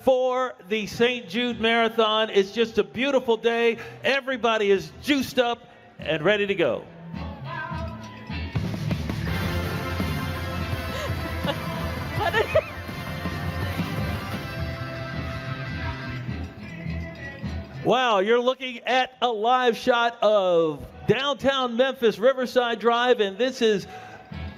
For the St. Jude Marathon. It's just a beautiful day. Everybody is juiced up and ready to go. Wow, you're looking at a live shot of downtown Memphis, Riverside Drive, and this is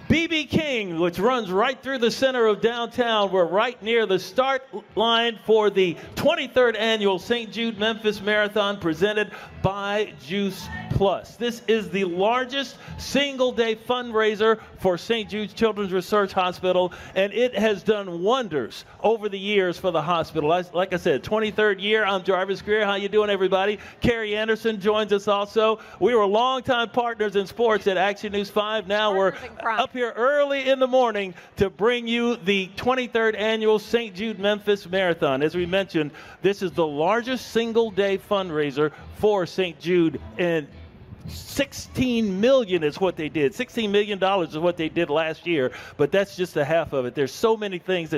BB King, which runs right through the center of downtown. We're right near the start line for the 23rd annual St. Jude Memphis Marathon presented by Juice Plus. This is the largest single-day fundraiser for St. Jude's Children's Research Hospital, and it has done wonders over the years for the hospital. Like I said, 23rd year. I'm Jarvis Greer. How you doing, everybody? Carrie Anderson joins us also. We were longtime partners in sports at Action News 5. Now we're up here early in the morning to bring you the 23rd annual St. Jude Memphis Marathon. As we mentioned, this is the largest single-day fundraiser for St. Jude, and $16 million is what they did. $16 million is what they did last year, but that's just a half of it. There's so many things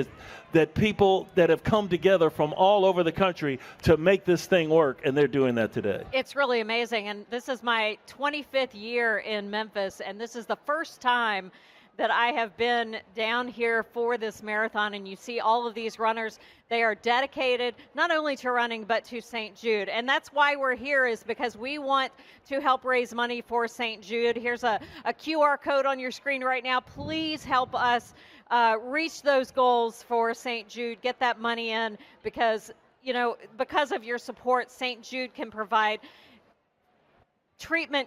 that people that have come together from all over the country to make this thing work, and they're doing that today. It's really amazing, and this is my 25th year in Memphis, and this is the first time that I have been down here for this marathon, and you see all of these runners. They are dedicated not only to running but to St. Jude, and that's why we're here, is because we want to help raise money for St. Jude. Here's a QR code on your screen right now. Please help us reach those goals for St. Jude. Get that money in, because because of your support, St. Jude can provide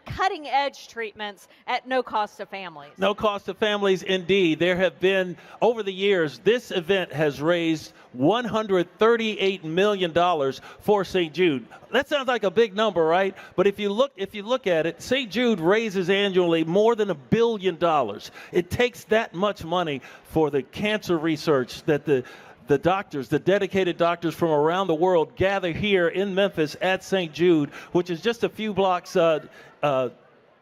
cutting-edge treatments at no cost to families. No cost to families, indeed. There have been, over the years, this event has raised $138 million for St. Jude. That sounds like a big number, right? But if you look at it, St. Jude raises annually more than $1 billion. It takes that much money for the cancer research that the doctors, the dedicated doctors from around the world, gather here in Memphis at St. Jude, which is just a few blocks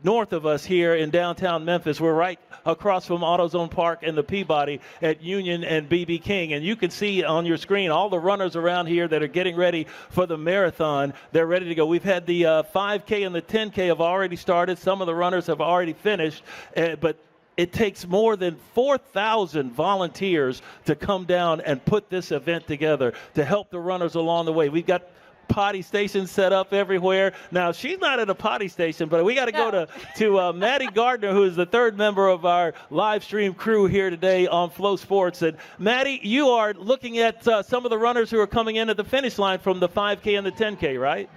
north of us here in downtown Memphis. We're right across from AutoZone Park and the Peabody at Union and BB King. And you can see on your screen all the runners around here that are getting ready for the marathon. They're ready to go. We've had the 5K and the 10K have already started. Some of the runners have already finished, but it takes more than 4,000 volunteers to come down and put this event together to help the runners along the way. We've got potty stations set up everywhere. Now, she's not at a potty station, but we got to go to Maddie Gardner, who is the third member of our live stream crew here today on Flow Sports. And Maddie, you are looking at some of the runners who are coming in at the finish line from the 5K and the 10K, right?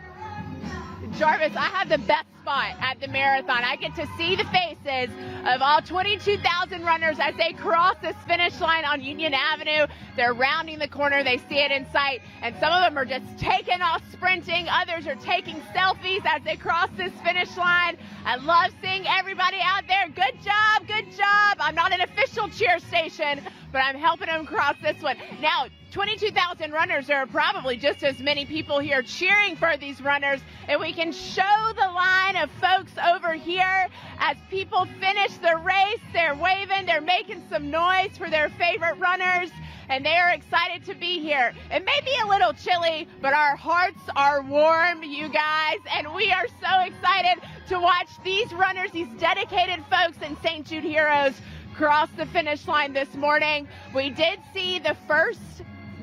Jarvis, I have the best spot at the marathon. I get to see the faces of all 22,000 runners as they cross this finish line on Union Avenue. They're rounding the corner. They see it in sight, and some of them are just taking off sprinting. Others are taking selfies as they cross this finish line. I love seeing everybody out there. Good job, good job. I'm not an official cheer station, but I'm helping them cross this one. Now, 22,000 runners, there are probably just as many people here cheering for these runners, and we can show the line of folks over here as people finish the race. They're waving, they're making some noise for their favorite runners, and they are excited to be here. It may be a little chilly, but our hearts are warm, you guys, and we are so excited to watch these runners, these dedicated folks and St. Jude heroes cross the finish line this morning. We did see the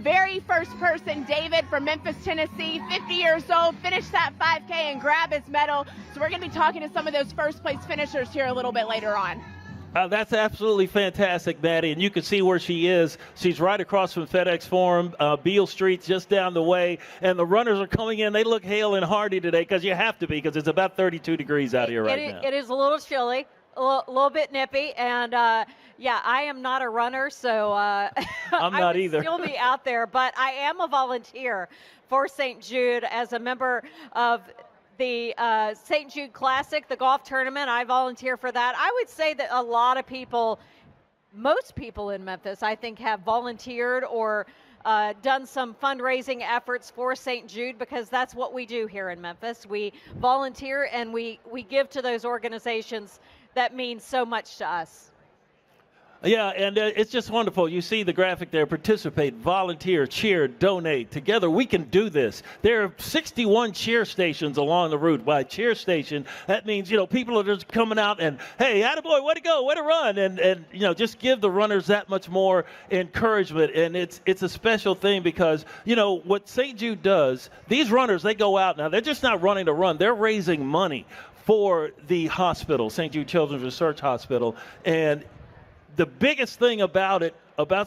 very first person, David from Memphis, Tennessee, 50 years old, finish that 5K and grab his medal. So we're going to be talking to some of those first place finishers here a little bit later on. That's absolutely fantastic, Maddie, and you can see where she is. She's right across from FedEx Forum, Beale Street, just down the way, and the runners are coming in. They look hale and hearty today, because you have to be, because it's about 32 degrees out here right now. It is a little chilly, a little bit nippy, and yeah, I am not a runner, so I'm not either. Still be out there, but I am a volunteer for St. Jude as a member of the St. Jude Classic, the golf tournament. I volunteer for that. I would say that a lot of people, most people in Memphis, I think, have volunteered or done some fundraising efforts for St. Jude, because that's what we do here in Memphis. We volunteer and we give to those organizations that mean so much to us. Yeah, and it's just wonderful. You see the graphic there. Participate, volunteer, cheer, donate. Together we can do this. There are 61 cheer stations along the route. By cheer station, that means, people are just coming out and, hey, attaboy, way to go, way to run. And just give the runners that much more encouragement. And it's a special thing because, what St. Jude does, these runners, they go out. Now, they're just not running to run. They're raising money for the hospital, St. Jude Children's Research Hospital. And the biggest thing about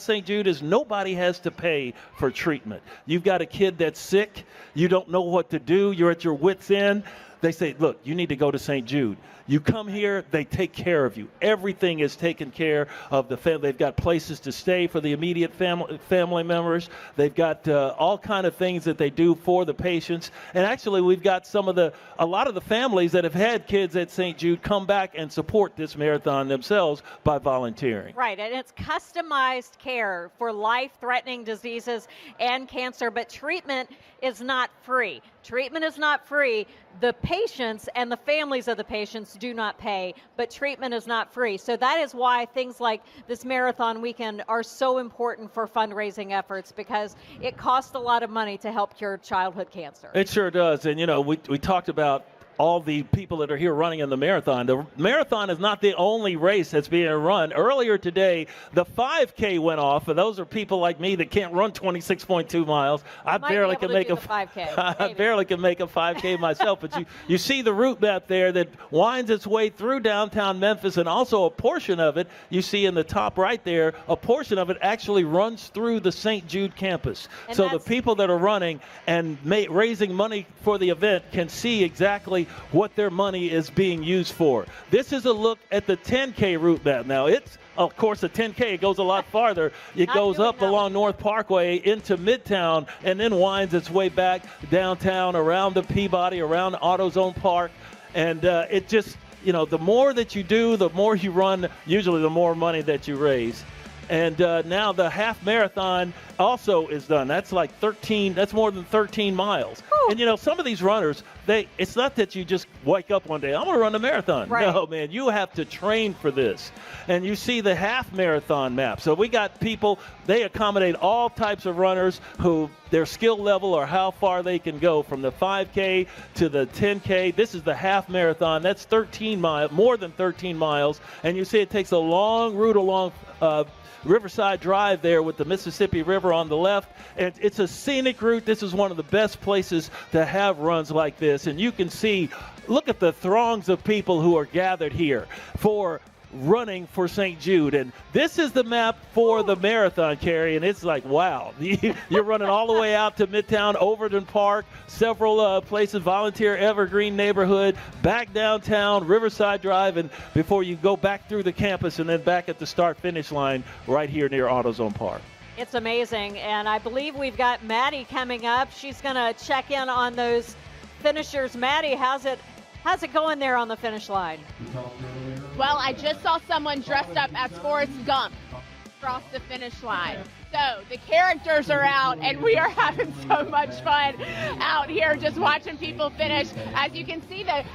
St. Jude is nobody has to pay for treatment. You've got a kid that's sick. You don't know what to do. You're at your wit's end. They say, look, you need to go to St. Jude. You come here, they take care of you. Everything is taken care of the family. They've got places to stay for the immediate family members. They've got all kind of things that they do for the patients. And actually, we've got a lot of the families that have had kids at St. Jude come back and support this marathon themselves by volunteering. Right, and it's customized care for life-threatening diseases and cancer, but treatment is not free. Treatment is not free. The patients and the families of the patients do not pay, but treatment is not free. So that is why things like this marathon weekend are so important for fundraising efforts, because it costs a lot of money to help cure childhood cancer. It sure does. And, we talked about all the people that are here running in the marathon. The marathon is not the only race that's being run. Earlier today, the 5K went off. For those are people like me that can't run 26.2 miles. I barely can make a 5K. I barely can make a 5K myself. But you see the route map there that winds its way through downtown Memphis, and also a portion of it, you see in the top right there, a portion of it actually runs through the St. Jude campus. And so the people that are running and raising money for the event can see exactly what their money is being used for. This is a look at the 10K route map. Now, it's, of course, the 10K, it goes a lot farther. It goes up along North Parkway into Midtown and then winds its way back downtown around the Peabody, around AutoZone Park. And it just, the more that you do, the more you run, usually the more money that you raise. And now the half marathon also is done. That's like 13, that's more than 13 miles. Whew. And some of these runners, it's not that you just wake up one day, I'm going to run a marathon. Right. No, man, you have to train for this. And you see the half marathon map. So we got people, they accommodate all types of runners who their skill level or how far they can go, from the 5K to the 10K. This is the half marathon. That's 13 miles, more than 13 miles. And you see it takes a long route along Riverside Drive there with the Mississippi River on the left. And it's a scenic route. This is one of the best places to have runs like this. And you can see, look at the throngs of people who are gathered here for running for St. Jude. And this is the map for the marathon, Carrie, and it's like, wow. You're running all the way out to Midtown, Overton Park, several places, Volunteer Evergreen neighborhood, back downtown, Riverside Drive, and before you go back through the campus and then back at the start-finish line right here near AutoZone Park. It's amazing, and I believe we've got Maddie coming up. She's going to check in on those finishers. Maddie, how's it going there on the finish line? Well, I just saw someone dressed up as Forrest Gump across the finish line. So the characters are out, and we are having so much fun out here just watching people finish. As you can see, the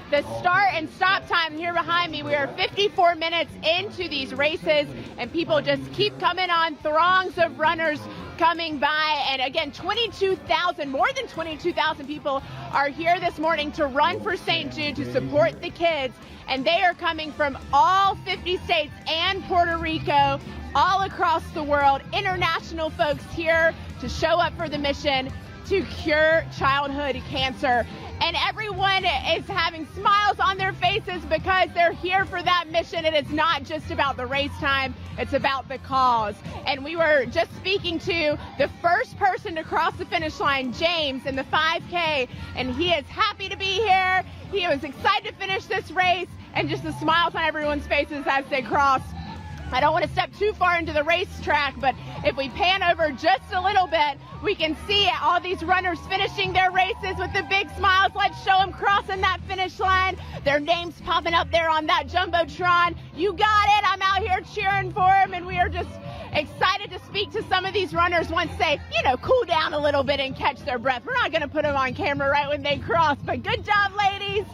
start and stop time here behind me, we are 54 minutes into these races, and people just keep coming on, throngs of runners coming by. And again, more than 22,000 people are here this morning to run for St. Jude, to support the kids. And they are coming from all 50 states and Puerto Rico, all across the world. International folks here to show up for the mission to cure childhood cancer. And everyone is having smiles on their faces because they're here for that mission. And it's not just about the race time, it's about the cause. And we were just speaking to the first person to cross the finish line, James, in the 5K, and he is happy to be here. He was excited to finish this race, and just the smiles on everyone's faces as they cross. I don't want to step too far into the racetrack, but if we pan over just a little bit, we can see all these runners finishing their races with the big smiles. Let's show them crossing that finish line. Their names popping up there on that Jumbotron. You got it. I'm out here cheering for them, and we are just excited to speak to some of these runners once they, cool down a little bit and catch their breath. We're not going to put them on camera right when they cross, but good job, ladies.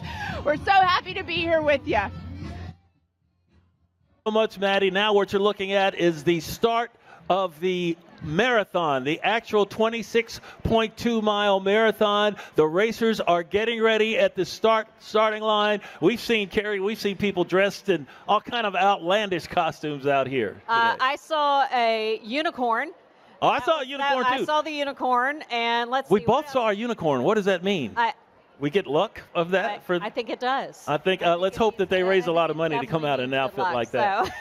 We're so happy to be here with you. So much, Maddie. Now what you're looking at is the start of the marathon, the actual 26.2-mile marathon. The racers are getting ready at the starting line. We've seen, Carrie, we've seen people dressed in all kind of outlandish costumes out here today. I saw a unicorn. Oh, I saw a unicorn, too. I saw the unicorn, and We both saw a unicorn. What does that mean? We get luck of that? I think it does. I think let's hope that they raise a lot of money to come out in an outfit like that.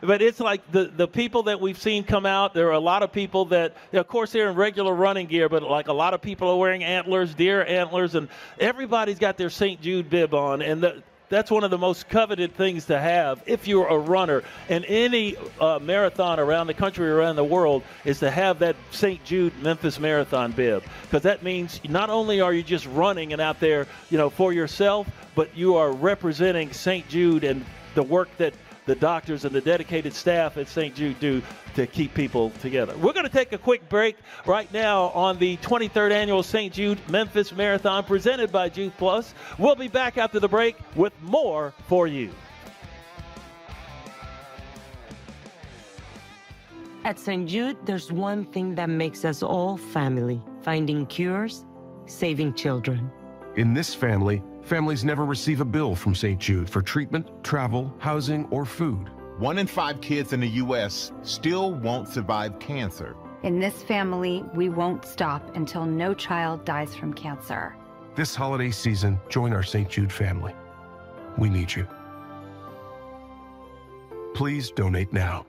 But it's like the people that we've seen come out, there are a lot of people that, of course, they're in regular running gear, but like a lot of people are wearing antlers, deer antlers, and everybody's got their St. Jude bib on. And that's one of the most coveted things to have if you're a runner. And any marathon around the country, around the world, is to have that St. Jude Memphis Marathon bib. Because that means not only are you just running and out there, for yourself, but you are representing St. Jude and the work that the doctors and the dedicated staff at St. Jude do to keep people together. We're going to take a quick break right now on the 23rd annual St. Jude Memphis Marathon presented by Jude Plus. We'll be back after the break with more for you. At St. Jude, there's one thing that makes us all family: finding cures, saving children. In this family, families never receive a bill from St. Jude for treatment, travel, housing, or food. 1 in 5 kids in the U.S. still won't survive cancer. In this family, we won't stop until no child dies from cancer. This holiday season, join our St. Jude family. We need you. Please donate now.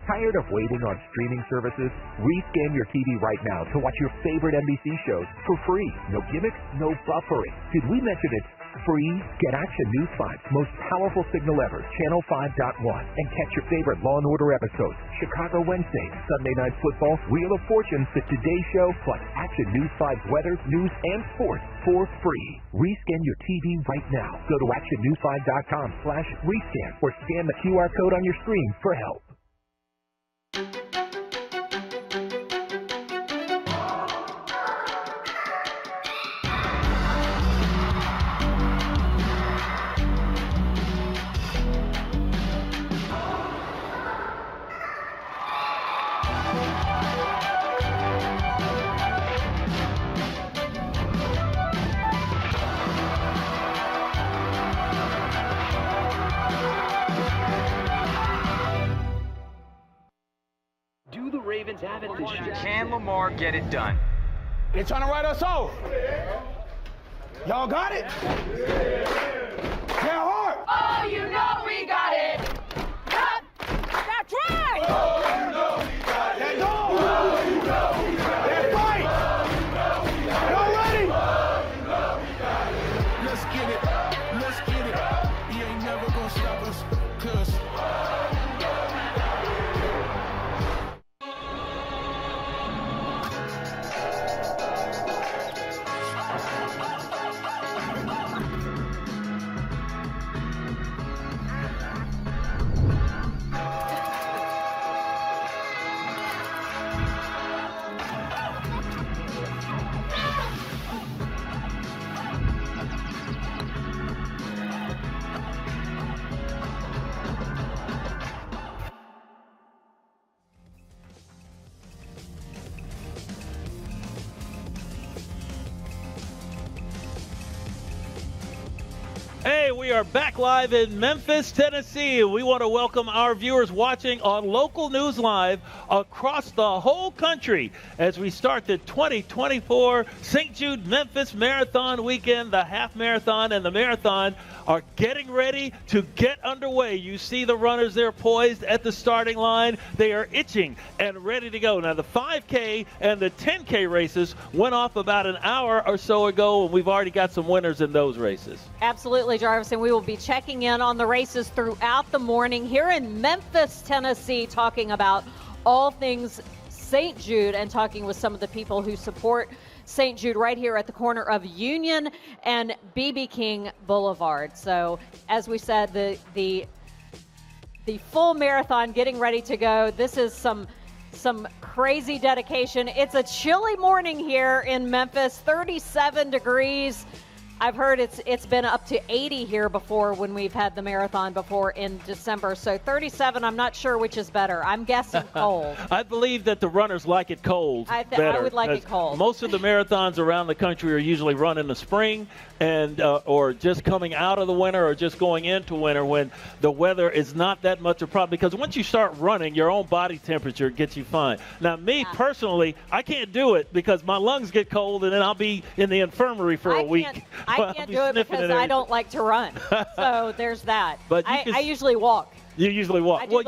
Tired of waiting on streaming services? Rescan your TV right now to watch your favorite NBC shows for free. No gimmicks, no buffering. Did we mention it's free? Get Action News 5's most powerful signal ever, Channel 5.1, and catch your favorite Law & Order episodes, Chicago Wednesday, Sunday Night Football, Wheel of Fortune, The Today Show, plus Action News 5's weather, news, and sports for free. Rescan your TV right now. Go to actionnews5.com/rescan or scan the QR code on your screen for help. Have it this year. Can Lamar get it done? They're trying to write us off. Y'all got it? How hard? Oh, you know we got it. Yup. That's right. Oh, you know we got it. That's all. Oh, you know we got it. That's right. Oh, you know we got it. Y'all ready? Oh, you know we got it. Let's get it. Let's get it. You ain't never gonna stop us, cause Hey, we are back live in Memphis, Tennessee. We want to welcome our viewers watching on Local News Live across the whole country as we start the 2024 St. Jude Memphis Marathon Weekend. The half marathon and the marathon are getting ready to get underway. You see the runners there poised at the starting line. They are itching and ready to go. Now, the 5K and the 10K races went off about an hour or so ago, and we've already got some winners in those races. Absolutely. Absolutely, Jarvis, and we will be checking in on the races throughout the morning here in Memphis, Tennessee, talking about all things St. Jude and talking with some of the people who support St. Jude right here at the corner of Union and B.B. King Boulevard. So, as we said, the full marathon getting ready to go. This is some crazy dedication. It's a chilly morning here in Memphis, 37 degrees. I've heard it's been up to 80 here before when we've had the marathon before in December. So 37, I'm not sure which is better. I'm guessing cold. I believe that the runners like it cold better. I would like it cold. Most of the marathons around the country are usually run in the spring and or just coming out of the winter or just going into winter when the weather is not that much a problem. Because once you start running, your own body temperature gets you fine. Now, me personally, I can't do it because my lungs get cold and then I'll be in the infirmary for a week. I can't do it because I don't like to run. So there's that. But I usually walk. You usually walk. I do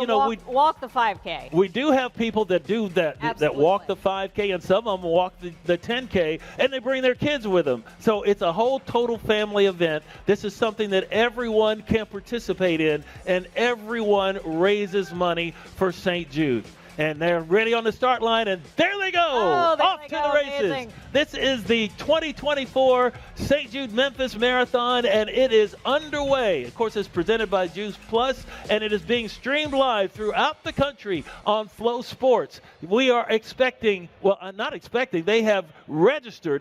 walk the 5K. We do have people that do that, that walk the 5K, and some of them walk the 10K, and they bring their kids with them. So it's a whole total family event. This is something that everyone can participate in, and everyone raises money for St. Jude. And they're ready on the start line, and there they go, off to the races. Amazing. This is the 2024 St. Jude Memphis Marathon, and it is underway. Of course, it's presented by Juice Plus, and it is being streamed live throughout the country on Flow Sports. We are expecting, well, not expecting, they have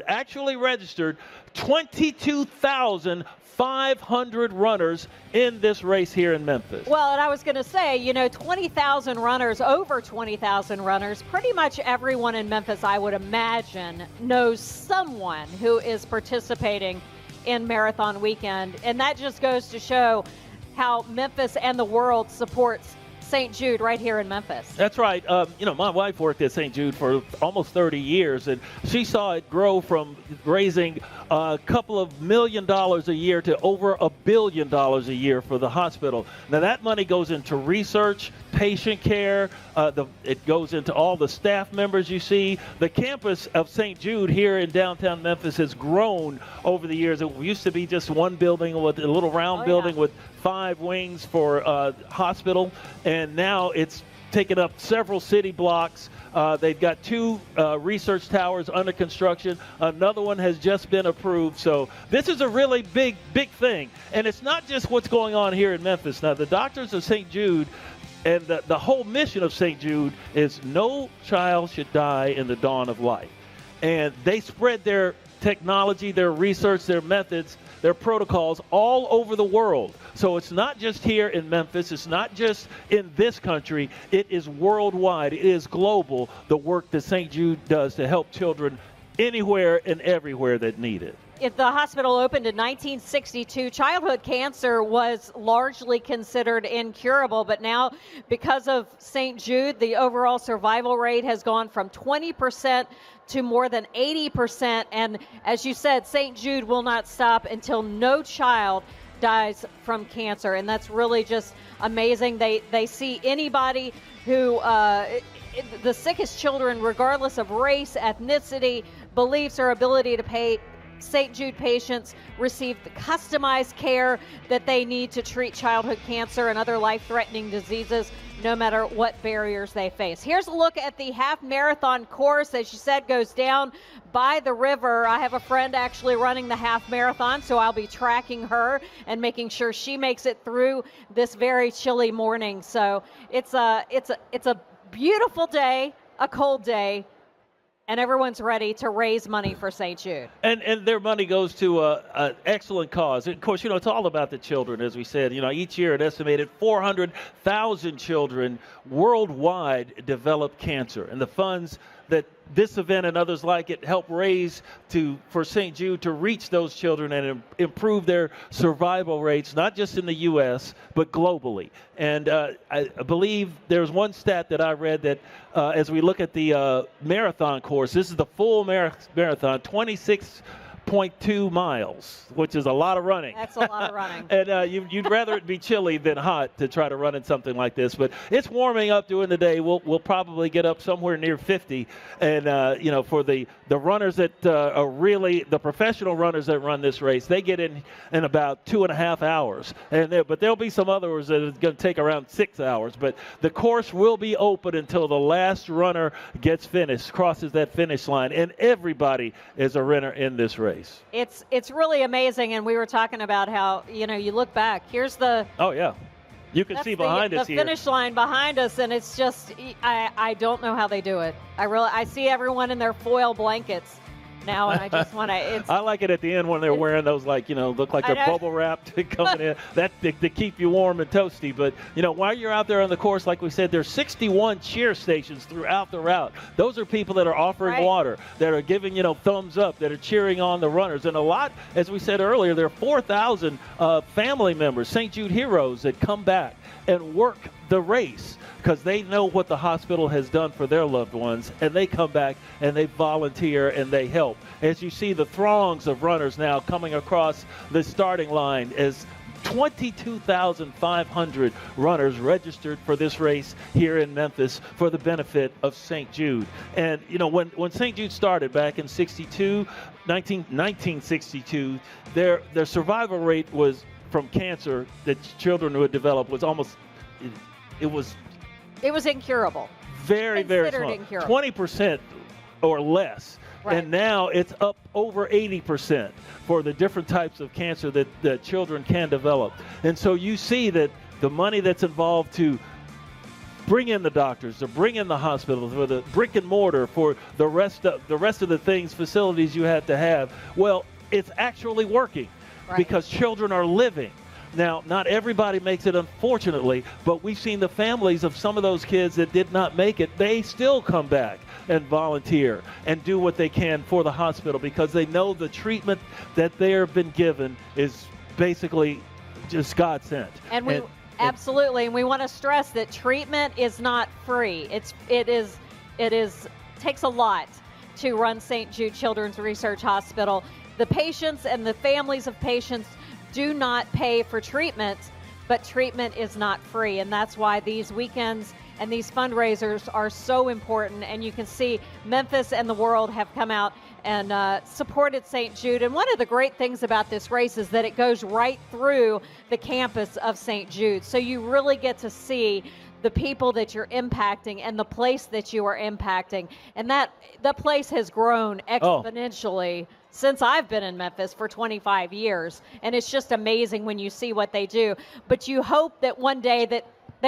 actually registered 22,500 runners in this race here in Memphis. Well, and I was going to say, 20,000 runners, over 20,000 runners, pretty much everyone in Memphis, I would imagine, knows someone who is participating in Marathon Weekend. And that just goes to show how Memphis and the world supports St. Jude right here in Memphis. That's right. My wife worked at St. Jude for almost 30 years, and she saw it grow from raising a couple of $1 million a year to over $1 billion a year for the hospital. Now, that money goes into research, patient care. It goes into all the staff members you see. The campus of St. Jude here in downtown Memphis has grown over the years. It used to be just one building with a little round building with 5 wings for hospital, and now it's taken up several city blocks. They've got 2 research towers under construction. Another one has just been approved. So this is a really big thing. And it's not just what's going on here in Memphis. Now, the Doctors of St. Jude and the whole mission of St. Jude is no child should die in the dawn of life. And they spread their technology, their research, their methods, their protocols all over the world. So it's not just here in Memphis. It's not just in this country. It is worldwide. It is global, the work that St. Jude does to help children anywhere and everywhere that need it. If the hospital opened in 1962, childhood cancer was largely considered incurable, but now because of St. Jude, the overall survival rate has gone from 20% to more than 80%. And as you said, St. Jude will not stop until no child dies from cancer. And that's really just amazing. They see anybody who, the sickest children, regardless of race, ethnicity, beliefs, or ability to pay, St. Jude patients receive the customized care that they need to treat childhood cancer and other life-threatening diseases, no matter what barriers they face. Here's a look at the half marathon course. As you said, goes down by the river. I have a friend actually running the half marathon, so I'll be tracking her and making sure she makes it through this very chilly morning. So it's a beautiful day, a cold day, and everyone's ready to raise money for St. Jude. And their money goes to an excellent cause. Of course, it's all about the children, as we said. Each year an estimated 400,000 children worldwide develop cancer. And the funds that this event and others like it help raise for St. Jude to reach those children and improve their survival rates, not just in the U.S., but globally. And I believe there's one stat that I read that as we look at the marathon course, this is the full marathon, 26 8.2 miles, which is a lot of running. That's a lot of running. And you'd rather it be chilly than hot to try to run in something like this. But it's warming up during the day. We'll probably get up somewhere near 50. And, for the runners that are really the professional runners that run this race, they get in about 2.5 hours. But there'll be some others that are going to take around 6 hours. But the course will be open until the last runner gets finished, crosses that finish line. And everybody is a runner in this race. It's really amazing, and we were talking about how, you look back. Here's the... Oh, yeah. You can see behind us the here. The finish line behind us, and it's just, I don't know how they do it. I see everyone in their foil blankets now, and I just want to... I like it at the end when they're wearing those, look like they're bubble wrapped coming in. That to keep you warm and toasty. But, while you're out there on the course, like we said, there's 61 cheer stations throughout the route. Those are people that are offering water, that are giving, thumbs up, that are cheering on the runners. And a lot, as we said earlier, there are 4,000 family members, St. Jude heroes, that come back and work the race because they know what the hospital has done for their loved ones, and they come back and they volunteer and they help. As you see the throngs of runners now coming across the starting line, as 22,500 runners registered for this race here in Memphis for the benefit of St. Jude. And, when St. Jude started back in 1962, their survival rate was from cancer that children would develop was almost, it was incurable. Very, very small. Incurable. 20% or less. Right. And now it's up over 80% for the different types of cancer that children can develop. And so you see that the money that's involved to bring in the doctors, to bring in the hospitals, for the brick and mortar, for the rest of the things, facilities you have to have, well, it's actually working. Right. Because children are living. Now, not everybody makes it, unfortunately, but we've seen the families of some of those kids that did not make it. They still come back and volunteer and do what they can for the hospital because they know the treatment that they have been given is basically just God sent. And absolutely, and we want to stress that treatment is not free. It takes a lot to run St. Jude Children's Research Hospital. The patients and the families of patients do not pay for treatment, but treatment is not free. And that's why these weekends and these fundraisers are so important. And you can see Memphis and the world have come out and supported St. Jude. And one of the great things about this race is that it goes right through the campus of St. Jude. So you really get to see the people that you're impacting and the place that you are impacting. And the place has grown exponentially since I've been in Memphis for 25 years. And it's just amazing when you see what they do. But you hope that one day that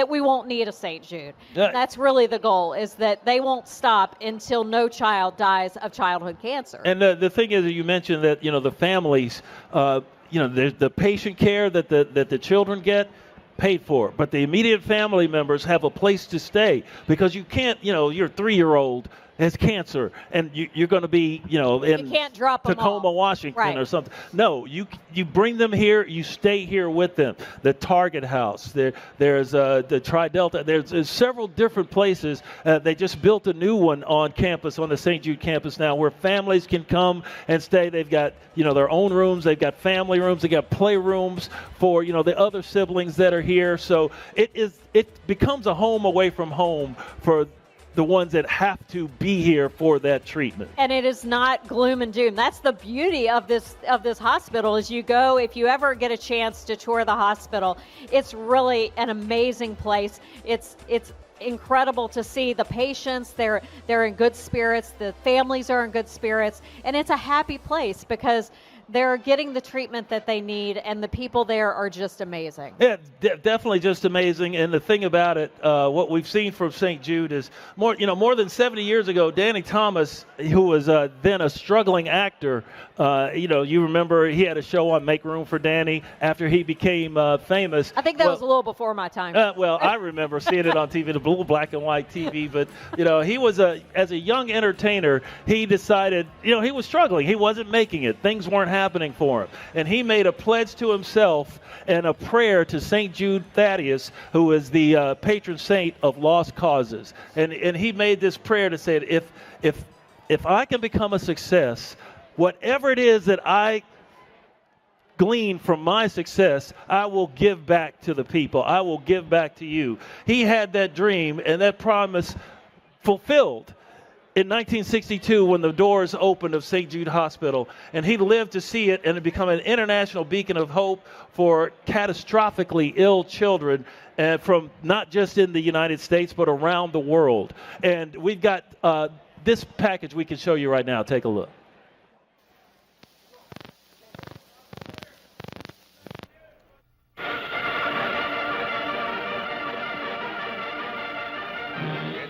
we won't need a St. Jude. That's really the goal, is that they won't stop until no child dies of childhood cancer. And the thing is that you mentioned that, the families, there's the patient care that the children get, paid for, but the immediate family members have a place to stay because you can't, your 3-year-old has cancer and you're going to be, in you can't drop them Tacoma, all. Washington, right. or something. No, you bring them here, you stay here with them. The Target House, there's the Tri-Delta, there's several different places. They just built a new one on campus, on the St. Jude campus now, where families can come and stay. They've got, their own rooms, they've got family rooms, they got playrooms for, the other siblings that are here. So it becomes a home away from home for the ones that have to be here for that treatment. And it is not gloom and doom. That's the beauty of this hospital. Is you go, if you ever get a chance to tour the hospital, it's really an amazing place. It's incredible to see the patients. They're in good spirits. The families are in good spirits, and it's a happy place because they're getting the treatment that they need, and the people there are just amazing. Yeah, definitely just amazing. And the thing about it, what we've seen from St. Jude is more than 70 years ago, Danny Thomas, who was then a struggling actor, you remember he had a show on Make Room for Danny after he became famous. I think that was a little before my time. I remember seeing it on TV, the blue, black and white TV. But, he was as a young entertainer, he decided, he was struggling. He wasn't making it. Things weren't happening for him. And he made a pledge to himself and a prayer to St. Jude Thaddeus, who is the patron saint of lost causes. And he made this prayer to say, if I can become a success, whatever it is that I glean from my success, I will give back to the people. I will give back to you. He had that dream and that promise fulfilled in 1962 when the doors opened of St. Jude Hospital, and he lived to see it and it become an international beacon of hope for catastrophically ill children, and from not just in the United States but around the world. And we've got this package we can show you right now. Take a look.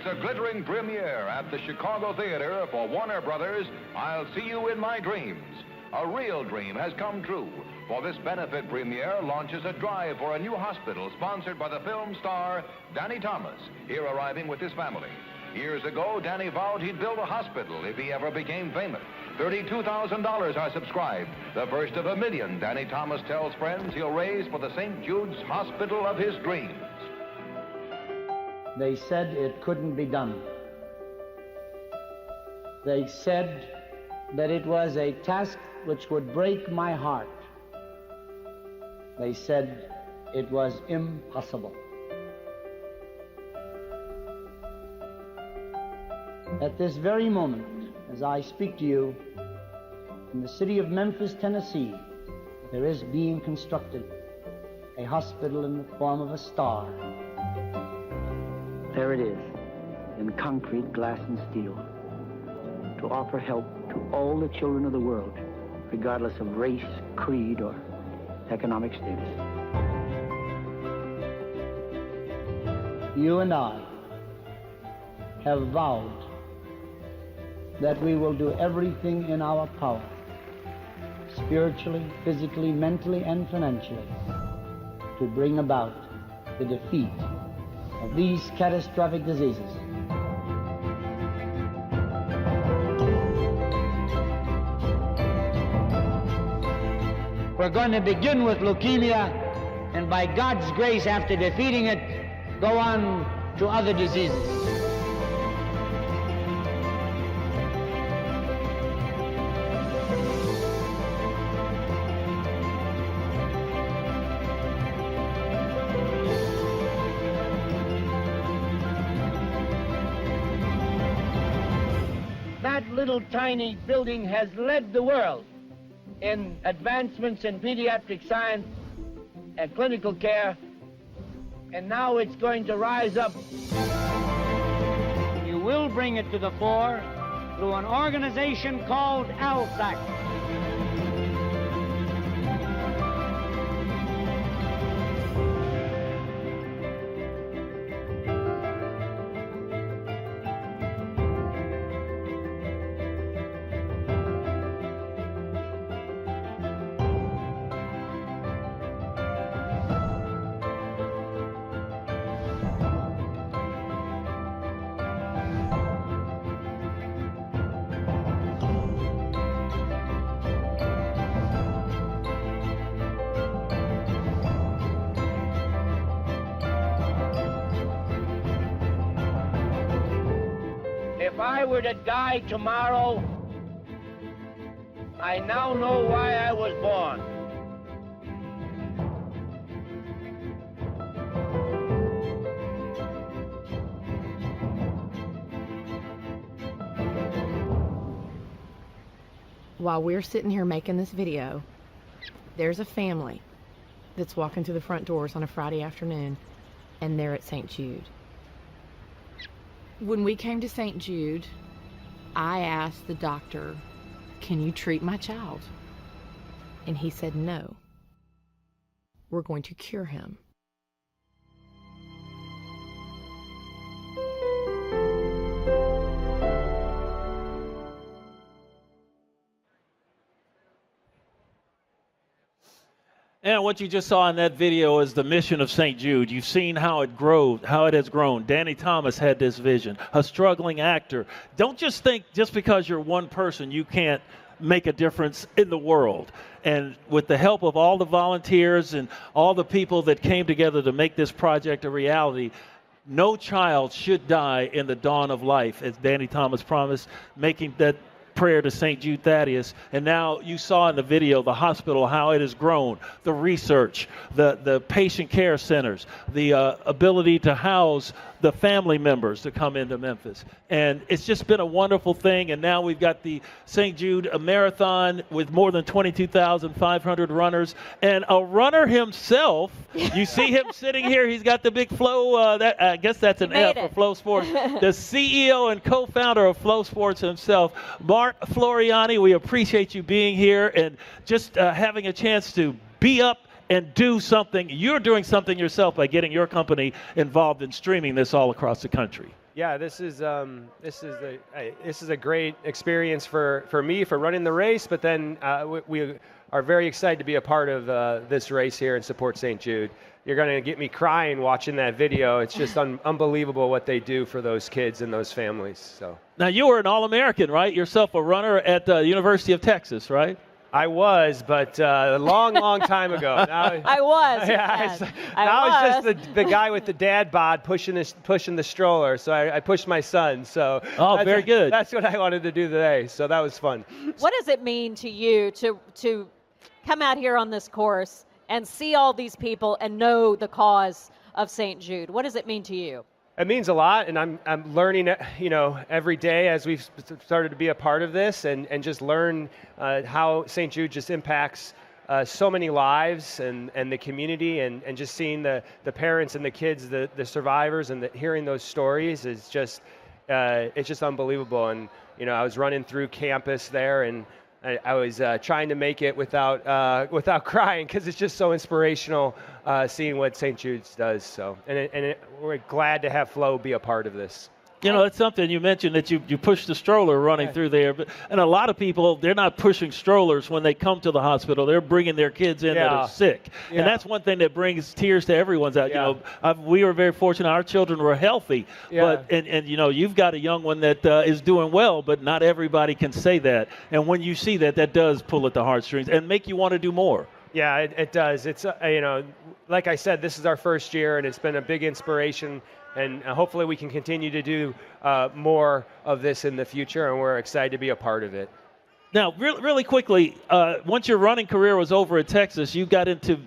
A glittering premiere at the Chicago Theater for Warner Brothers, I'll See You in My Dreams. A real dream has come true, for this benefit premiere launches a drive for a new hospital sponsored by the film star Danny Thomas, here arriving with his family. Years ago, Danny vowed he'd build a hospital if he ever became famous. $32,000 are subscribed, the first of $1 million Danny Thomas tells friends he'll raise for the St. Jude's Hospital of his dreams. They said it couldn't be done. They said that it was a task which would break my heart. They said it was impossible. At this very moment, as I speak to you, in the city of Memphis, Tennessee, there is being constructed a hospital in the form of a star. There it is, in concrete, glass, and steel, to offer help to all the children of the world, regardless of race, creed, or economic status. You and I have vowed that we will do everything in our power, spiritually, physically, mentally, and financially, to bring about the defeat of these catastrophic diseases. We're going to begin with leukemia, and by God's grace, after defeating it, go on to other diseases. Little tiny building has led the world in advancements in pediatric science and clinical care, and now it's going to rise up. You will bring it to the fore through an organization called ALSAC. If I were to die tomorrow, I now know why I was born. While we're sitting here making this video, there's a family that's walking through the front doors on a Friday afternoon, and they're at St. Jude. When we came to St. Jude, I asked the doctor, "Can you treat my child?" And he said, "No. We're going to cure him." And what you just saw in that video is the mission of St. Jude. You've seen how it has grown. Danny Thomas had this vision, a struggling actor. Don't just think just because you're one person, you can't make a difference in the world. And with the help of all the volunteers and all the people that came together to make this project a reality, no child should die in the dawn of life, as Danny Thomas promised, making that prayer to St. Jude Thaddeus. And now you saw in the video the hospital, how it has grown, the research, the patient care centers, the ability to house the family members to come into Memphis. And it's just been a wonderful thing. And now we've got the St. Jude Marathon with more than 22,500 runners. And a runner himself, you see him sitting here, he's got the big Flow, I guess that's an F for Flow Sports. The CEO and co-founder of Flow Sports himself, Mark Floriani, we appreciate you being here and just having a chance to be up and do something. You're doing something yourself by getting your company involved in streaming this all across the country. Yeah, this is a great experience for me for running the race, but then we are very excited to be a part of this race here and support St. Jude. You're going to get me crying watching that video. It's just unbelievable what they do for those kids and those families. So now you were an All-American, right? Yourself a runner at the University of Texas, right? I was, but a long time ago. Now, I was. Now it's just the guy with the dad bod pushing the stroller. So I pushed my son. So very good. That's what I wanted to do today. So that was fun. What does it mean to you to come out here on this course and see all these people and know the cause of St. Jude? What does it mean to you? It means a lot, and I'm learning, every day as we've started to be a part of this, and just learn how St. Jude just impacts so many lives and the community, and just seeing the parents and the kids, the survivors, and hearing those stories is just it's just unbelievable. And I was running through campus there, and I was trying to make it without crying, because it's just so inspirational seeing what St. Jude's does. So, we're glad to have Flo be a part of this. It's something you mentioned that you push the stroller running through there. And a lot of people, they're not pushing strollers when they come to the hospital. They're bringing their kids in that are sick. Yeah. And that's one thing that brings tears to everyone's eyes. Yeah. We were very fortunate. Our children were healthy. Yeah. But you've got a young one that is doing well, but not everybody can say that. And when you see that, that does pull at the heartstrings and make you want to do more. Yeah, it does. It's, like I said, this is our first year, and it's been a big inspiration. And hopefully we can continue to do more of this in the future, and we're excited to be a part of it. Now, really quickly, once your running career was over at Texas, you got into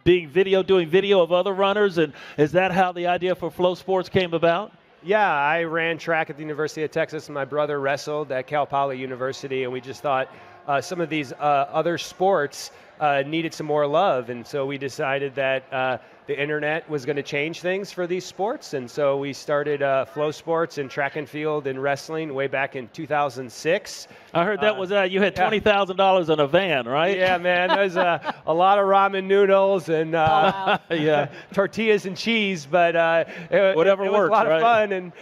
doing video of other runners, and is that how the idea for Flow Sports came about? Yeah, I ran track at the University of Texas, and my brother wrestled at Cal Poly University, and we just thought some of these other sports needed some more love, and so we decided that the internet was going to change things for these sports, and so we started Flow Sports in track and field and wrestling way back in 2006. I heard that was you had $20,000 in a van, right? Yeah, man. There's a lot of ramen noodles and tortillas and cheese, but whatever it was works, a lot right? of fun. And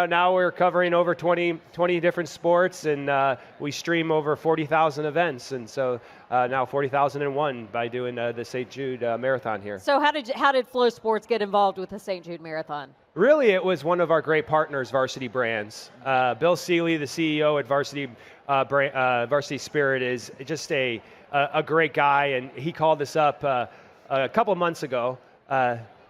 now we're covering over 20 different sports, and we stream over 40,000 events, and so now 40,001 by doing the St. Jude Marathon here. So how did Flow Sports get involved with the St. Jude Marathon? Really, it was one of our great partners, Varsity Brands. Bill Seeley, the CEO at Varsity Varsity Spirit, is just a great guy, and he called us up a couple of months ago.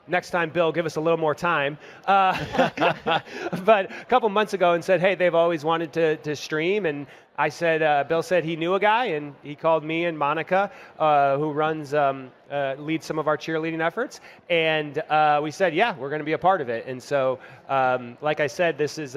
Next time, Bill, give us a little more time. But a couple months ago, and said, hey, they've always wanted to stream. And I said, Bill said he knew a guy, and he called me and Monica, who leads some of our cheerleading efforts. And we said, yeah, we're going to be a part of it. And so, like I said, this is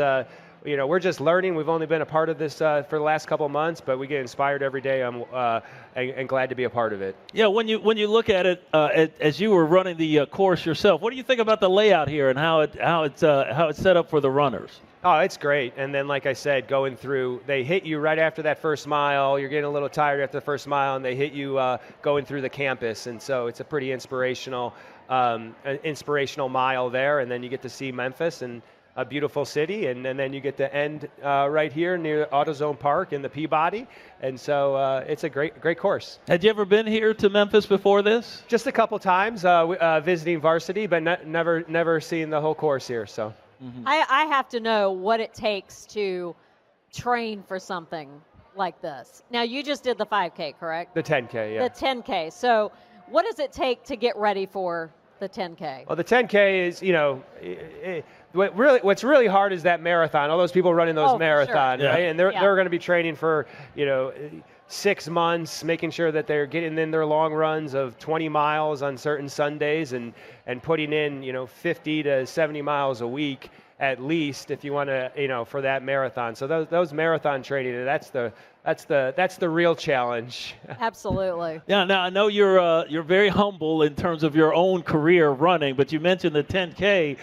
we're just learning. We've only been a part of this for the last couple of months, but we get inspired every day. And glad to be a part of it. Yeah, when you look at it as you were running the course yourself, what do you think about the layout here and how it's set up for the runners? Oh, it's great. And then, like I said, going through, they hit you right after that first mile. You're getting a little tired after the first mile, and they hit you going through the campus. And so it's a pretty inspirational mile there. And then you get to see Memphis and a beautiful city, and then you get to end right here near AutoZone Park in the Peabody, and so it's a great course. Had you ever been here to Memphis before this? Just a couple times visiting Varsity, but never seen the whole course here. So I have to know what it takes to train for something like this. Now, you just did the 5K, correct? The 10K, yeah. The 10K. So what does it take to get ready for the 10K? Well, the 10K is, what's really hard is that marathon. All those people running those marathons, sure. right? And they're Yeah. going to be training for, 6 months, making sure that they're getting in their long runs of 20 miles on certain Sundays and putting in, 50 to 70 miles a week at least if you want to, for that marathon. So those marathon training, that's the real challenge. Absolutely. Yeah. Now I know you're very humble in terms of your own career running, but you mentioned the 10K.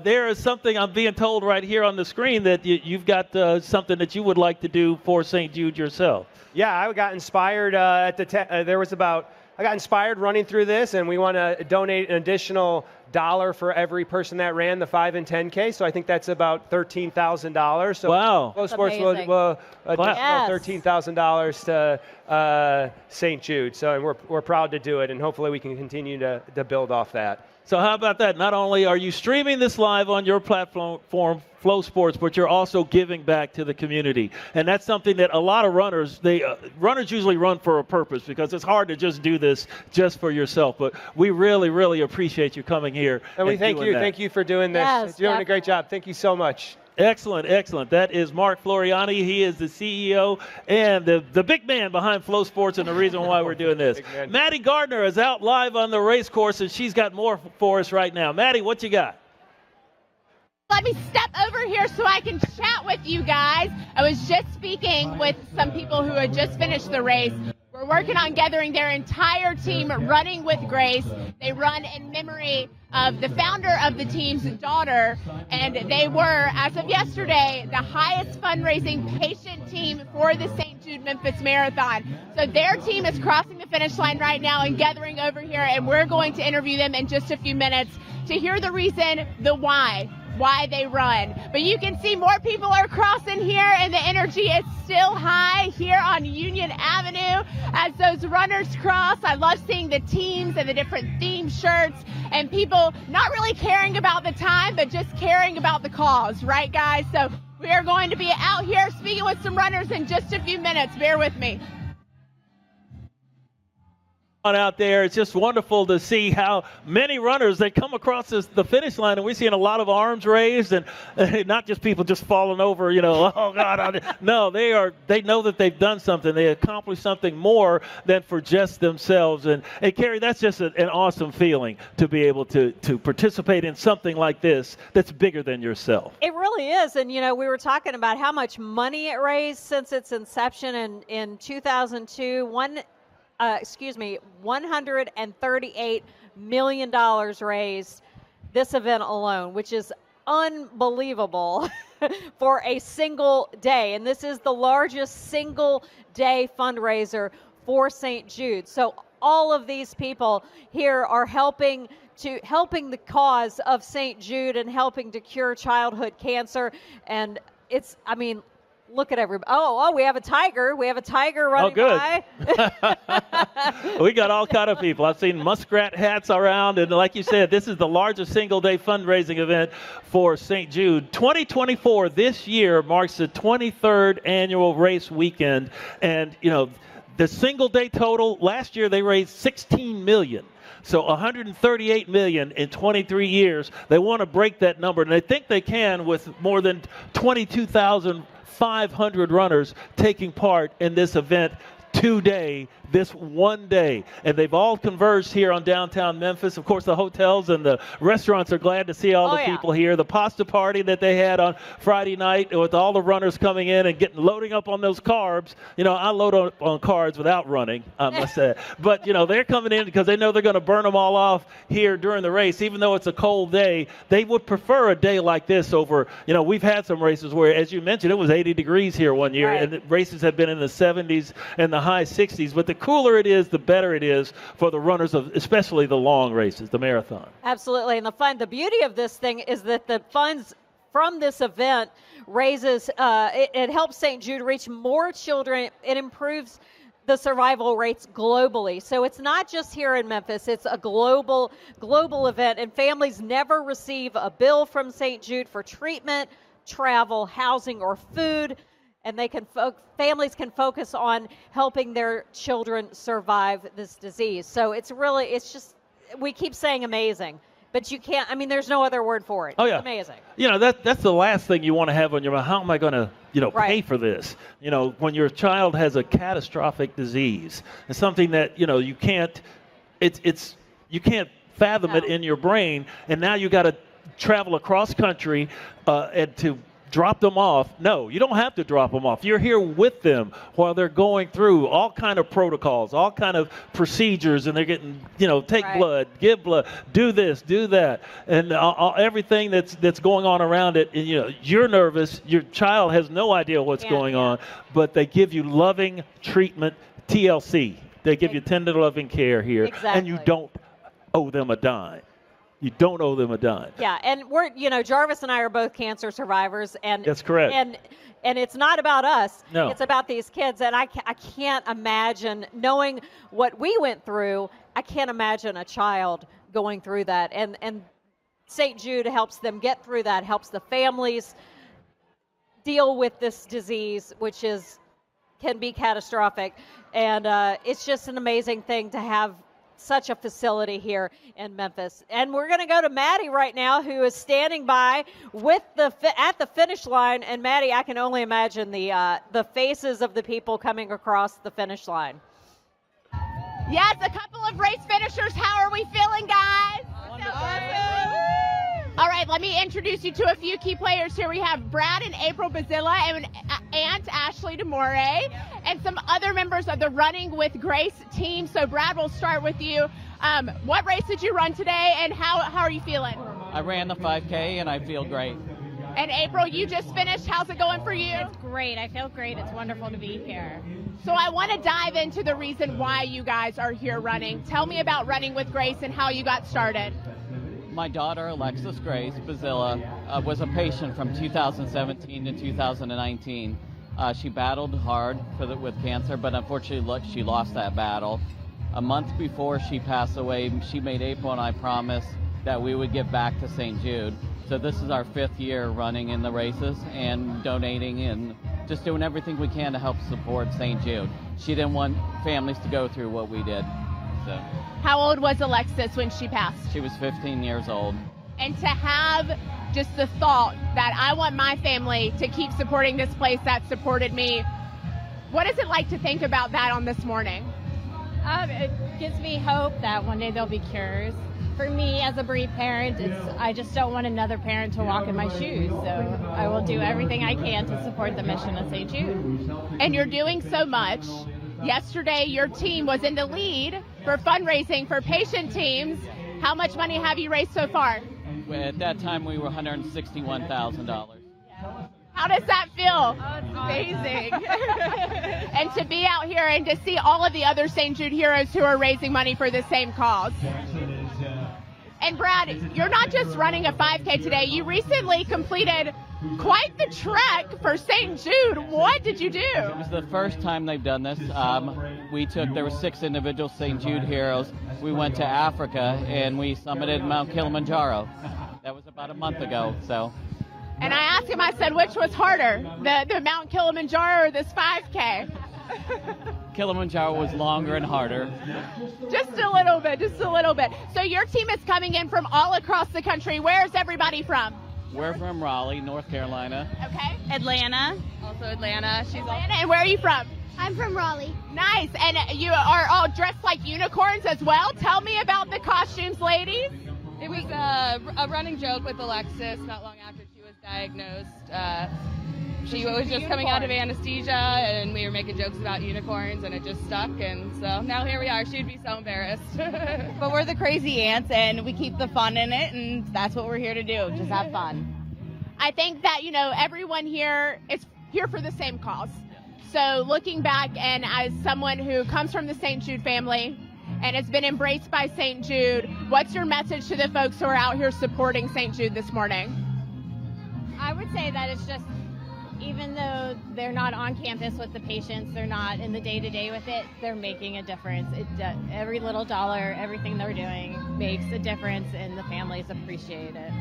There is something I'm being told right here on the screen that you've got something that you would like to do for St. Jude yourself. Yeah, I got inspired at I got inspired running through this, and we want to donate an additional $1 for every person that ran the 5 and 10K. So I think that's about $13,000. So wow. Flow Sports will additional $13,000 to St. Jude. So and we're proud to do it, and hopefully we can continue to build off that. So how about that? Not only are you streaming this live on your platform, Flow Sports, but you're also giving back to the community. And that's something that a lot of runners, runners usually run for a purpose because it's hard to just do this just for yourself. But we really, really appreciate you coming here. And we thank you. That. Thank you for doing this. Yes, You're doing a great job. Thank you so much. Excellent, excellent. That is Mark Floriani. He is the CEO and the big man behind Flow Sports and the reason why we're doing this. Maddie Gardner is out live on the race course, and she's got more for us right now. Maddie, what you got? Let me step over here so I can chat with you guys. I was just speaking with some people who had just finished the race. We're working on gathering their entire team running with Grace. They run in memory of the founder of the team's daughter, and they were, as of yesterday, the highest fundraising patient team for the St. Jude Memphis Marathon. So their team is crossing the finish line right now and gathering over here, and we're going to interview them in just a few minutes to hear the reason, the why they run. But you can see more people are crossing here, and the energy is still high here on Union Avenue as those runners cross. I love seeing the teams and the different theme shirts and people not really caring about the time, but just caring about the cause, right, guys? So we are going to be out here speaking with some runners in just a few minutes. Bear with me. Out there, it's just wonderful to see how many runners they come across the finish line, and we're seeing a lot of arms raised, and not just people just falling over, oh God, no, they know that they've done something, they accomplished something more than for just themselves, and Carrie, that's just an awesome feeling to be able to participate in something like this that's bigger than yourself. It really is, and we were talking about how much money it raised since its inception in 2002. $138 million raised this event alone, which is unbelievable for a single day. And this is the largest single day fundraiser for St. Jude. So all of these people here are helping the cause of St. Jude and helping to cure childhood cancer. And look at everybody. Oh, we have a tiger. We have a tiger running by. We got all kind of people. I've seen muskrat hats around, and like you said, this is the largest single-day fundraising event for St. Jude. 2024, this year, marks the 23rd annual race weekend, and, the single-day total, last year they raised $16 million. So $138 million in 23 years. They want to break that number, and they think they can with more than 22,500 runners taking part in this event today, this one day. And they've all converged here on downtown Memphis. Of course, the hotels and the restaurants are glad to see all the people here. The pasta party that they had on Friday night with all the runners coming in and loading up on those carbs. I load up on carbs without running, I must say. But, they're coming in because they know they're going to burn them all off here during the race. Even though it's a cold day, they would prefer a day like this over, we've had some races where, as you mentioned, it was 80 degrees here one year, and the races have been in the 70s and the high 60s. But the cooler it is, the better it is for the runners of especially the long races, the marathon. Absolutely. And the beauty of this thing is that the funds from this event raises, it helps St. Jude reach more children. It improves the survival rates globally. So it's not just here in Memphis, it's a global event, and families never receive a bill from St. Jude for treatment, travel, housing, or food. And families can focus on helping their children survive this disease. So it's we keep saying amazing, but you can't. I mean, there's no other word for it. Oh, yeah. It's amazing. That's the last thing you want to have on your mind. How am I going to, pay for this? When your child has a catastrophic disease, it's something that, you can't, you can't fathom it in your brain, and now you got to travel across country and to drop them off. No, you don't have to drop them off. You're here with them while they're going through all kind of protocols, all kind of procedures, and they're getting, take blood, give blood, do this, do that, and everything that's going on around it. And, you're nervous. Your child has no idea what's going on, but they give you loving treatment, TLC. They give you tender, loving care here, and you don't owe them a dime. You don't owe them a dime. Yeah, and we're, Jarvis and I are both cancer survivors, and that's correct. And it's not about us. No. It's about these kids, and I can't imagine, knowing what we went through, I can't imagine a child going through that. And St. Jude helps them get through that, helps the families deal with this disease, which can be catastrophic. And it's just an amazing thing to have such a facility here in Memphis. And we're going to go to Maddie right now, who is standing by with at the finish line. And Maddie, I can only imagine the faces of the people coming across the finish line. Yes, a couple of race finishers. How are we feeling, guys? All right, let me introduce you to a few key players here. We have Brad and April Bazilla and Aunt Ashley DeMore and some other members of the Running with Grace team. So, Brad, we'll start with you. What race did you run today, and how are you feeling? I ran the 5K, and I feel great. And, April, you just finished. How's it going for you? It's great. I feel great. It's wonderful to be here. So I want to dive into the reason why you guys are here running. Tell me about Running with Grace and how you got started. My daughter, Alexis Grace Bazilla, was a patient from 2017 to 2019. She battled hard with cancer, but unfortunately she lost that battle. A month before she passed away, she made April and I promise that we would give back to St. Jude. So this is our 5th year running in the races and donating and just doing everything we can to help support St. Jude. She didn't want families to go through what we did. So. How old was Alexis when she passed? She was 15 years old. And to have just the thought that I want my family to keep supporting this place that supported me, what is it like to think about that on this morning? It gives me hope that one day there'll be cures. For me, as a bereaved parent, I just don't want another parent to walk in my shoes. So I will do everything I can to support the mission of St. Jude. And you're doing so much. Yesterday, your team was in the lead for fundraising for patient teams. How much money have you raised so far? At that time, we were $161,000. How does that feel? Oh, it's amazing. And to be out here and to see all of the other St. Jude heroes who are raising money for the same cause. And Brad, you're not just running a 5K today. You recently completed quite the trek for St. Jude. What did you do? It was the first time they've done this. There were 6 individual St. Jude heroes. We went to Africa and we summited Mount Kilimanjaro. That was about a month ago. And I asked him, I said, which was harder, the Mount Kilimanjaro or this 5K? Kilimanjaro was longer and harder. Just a little bit. So your team is coming in from all across the country. Where's everybody from? We're from Raleigh, North Carolina. Okay. Atlanta. Also Atlanta. She's Atlanta. And where are you from? I'm from Raleigh. Nice. And you are all dressed like unicorns as well. Tell me about the costumes, ladies. It was a running joke with Alexis not long after she was diagnosed. She was just coming out of anesthesia, and we were making jokes about unicorns, and it just stuck, and so now here we are. She'd be so embarrassed. But we're the crazy ants, and we keep the fun in it, and that's what we're here to do, just have fun. I think that, everyone here is here for the same cause. So looking back, and as someone who comes from the St. Jude family and has been embraced by St. Jude, what's your message to the folks who are out here supporting St. Jude this morning? I would say that it's just, even though they're not on campus with the patients, they're not in the day-to-day with it, they're making a difference. Every little dollar, everything they're doing makes a difference, and the families appreciate it.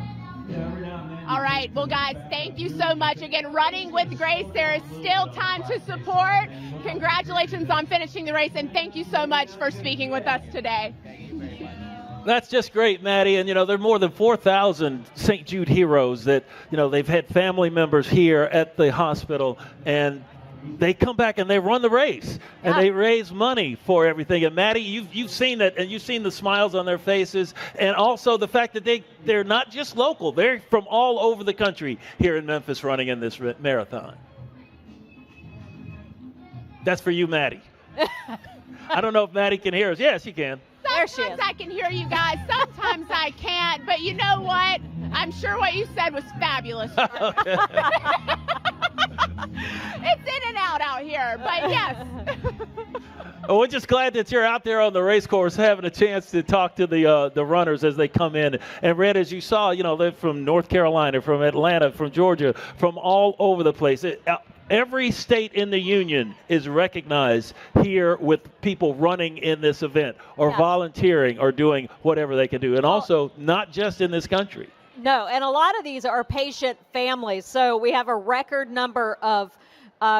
All right. Well, guys, thank you so much. Again, Running with Grace, there is still time to support. Congratulations on finishing the race, and thank you so much for speaking with us today. That's just great, Maddie. And, there are more than 4,000 St. Jude heroes that, they've had family members here at the hospital, and they come back and they run the race, and they raise money for everything. And Maddie, you've seen that, and you've seen the smiles on their faces, and also the fact that they're not just local. They're from all over the country here in Memphis running in this marathon. That's for you, Maddie. I don't know if Maddie can hear us. Yes, she can. Sometimes I can hear you guys. Sometimes I can't. But you know what? I'm sure what you said was fabulous. It's in and out here. But yes. Well, we're just glad that you're out there on the race course having a chance to talk to the runners as they come in. And Red, as you saw, they're from North Carolina, from Atlanta, from Georgia, from all over the place. Every state in the union is recognized here with people running in this event or volunteering or doing whatever they can do. And also not just in this country. No, and a lot of these are patient families. So we have a record number of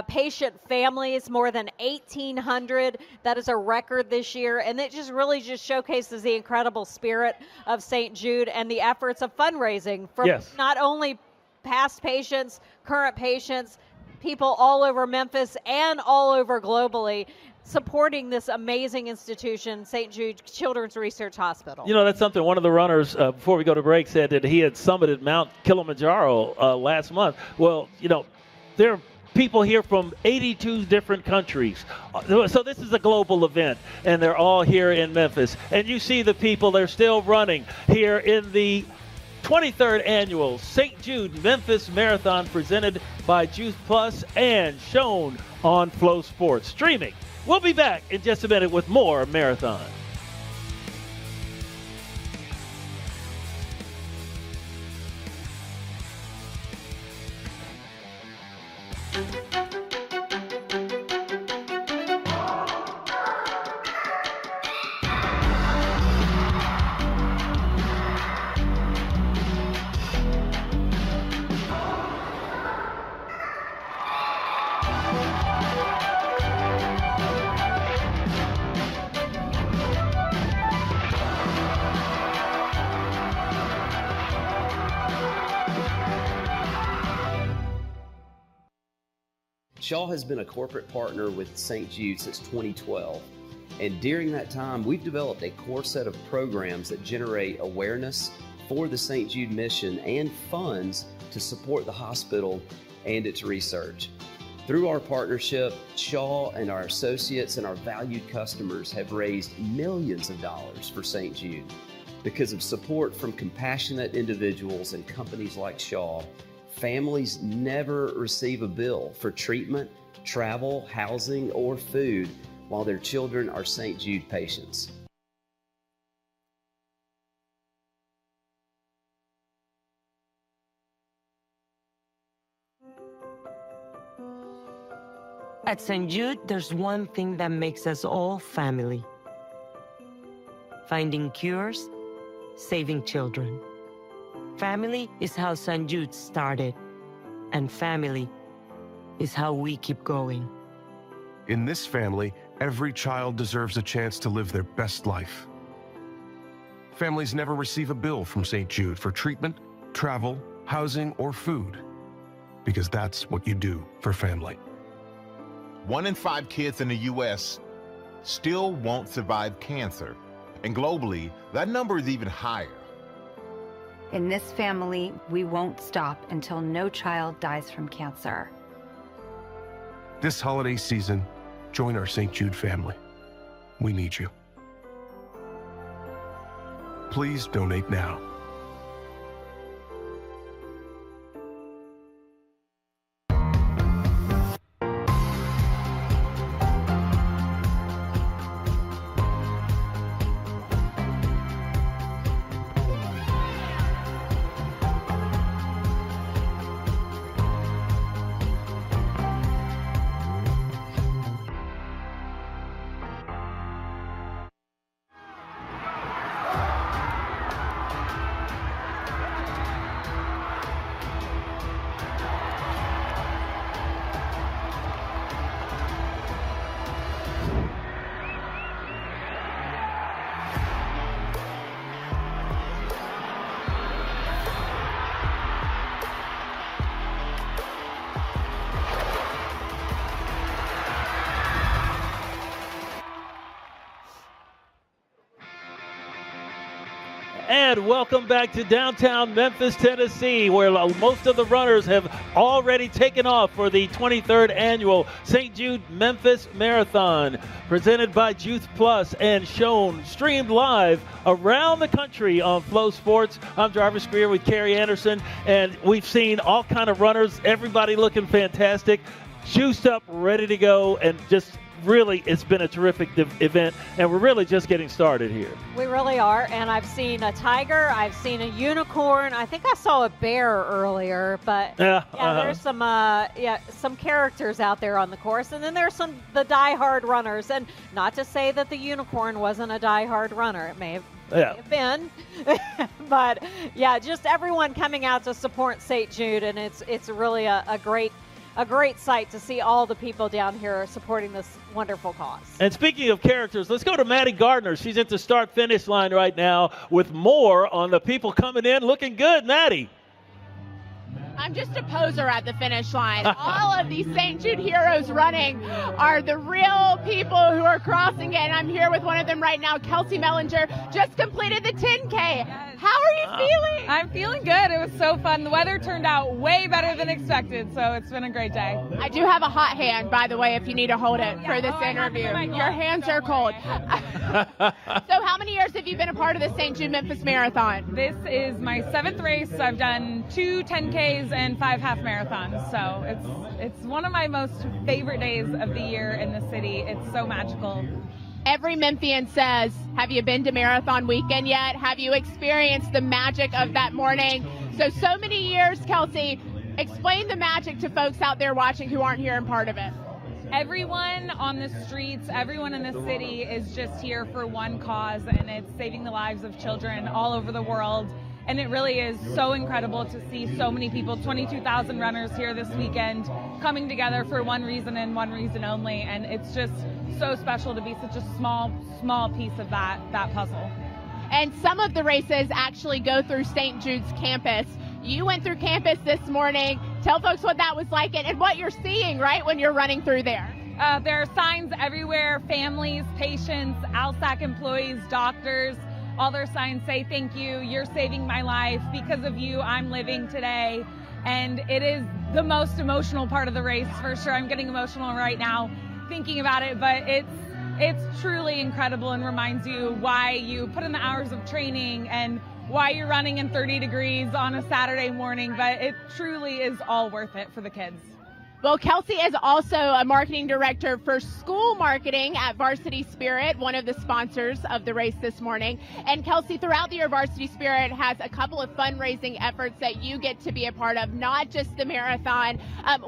patient families, more than 1,800. That is a record this year. And it really showcases the incredible spirit of St. Jude and the efforts of fundraising from not only past patients, current patients, people all over Memphis and all over globally supporting this amazing institution, St. Jude Children's Research Hospital. That's something one of the runners, before we go to break, said that he had summited Mount Kilimanjaro last month. Well, there are people here from 82 different countries. So this is a global event, and they're all here in Memphis. And you see the people, they're still running here in the 23rd annual St. Jude Memphis Marathon, presented by Juice Plus and shown on Flow Sports streaming. We'll be back in just a minute with more Marathon. Shaw has been a corporate partner with St. Jude since 2012, and during that time, we've developed a core set of programs that generate awareness for the St. Jude mission and funds to support the hospital and its research. Through our partnership, Shaw and our associates and our valued customers have raised millions of dollars for St. Jude. Because of support from compassionate individuals and companies like Shaw, families never receive a bill for treatment, travel, housing, or food while their children are St. Jude patients. At St. Jude, there's one thing that makes us all family. Finding cures, saving children. Family is how St. Jude started, and family is how we keep going. In this family, every child deserves a chance to live their best life. Families never receive a bill from St. Jude for treatment, travel, housing, or food, because that's what you do for family. 1 in 5 kids in the U.S. still won't survive cancer, and globally, that number is even higher. In this family, we won't stop until no child dies from cancer. This holiday season, join our St. Jude family. We need you. Please donate now. And welcome back to downtown Memphis, Tennessee, where most of the runners have already taken off for the 23rd annual St. Jude Memphis Marathon, presented by Juice Plus and streamed live around the country on Flow Sports. I'm Jarvis Greer with Carrie Anderson, and we've seen all kind of runners, everybody looking fantastic, juiced up, ready to go, and just really, it's been a terrific event, and we're really just getting started here. We really are, and I've seen a tiger, I've seen a unicorn, I think I saw a bear earlier, but there's some characters out there on the course, and then there's the die-hard runners, and not to say that the unicorn wasn't a die-hard runner. It may have been, but yeah, just everyone coming out to support St. Jude, and it's really a great sight to see all the people down here supporting this wonderful cause. And speaking of characters, let's go to Maddie Gardner. She's at the start-finish line right now with more on the people coming in. Looking good, Maddie. I'm just a poser at the finish line. All of these St. Jude heroes running are the real people who are crossing it, and I'm here with one of them right now. Kelsey Mellinger just completed the 10K. Yes. How are you feeling? I'm feeling good. It was so fun. The weather turned out way better than expected, so it's been a great day. I do have a hot hand, by the way, if you need to hold it for this interview. Your hands are cold. So how many years have you been a part of the St. Jude Memphis Marathon? This is my 7th race. I've done 2 10Ks and 5 half marathons, so it's one of my most favorite days of the year in the city. It's so magical. Every Memphian says, have you been to Marathon Weekend yet? Have you experienced the magic of that morning? So many years, Kelsey. Explain the magic to folks out there watching who aren't here and part of it. Everyone on the streets, everyone in the city is just here for one cause, and it's saving the lives of children all over the world. And it really is so incredible to see so many people, 22,000 runners here this weekend, coming together for one reason and one reason only. And it's just so special to be such a small piece of that puzzle. And some of the races actually go through St. Jude's campus. You went through campus this morning. Tell folks what that was like and what you're seeing, right, when you're running through there. There are signs everywhere, families, patients, ALSAC employees, doctors. All their signs say, thank you, you're saving my life. Because of you, I'm living today. And it is the most emotional part of the race, for sure. I'm getting emotional right now thinking about it, but it's truly incredible and reminds you why you put in the hours of training and why you're running in 30 degrees on a Saturday morning, but it truly is all worth it for the kids. Well, Kelsey is also a marketing director for school marketing at Varsity Spirit, one of the sponsors of the race this morning. And Kelsey, throughout the year, Varsity Spirit has a couple of fundraising efforts that you get to be a part of, not just the marathon.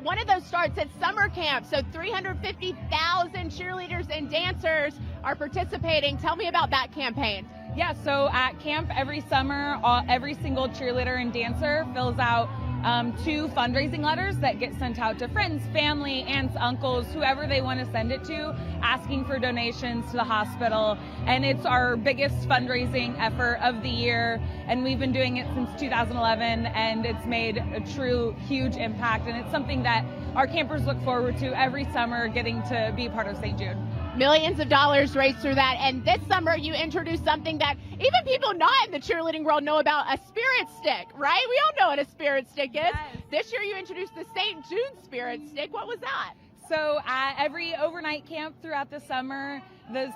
One of those starts at summer camp, so 350,000 cheerleaders and dancers are participating. Tell me about that campaign. Yeah, so at camp every summer, every single cheerleader and dancer fills out 2 fundraising letters that get sent out to friends, family, aunts, uncles, whoever they want to send it to, asking for donations to the hospital. And it's our biggest fundraising effort of the year, and we've been doing it since 2011, and it's made a true huge impact, and it's something that our campers look forward to every summer, getting to be part of St. Jude. Millions of dollars raised through that, and this summer you introduced something that even people not in the cheerleading world know about, a spirit stick, right? We all know what a spirit stick is. Yes. This year you introduced the St. Jude Spirit Stick. What was that? So at every overnight camp throughout the summer, the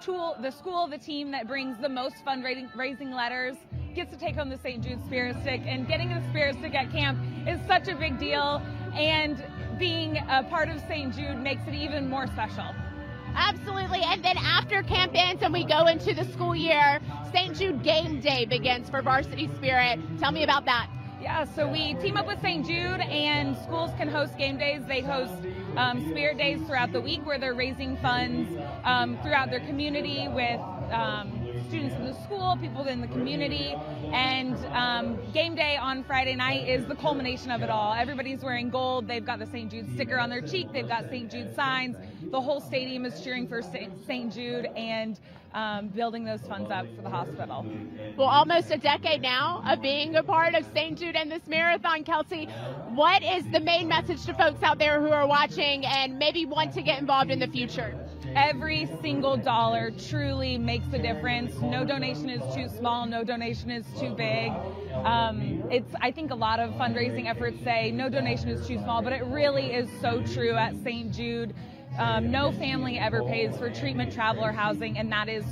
school, the team that brings the most fundraising letters gets to take home the St. Jude Spirit Stick, and getting a Spirit Stick at camp is such a big deal, and being a part of St. Jude makes it even more special. Absolutely. And then after camp ends and we go into the school year, St. Jude Game Day begins for Varsity Spirit. Tell me about that. Yeah, so we team up with St. Jude, and schools can host game days. They host Spirit Days throughout the week where they're raising funds throughout their community with students in the school, people in the community, and game day on Friday night is the culmination of it all. Everybody's wearing gold. They've got the St. Jude sticker on their cheek. They've got St. Jude signs. The whole stadium is cheering for St. Jude, and building those funds up for the hospital. Well, almost a decade now of being a part of St. Jude and this marathon, Kelsey. What is the main message to folks out there who are watching and maybe want to get involved in the future? Every single dollar truly makes a difference. No donation is too small, no donation is too big. I think a lot of fundraising efforts say no donation is too small, but it really is so true at St. Jude. No family ever pays for treatment, travel, or housing, and that is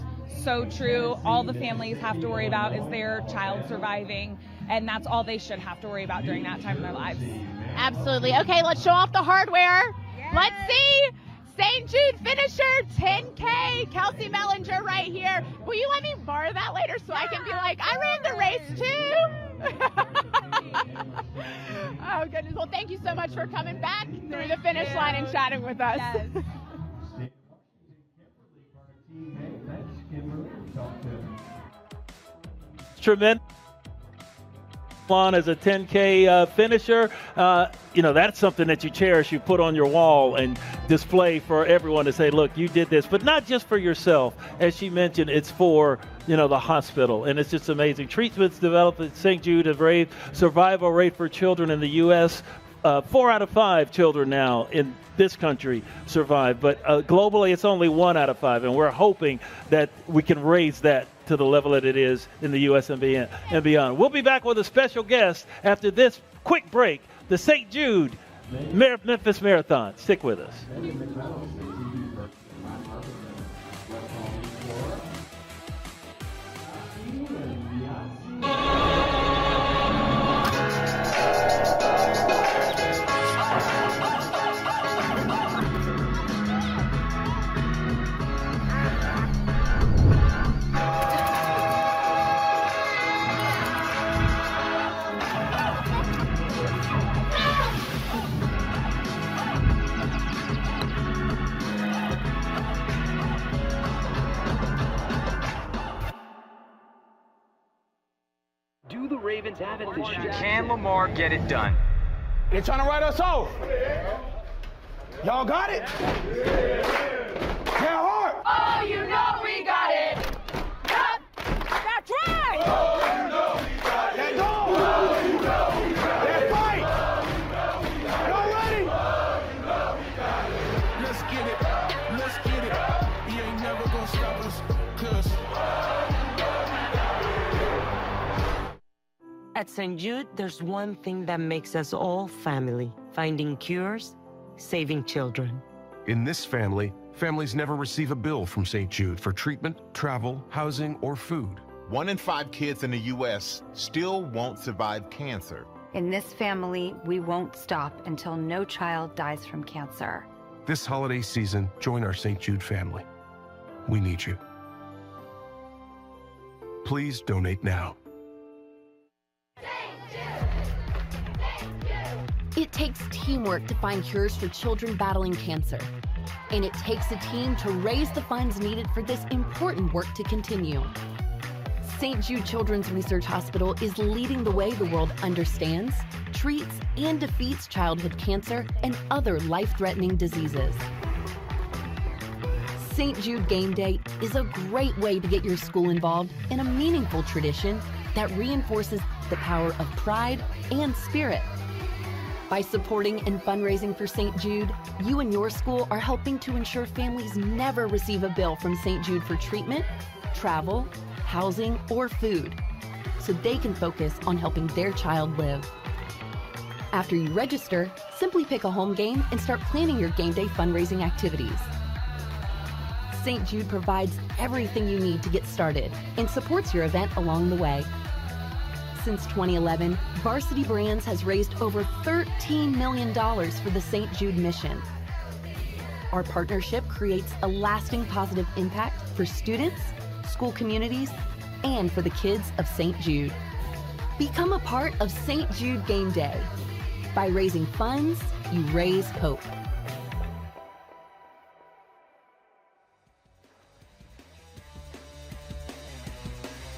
so true. All the families have to worry about is their child surviving, and that's all they should have to worry about during that time in their lives. Absolutely. Okay, let's show off the hardware. Yes. Let's see St. Jude finisher 10K, Kelsey Mellinger right here. Will you let me borrow that later so I can be like, I ran the race too? Oh, goodness. Well, thank you so much for coming back through the finish line and chatting with us. Yes. Tremendous. On as a 10K finisher, that's something that you cherish, you put on your wall and display for everyone to say, look, you did this, but not just for yourself. As she mentioned, it's for, the hospital, and it's just amazing. Treatments developed at St. Jude have raised survival rate for children in the U.S. 4 out of 5 children now in this country survive, but globally it's only 1 out of 5, and we're hoping that we can raise that to the level that it is in the U.S. and beyond. We'll be back with a special guest after this quick break, the St. Jude Memphis Marathon. Stick with us. Do the Ravens have it this year? Can Lamar get it done? They're trying to write us off. Y'all got it? Yeah, hard. Oh, you know we got it. Yup. That's right. Oh, you know we got it. That goal. Oh, you know we got it. That fight. Y'all ready? Oh, you know we got it. Let's get it. Let's get it. He ain't never gonna stop us, 'cause At St. Jude, there's one thing that makes us all family: finding cures, saving children. In this family, families never receive a bill from St. Jude for treatment, travel, housing, or food. 1 in 5 kids in the U.S. still won't survive cancer. In this family, we won't stop until no child dies from cancer. This holiday season, join our St. Jude family. We need you. Please donate now. It takes teamwork to find cures for children battling cancer. And it takes a team to raise the funds needed for this important work to continue. St. Jude Children's Research Hospital is leading the way the world understands, treats, and defeats childhood cancer and other life-threatening diseases. St. Jude Game Day is a great way to get your school involved in a meaningful tradition that reinforces the power of pride and spirit. By supporting and fundraising for St. Jude, you and your school are helping to ensure families never receive a bill from St. Jude for treatment, travel, housing, or food, so they can focus on helping their child live. After you register, simply pick a home game and start planning your game day fundraising activities. St. Jude provides everything you need to get started and supports your event along the way. Since 2011, Varsity Brands has raised over $13 million for the St. Jude mission. Our partnership creates a lasting positive impact for students, school communities, and for the kids of St. Jude. Become a part of St. Jude Game Day. By raising funds, you raise hope.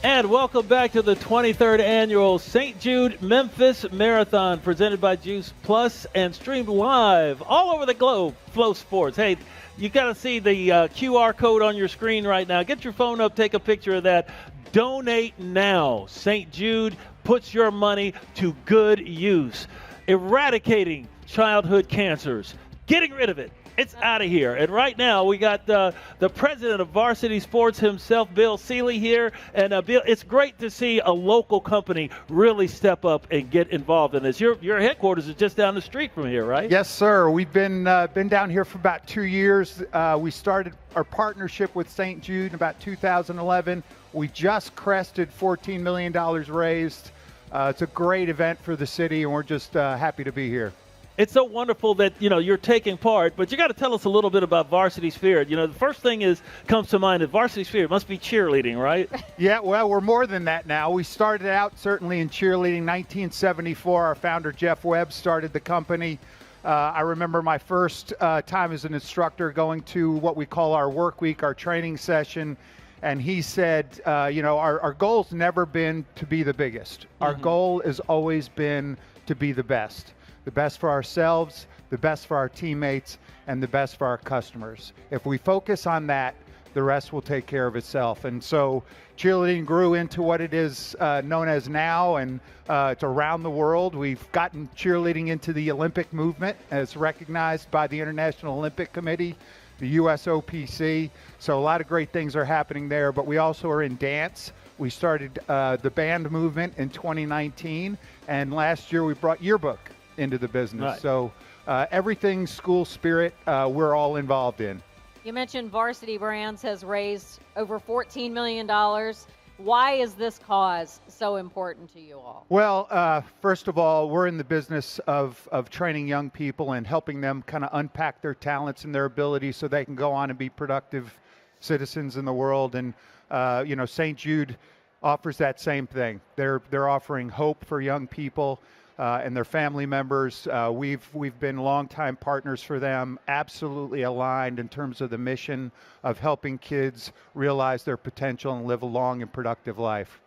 And welcome back to the 23rd annual St. Jude Memphis Marathon, presented by Juice Plus and streamed live all over the globe. Flow Sports. Hey, you got to see the QR code on your screen right now. Get your phone up, take a picture of that. Donate now. St. Jude puts your money to good use. Eradicating childhood cancers. Getting rid of it. It's out of here. And right now, we got the president of Varsity Sports himself, Bill Seeley, here. And Bill, it's great to see a local company really step up and get involved in this. Your headquarters is just down the street from here, right? Yes, sir. We've been down here for about 2 years. We started our partnership with St. Jude in about 2011. We just crested $14 million raised. It's a great event for the city, and we're just happy to be here. It's so wonderful that, you're taking part, but you got to tell us a little bit about Varsity Spirit. The first thing comes to mind is Varsity Spirit must be cheerleading, right? Yeah, well, we're more than that now. We started out certainly in cheerleading. 1974, our founder, Jeff Webb, started the company. I remember my first time as an instructor going to what we call our work week, our training session, and he said, our goal's never been to be the biggest. Our goal has always been to be the best. The best for ourselves, the best for our teammates, and the best for our customers. If we focus on that, the rest will take care of itself. And so cheerleading grew into what it is known as now, and it's around the world. We've gotten cheerleading into the Olympic movement as recognized by the International Olympic Committee, the USOPC. So a lot of great things are happening there, but we also are in dance. We started the band movement in 2019, and last year we brought yearbook into the business. Right. So everything school spirit, we're all involved in. You mentioned Varsity Brands has raised over $14 million. Why is this cause so important to you all? Well, first of all, we're in the business of training young people and helping them kind of unpack their talents and their abilities so they can go on and be productive citizens in the world. And, St. Jude offers that same thing. They're offering hope for young people and their family members. We've been longtime partners for them, absolutely aligned in terms of the mission of helping kids realize their potential and live a long and productive life.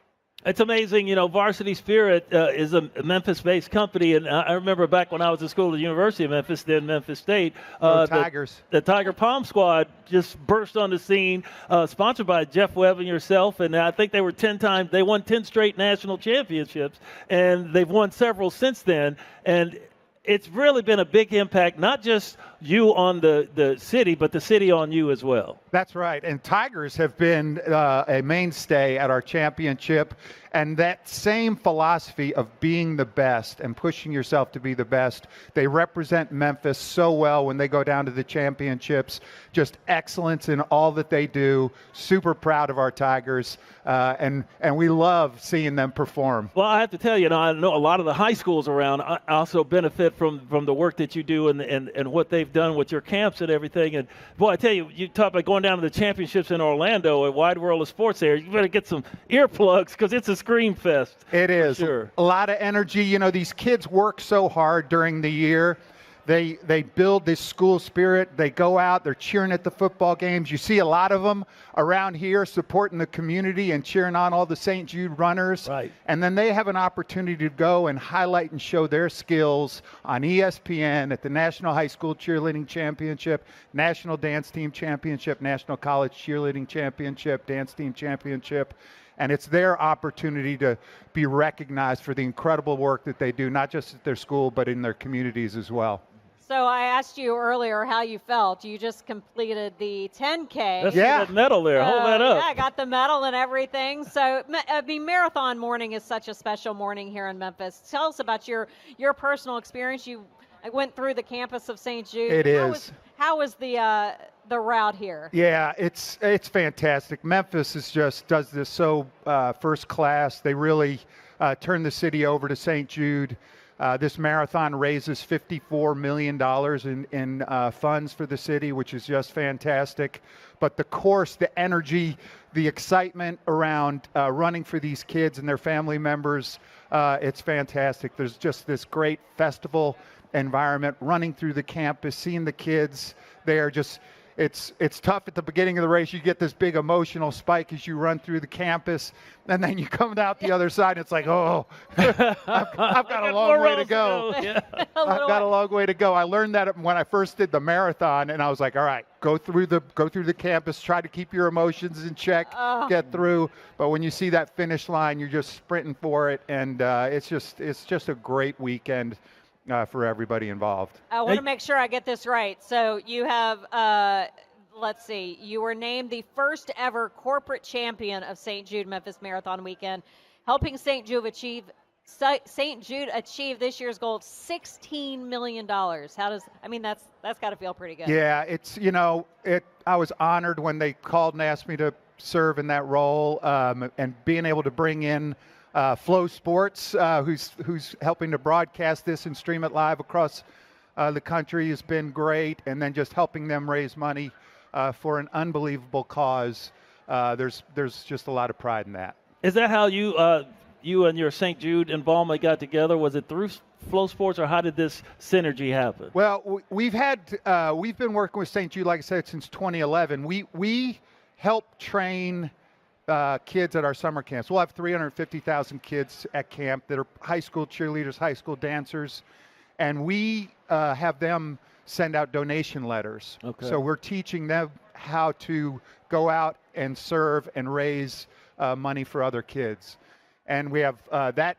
It's amazing, Varsity Spirit is a Memphis-based company, and I remember back when I was at school at the University of Memphis, then Memphis State. Tigers. The Tiger Palm Squad just burst on the scene, sponsored by Jeff Webb and yourself, and I think they won 10 straight national championships, and they've won several since then, and it's really been a big impact, not just you on the city, but the city on you as well. That's right. And Tigers have been a mainstay at our championship. And that same philosophy of being the best and pushing yourself to be the best, they represent Memphis so well when they go down to the championships. Just excellence in all that they do. Super proud of our Tigers. And we love seeing them perform. Well, I have to tell you, I know a lot of the high schools around also benefit from the work that you do and what they've done with your camps and everything. And boy, I tell you, you talk about going down to the championships in Orlando at Wide World of Sports there. You better get some earplugs because it's a scream fest. It is. Sure. A lot of energy. These kids work so hard during the year. They build this school spirit. They go out. They're cheering at the football games. You see a lot of them around here supporting the community and cheering on all the St. Jude runners. Right. And then they have an opportunity to go and highlight and show their skills on ESPN at the National High School Cheerleading Championship, National Dance Team Championship, National College Cheerleading Championship, Dance Team Championship. And it's their opportunity to be recognized for the incredible work that they do, not just at their school, but in their communities as well. So I asked you earlier how you felt. You just completed the 10K. Let's see that medal there. Hold that up. Yeah, I got the medal and everything. So, Marathon morning is such a special morning here in Memphis. Tell us about your personal experience. You went through the campus of St. Jude. It is. How was the route here? Yeah, it's fantastic. Memphis does this so first class. They really turn the city over to St. Jude. This marathon raises $54 million in funds for the city, which is just fantastic. But the course, the energy, the excitement around running for these kids and their family members, it's fantastic. There's just this great festival environment running through the campus, seeing the kids. They are just it's tough at the beginning of the race. You get this big emotional spike as you run through the campus, and then you come out the other side, and it's like, oh, I've got a long way to go. Yeah. I've got a long way to go. I learned that when I first did the marathon, and I was like, all right, go through the campus, try to keep your emotions in check, get through. But when you see that finish line, you're just sprinting for it, and it's just a great weekend for everybody involved. I want to make sure I get this right. So you have, let's see, you were named the first ever corporate champion of St. Jude Memphis Marathon Weekend, helping St. Jude achieve this year's goal of $16 million. That's got to feel pretty good. Yeah, I was honored when they called and asked me to serve in that role, and being able to bring in Flow Sports, who's helping to broadcast this and stream it live across the country, has been great. And then just helping them raise money for an unbelievable cause. There's just a lot of pride in that. Is that how you and your St. Jude involvement got together? Was it through Flow Sports, or how did this synergy happen? Well, we've been working with St. Jude, like I said, since 2011. We help train kids at our summer camps. We'll have 350,000 kids at camp that are high school cheerleaders, high school dancers, and we have them send out donation letters. Okay. So we're teaching them how to go out and serve and raise money for other kids. And we have that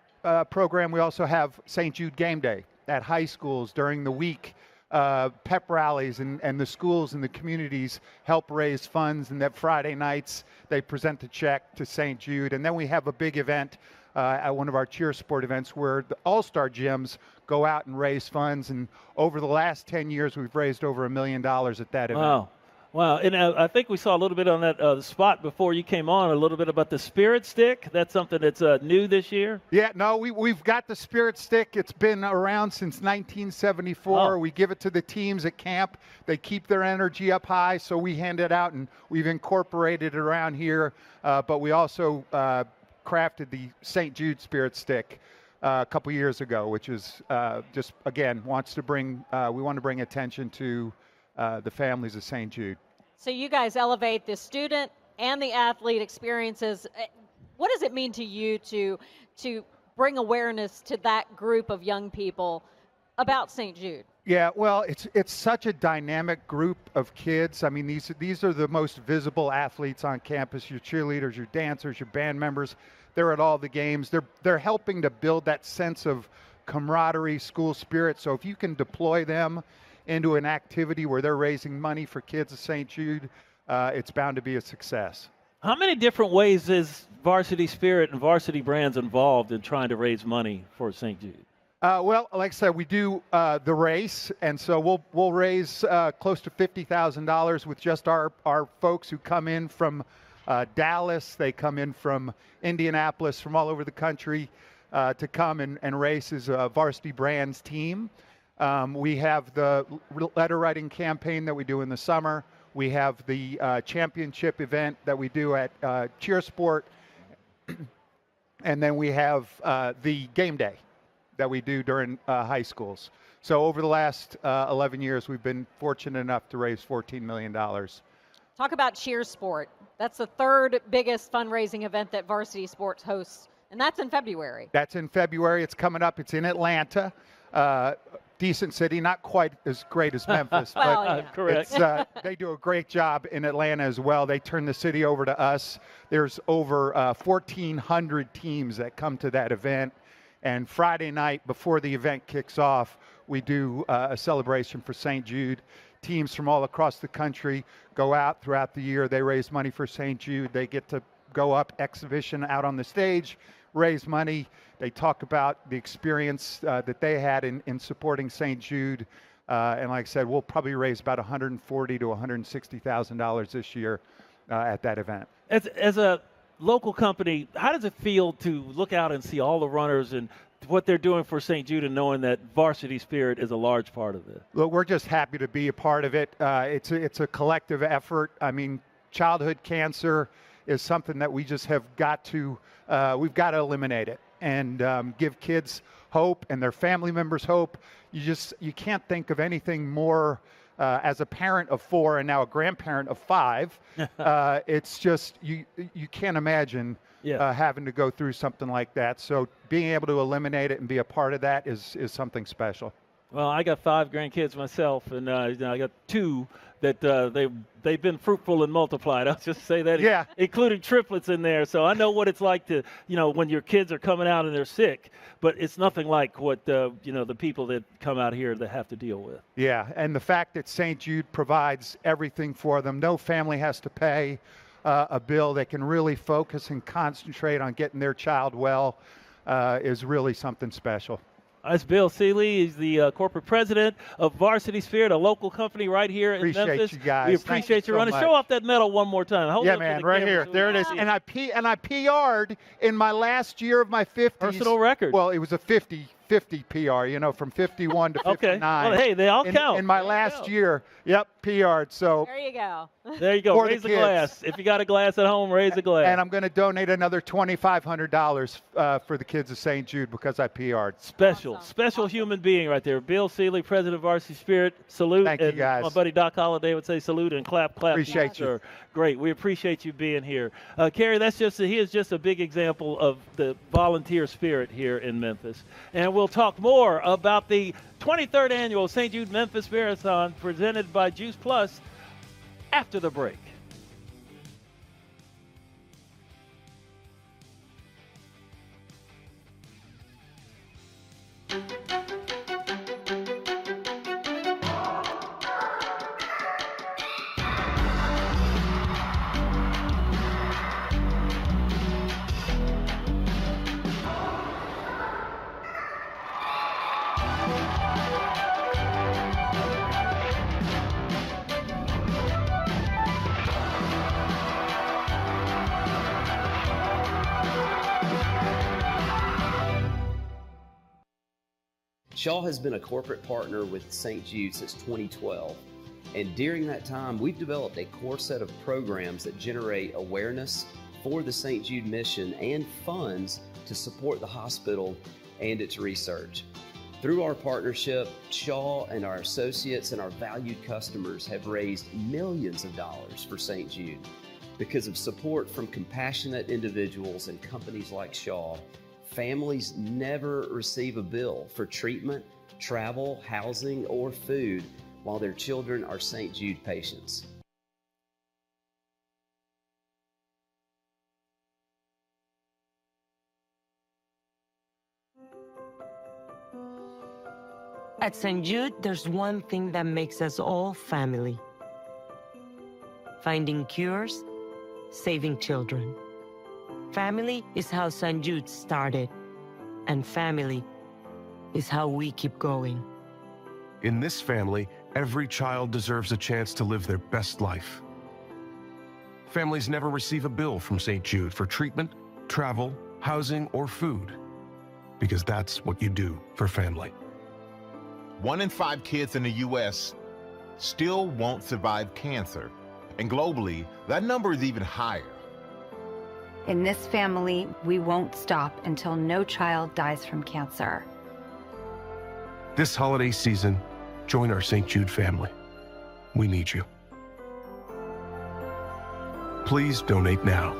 program. We also have St. Jude Game Day at high schools during the week. Pep rallies and the schools and the communities help raise funds, and that Friday nights they present the check to St. Jude. And then we have a big event at one of our cheer sport events where the all-star gyms go out and raise funds. And over the last 10 years, we've raised over $1 million at that event. Wow. And I think we saw a little bit on that spot before you came on, a little bit about the Spirit Stick. That's something that's new this year? Yeah, no, we've got the Spirit Stick. It's been around since 1974. Oh. We give it to the teams at camp. They keep their energy up high, so we hand it out, and we've incorporated it around here. But we also crafted the St. Jude Spirit Stick a couple years ago, which is just, again, we want to bring attention to the families of St. Jude. So you guys elevate the student and the athlete experiences. What does it mean to you to bring awareness to that group of young people about St. Jude? Yeah, well, it's such a dynamic group of kids. I mean, these are the most visible athletes on campus. Your cheerleaders, your dancers, your band members. They're at all the games. They're helping to build that sense of camaraderie, school spirit. So if you can deploy them into an activity where they're raising money for kids at St. Jude, it's bound to be a success. How many different ways is Varsity Spirit and Varsity Brands involved in trying to raise money for St. Jude? Well, like I said, we do the race, and so we'll raise close to $50,000 with just our folks who come in from Dallas. They come in from Indianapolis, from all over the country to come and race as a Varsity Brands team. We have the letter writing campaign that we do in the summer. We have the championship event that we do at Cheer Sport. And then we have the game day that we do during high schools. So over the last 11 years, we've been fortunate enough to raise $14 million. Talk about Cheer Sport. That's the third biggest fundraising event that Varsity Sports hosts, and that's in February. That's in February. It's coming up. It's in Atlanta. Decent city, not quite as great as Memphis, but correct. They do a great job in Atlanta as well. They turn the city over to us. There's over 1,400 teams that come to that event. And Friday night, before the event kicks off, we do a celebration for St. Jude. Teams from all across the country go out throughout the year. They raise money for St. Jude. They get to go up exhibition out on the stage, raise money. They talk about the experience that they had in supporting St. Jude. And like I said, we'll probably raise about $140,000 to $160,000 this year at that event. As a local company, how does it feel to look out and see all the runners and what they're doing for St. Jude, and knowing that Varsity Spirit is a large part of it? Look, we're just happy to be a part of it. It's a collective effort. I mean, childhood cancer is something that we just have got to, we've got to eliminate it and give kids hope and their family members hope. You can't think of anything more As a parent of 4 and now a grandparent of 5, it's just, you can't imagine having to go through something like that. So being able to eliminate it and be a part of that is something special. Well, I got 5 grandkids myself, and I got 2 that they've been fruitful and multiplied. I'll just say that, including triplets in there. So I know what it's like to, when your kids are coming out and they're sick, but it's nothing like what, the people that come out here that have to deal with. Yeah, and the fact that St. Jude provides everything for them, no family has to pay a bill. They can really focus and concentrate on getting their child well is really something special. That's Bill Seeley. He's the corporate president of Varsity Spirit, a local company right here in Memphis. Appreciate you guys. We appreciate you running. So Show off that medal one more time. Hold yeah, man, right here. There it is. And I PR'd in my last year of my 50s. Personal record. Well, it was a 50 PR, from 51 to 59. Okay. Well, hey, they all count. In my last year, PR'd. So there you go. There you go. Raise a glass. If you got a glass at home, raise a glass. And I'm going to donate another $2,500 for the kids of St. Jude because I PR'd. Special human being right there. Bill Seeley, president of Varsity Spirit. Salute. Thank you, guys. My buddy Doc Holliday would say salute and clap. Appreciate you. Great. We appreciate you being here. Carrie, he is just a big example of the volunteer spirit here in Memphis. And we'll talk more about the 23rd annual St. Jude Memphis Marathon presented by Juice Plus after the break. Shaw has been a corporate partner with St. Jude since 2012, and during that time, we've developed a core set of programs that generate awareness for the St. Jude mission and funds to support the hospital and its research. Through our partnership, Shaw and our associates and our valued customers have raised millions of dollars for St. Jude. Because of support from compassionate individuals and companies like Shaw, families never receive a bill for treatment, travel, housing, or food while their children are St. Jude patients. At St. Jude, there's one thing that makes us all family. Finding cures, saving children. Family is how St. Jude started, and family is how we keep going. In this family, every child deserves a chance to live their best life. Families never receive a bill from St. Jude for treatment, travel, housing, or food, because that's what you do for family. 1 in 5 kids in the U.S. still won't survive cancer, and globally, that number is even higher. In this family, we won't stop until no child dies from cancer. This holiday season, join our St. Jude family. We need you. Please donate now.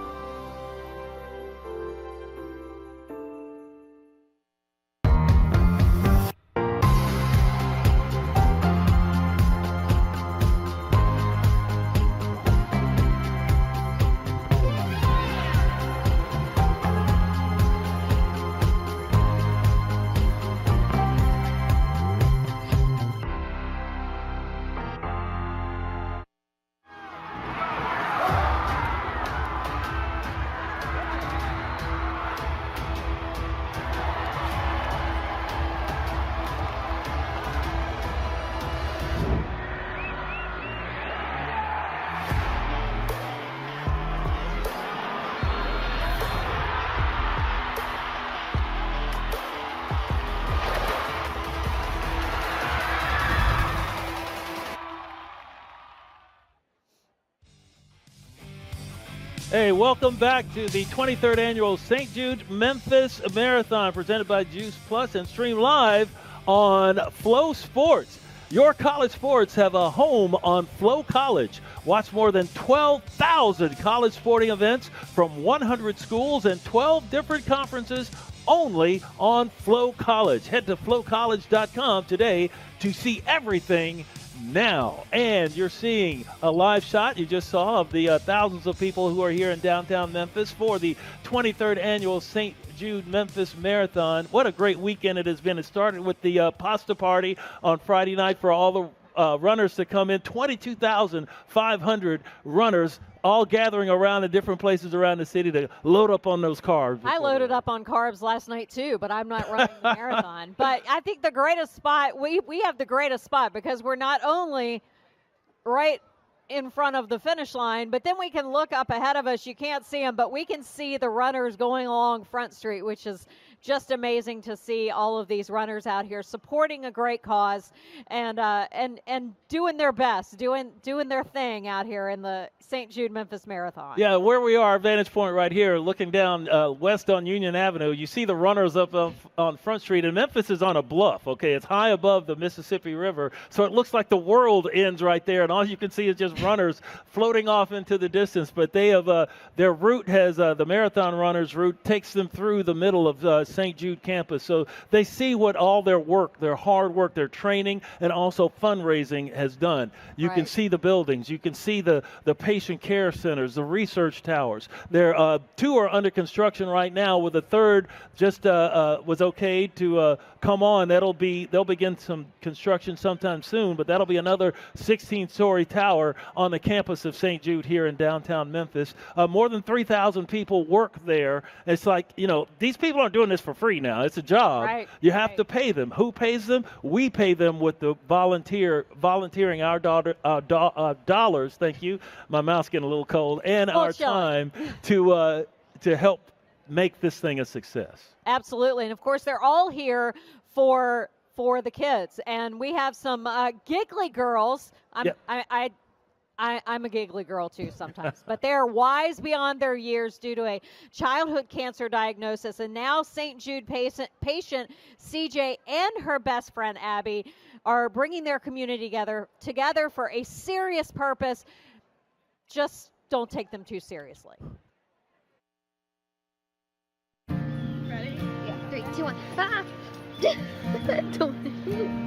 Hey, welcome back to the 23rd annual St. Jude Memphis Marathon presented by Juice Plus and streamed live on Flow Sports. Your college sports have a home on Flow College. Watch more than 12,000 college sporting events from 100 schools and 12 different conferences only on Flow College. Head to flowcollege.com today to see everything now. And you're seeing a live shot you just saw of the thousands of people who are here in downtown Memphis for the 23rd annual St. Jude Memphis Marathon. What a great weekend it has been. It started with the pasta party on Friday night for all the runners to come in. 22,500 runners all gathering around in different places around the city to load up on those carbs. I loaded up on carbs last night too, but I'm not running the marathon. But I think the greatest spot, we have the greatest spot because we're not only right in front of the finish line, but then we can look up ahead of us. You can't see them, but we can see the runners going along Front Street, which is just amazing to see all of these runners out here supporting a great cause and doing their best, doing their thing out here in the St. Jude Memphis Marathon. Yeah, where we are, vantage point right here, looking down west on Union Avenue, you see the runners up on Front Street, and Memphis is on a bluff, okay? It's high above the Mississippi River, so it looks like the world ends right there, and all you can see is just runners floating off into the distance, but they have, their route has, the marathon runners' route takes them through the middle of St. Jude campus, so they see what all their work, their hard work, their training, and also fundraising has done. You can see the buildings, you can see the patient care centers, the research towers. There, two are under construction right now, with a third just was okayed to come on. They'll begin some construction sometime soon, but that'll be another 16-story tower on the campus of St. Jude here in downtown Memphis. More than 3,000 people work there. It's like, you know, these people aren't doing this for free now. It's a job. Right. You have to pay them. Who pays them? We pay them with the volunteering our dollars. Thank you. My mouth's getting a little cold. And our time to help make this thing a success. Absolutely. And of course, they're all here for the kids. And we have some giggly girls. I'm a giggly girl too sometimes, but they're wise beyond their years due to a childhood cancer diagnosis. And now St. Jude patient CJ and her best friend Abby are bringing their community together for a serious purpose. Just don't take them too seriously. Ready? Yeah. 3, 2, 1. Ah!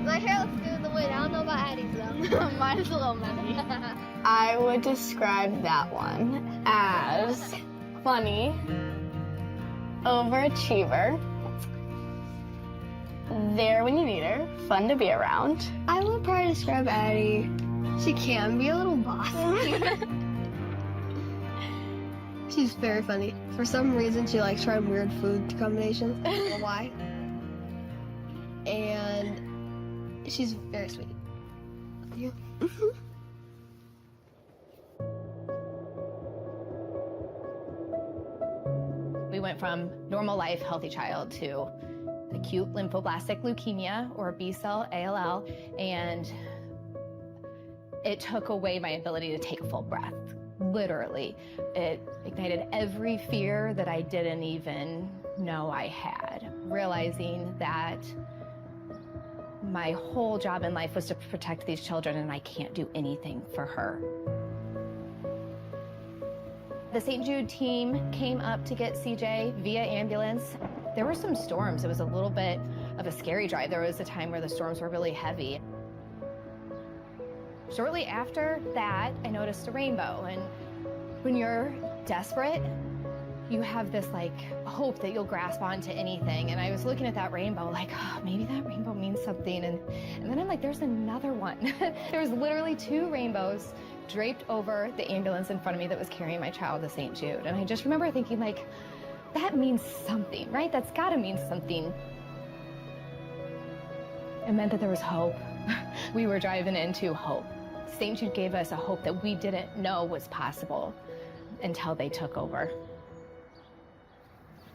My hair looks good in the wind. I don't know about Addie's though. Mine is a little messy. I would describe that one as funny, overachiever, there when you need her, fun to be around. I would probably describe Addie. She can be a little bossy. She's very funny. For some reason, she likes trying weird food combinations. I don't know why. And she's very sweet. Yeah. We went from normal life, healthy child to acute lymphoblastic leukemia, or B-cell ALL, and it took away my ability to take a full breath, literally. It ignited every fear that I didn't even know I had, realizing that my whole job in life was to protect these children, and I can't do anything for her. The St. Jude team came up to get CJ via ambulance. There were some storms. It was a little bit of a scary drive. There was a time where the storms were really heavy. Shortly after that, I noticed a rainbow. And when you're desperate, you have this like hope that you'll grasp onto anything. And I was looking at that rainbow like, oh, maybe that rainbow means something. And then I'm like, there's another one. There was literally 2 rainbows draped over the ambulance in front of me that was carrying my child to St. Jude. And I just remember thinking like, that means something, right? That's gotta mean something. It meant that there was hope. We were driving into hope. St. Jude gave us a hope that we didn't know was possible until they took over.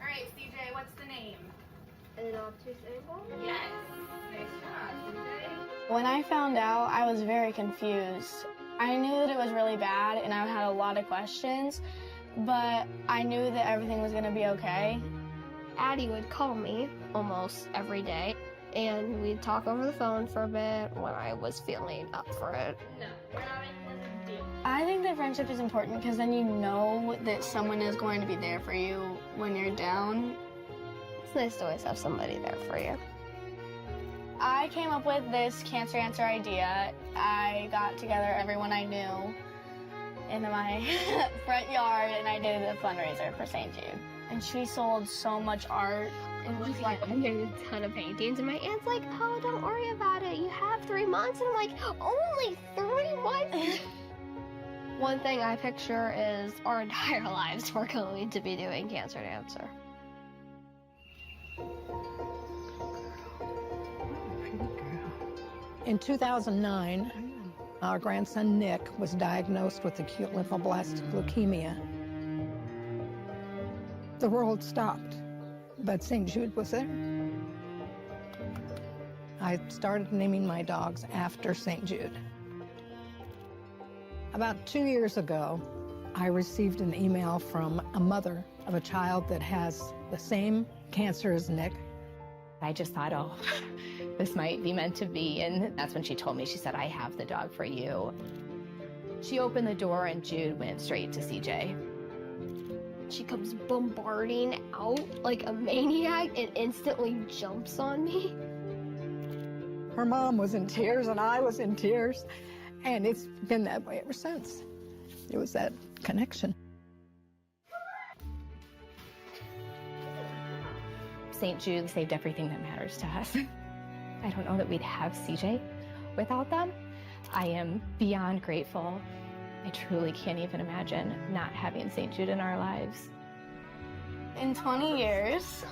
All right, CJ, what's the name? An obtuse angle? Yes. Nice job, CJ. When I found out, I was very confused. I knew that it was really bad and I had a lot of questions, but I knew that everything was going to be okay. Addie would call me almost every day. and we'd talk over the phone for a bit when I was feeling up for it. I think that friendship is important because then you know that someone is going to be there for you when you're down. It's nice to always have somebody there for you. I came up with this cancer answer idea. I got together everyone I knew in my front yard and I did a fundraiser for St. Jude. And she sold so much art. And she's like, I made a ton of paintings. And my aunt's like, oh, don't worry about it. You have 3 months. And I'm like, only 3 months? One thing I picture is our entire lives we're going to be doing Cancer to Answer. In 2009, our grandson Nick was diagnosed with acute lymphoblastic leukemia. The world stopped, but St. Jude was there. I started naming my dogs after St. Jude. About 2 years ago, I received an email from a mother of a child that has the same cancer as Nick. I just thought, oh, this might be meant to be. And that's when she told me, she said, I have the dog for you. She opened the door and Jude went straight to CJ. She comes bombarding out like a maniac and instantly jumps on me. Her mom was in tears and I was in tears. And it's been that way ever since. It was that connection. St. Jude saved everything that matters to us. I don't know that we'd have CJ without them. I am beyond grateful. I truly can't even imagine not having St. Jude in our lives. In 20 years,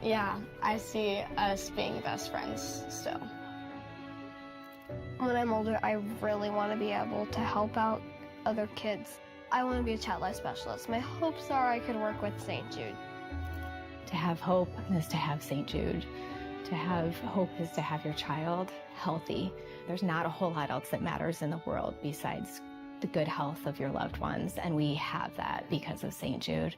yeah, I see us being best friends still. When I'm older, I really want to be able to help out other kids. I want to be a child life specialist. My hopes are I could work with St. Jude. To have hope is to have St. Jude. To have hope is to have your child healthy. There's not a whole lot else that matters in the world besides the good health of your loved ones, and we have that because of St. Jude.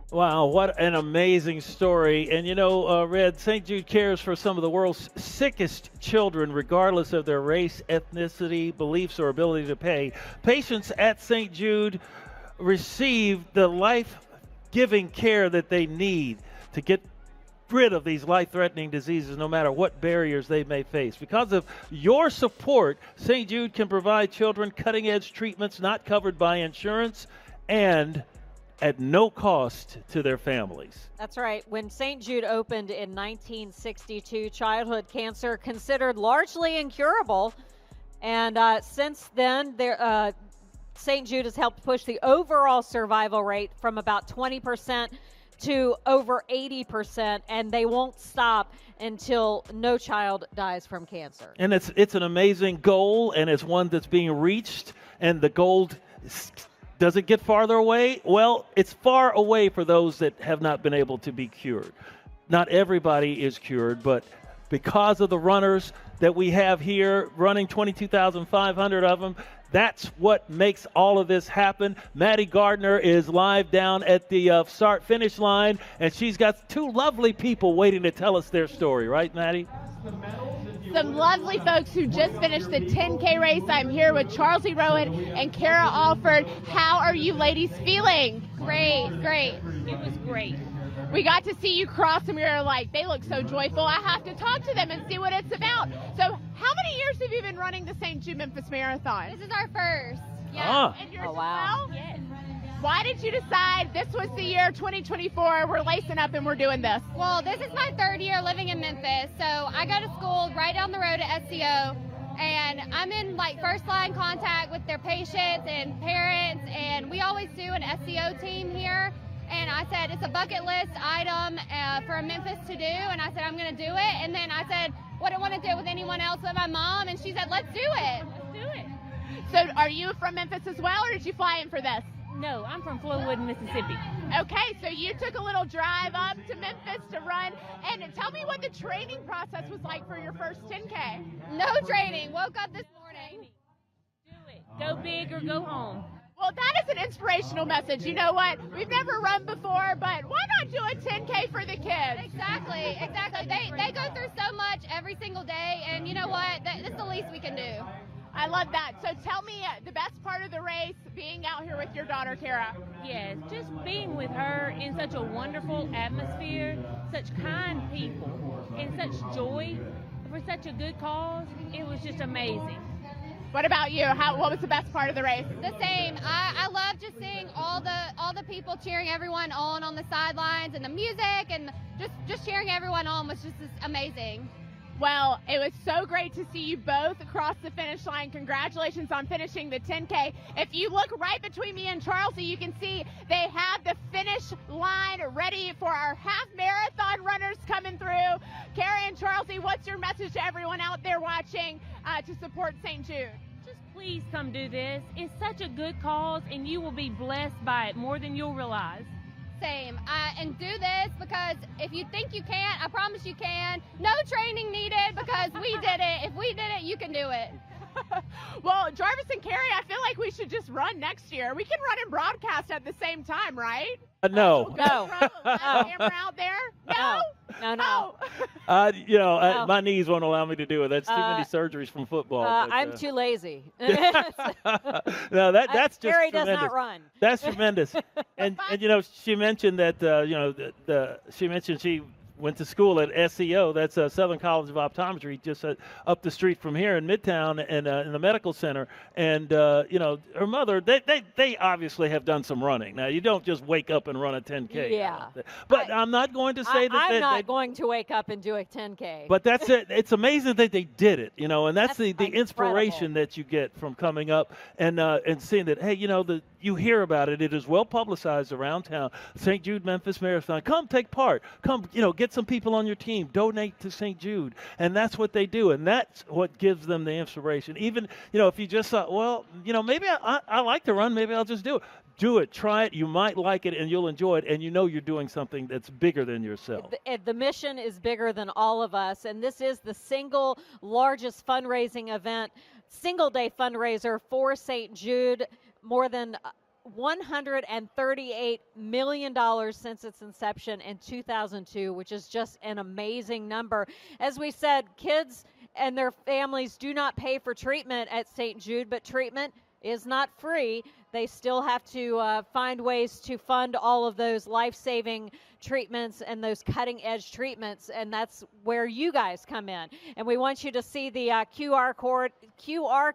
Wow, what an amazing story. And you know, Red, St. Jude cares for some of the world's sickest children, regardless of their race, ethnicity, beliefs, or ability to pay. Patients at St. Jude receive the life-giving care that they need to get rid of these life-threatening diseases, no matter what barriers they may face. Because of your support, St. Jude can provide children cutting-edge treatments not covered by insurance and at no cost to their families. That's right. When St. Jude opened in 1962, childhood cancer considered largely incurable. And since then, St. Jude has helped push the overall survival rate from about 20% to over 80%, and they won't stop until no child dies from cancer. And it's an amazing goal, and it's one that's being reached, and the goal does it get farther away? Well, it's far away for those that have not been able to be cured. Not everybody is cured, but because of the runners that we have here, running 22,500 of them, that's what makes all of this happen. Maddie Gardner is live down at the start-finish line, and she's got two lovely people waiting to tell us their story. Right, Maddie? Some lovely folks who just finished the 10K race. I'm here with Charlie Rowan and Kara Alford. How are you ladies feeling? Great. It was great. We got to see you cross and we were like, they look so joyful. I have to talk to them and see what it's about. So how many years have you been running the St. Jude Memphis Marathon? This is our first. Yeah. And yours Oh, wow. as well? Yes. Why did you decide this was the year 2024, we're lacing up and we're doing this? Well, this is my 3rd year living in Memphis, so I go to school right down the road at SCO, and I'm in first line contact with their patients and parents, and we always do an SCO team here. And I said, it's a bucket list item for Memphis to do, and I said, I'm going to do it. And then I said, wouldn't want to do it with anyone else but my mom, and she said, let's do it. Let's do it. So are you from Memphis as well, or did you fly in for this? No, I'm from Flowood, Mississippi. Okay, so you took a little drive up to Memphis to run, and tell me what the training process was like for your first 10K. No training. Woke up this morning. Go big or go home. Well, that is an inspirational message. You know what? We've never run before, but why not do a 10K for the kids? Exactly. They go through so much every single day, and you know what? That's the least we can do. I love that. So tell me the best part of the race, being out here with your daughter, Kara. Yes, just being with her in such a wonderful atmosphere, such kind people, and such joy for such a good cause. It was just amazing. What about you? What was the best part of the race? The same. I love just seeing all the people cheering everyone on the sidelines, and the music, and just cheering everyone on was just amazing. Well, it was so great to see you both across the finish line. Congratulations on finishing the 10K. If you look right between me and Charlie, you can see they have the finish line ready for our half marathon runners coming through. Carrie and Charlie, what's your message to everyone out there watching to support St. Jude? Just please come do this. It's such a good cause, and you will be blessed by it more than you'll realize. Same. And do this, because if you think you can't, I promise you can. No training needed, because we did it. If we did it, you can do it. Well, Jarvis and Carrie, I feel like we should just run next year. We can run and broadcast at the same time, right? No. No. Camera out there? No. No. My knees won't allow me to do it. That's too many surgeries from football. I'm too lazy. No, that's just Carrie tremendous. does not run. That's tremendous. and she mentioned that she mentioned she went to school at SEO. That's Southern College of Optometry, just up the street from here in Midtown, and in the medical center. And her mother, they obviously have done some running. Now, you don't just wake up and run a 10K. Yeah. But I'm not going to say that. I'm not going to wake up and do a 10K. But that's it. It's amazing that they did it, and that's the incredible. inspiration that you get from coming up and seeing that, hey, you hear about it. It is well publicized around town. St. Jude Memphis Marathon. Come take part. Come, get some people on your team. Donate to St. Jude. And that's what they do. And that's what gives them the inspiration. Even, if you just thought, well, maybe I like to run. Maybe I'll just do it. Do it. Try it. You might like it and you'll enjoy it. And you're doing something that's bigger than yourself. The mission is bigger than all of us. And this is the single largest fundraising event, single day fundraiser for St. Jude. More than $138 million since its inception in 2002, which is just an amazing number. As we said, kids and their families do not pay for treatment at St. Jude, but treatment is not free. They still have to find ways to fund all of those life-saving treatments and those cutting-edge treatments, and that's where you guys come in. And we want you to see the QR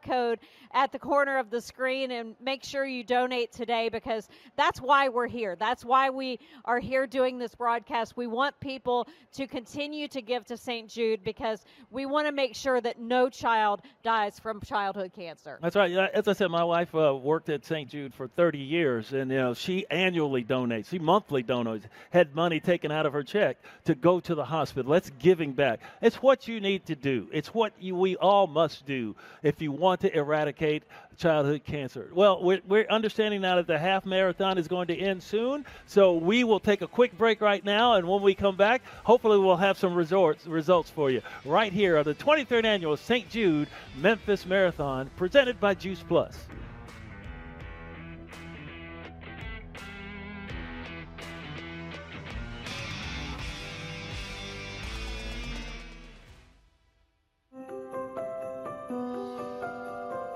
code at the corner of the screen, and make sure you donate today, because that's why we're here. That's why we are here doing this broadcast. We want people to continue to give to St. Jude, because we want to make sure that no child dies from childhood cancer. That's right. As I said, my wife worked at St. Jude for 30 years, and she annually donates. She monthly donates. Had money taken out of her check to go to the hospital. That's giving back. It's what you need to do. It's what we all must do if you want to eradicate childhood cancer. Well, we're understanding now that the half marathon is going to end soon, so we will take a quick break right now, and when we come back, hopefully we'll have some results for you right here on the 23rd annual St. Jude Memphis Marathon, presented by Juice Plus.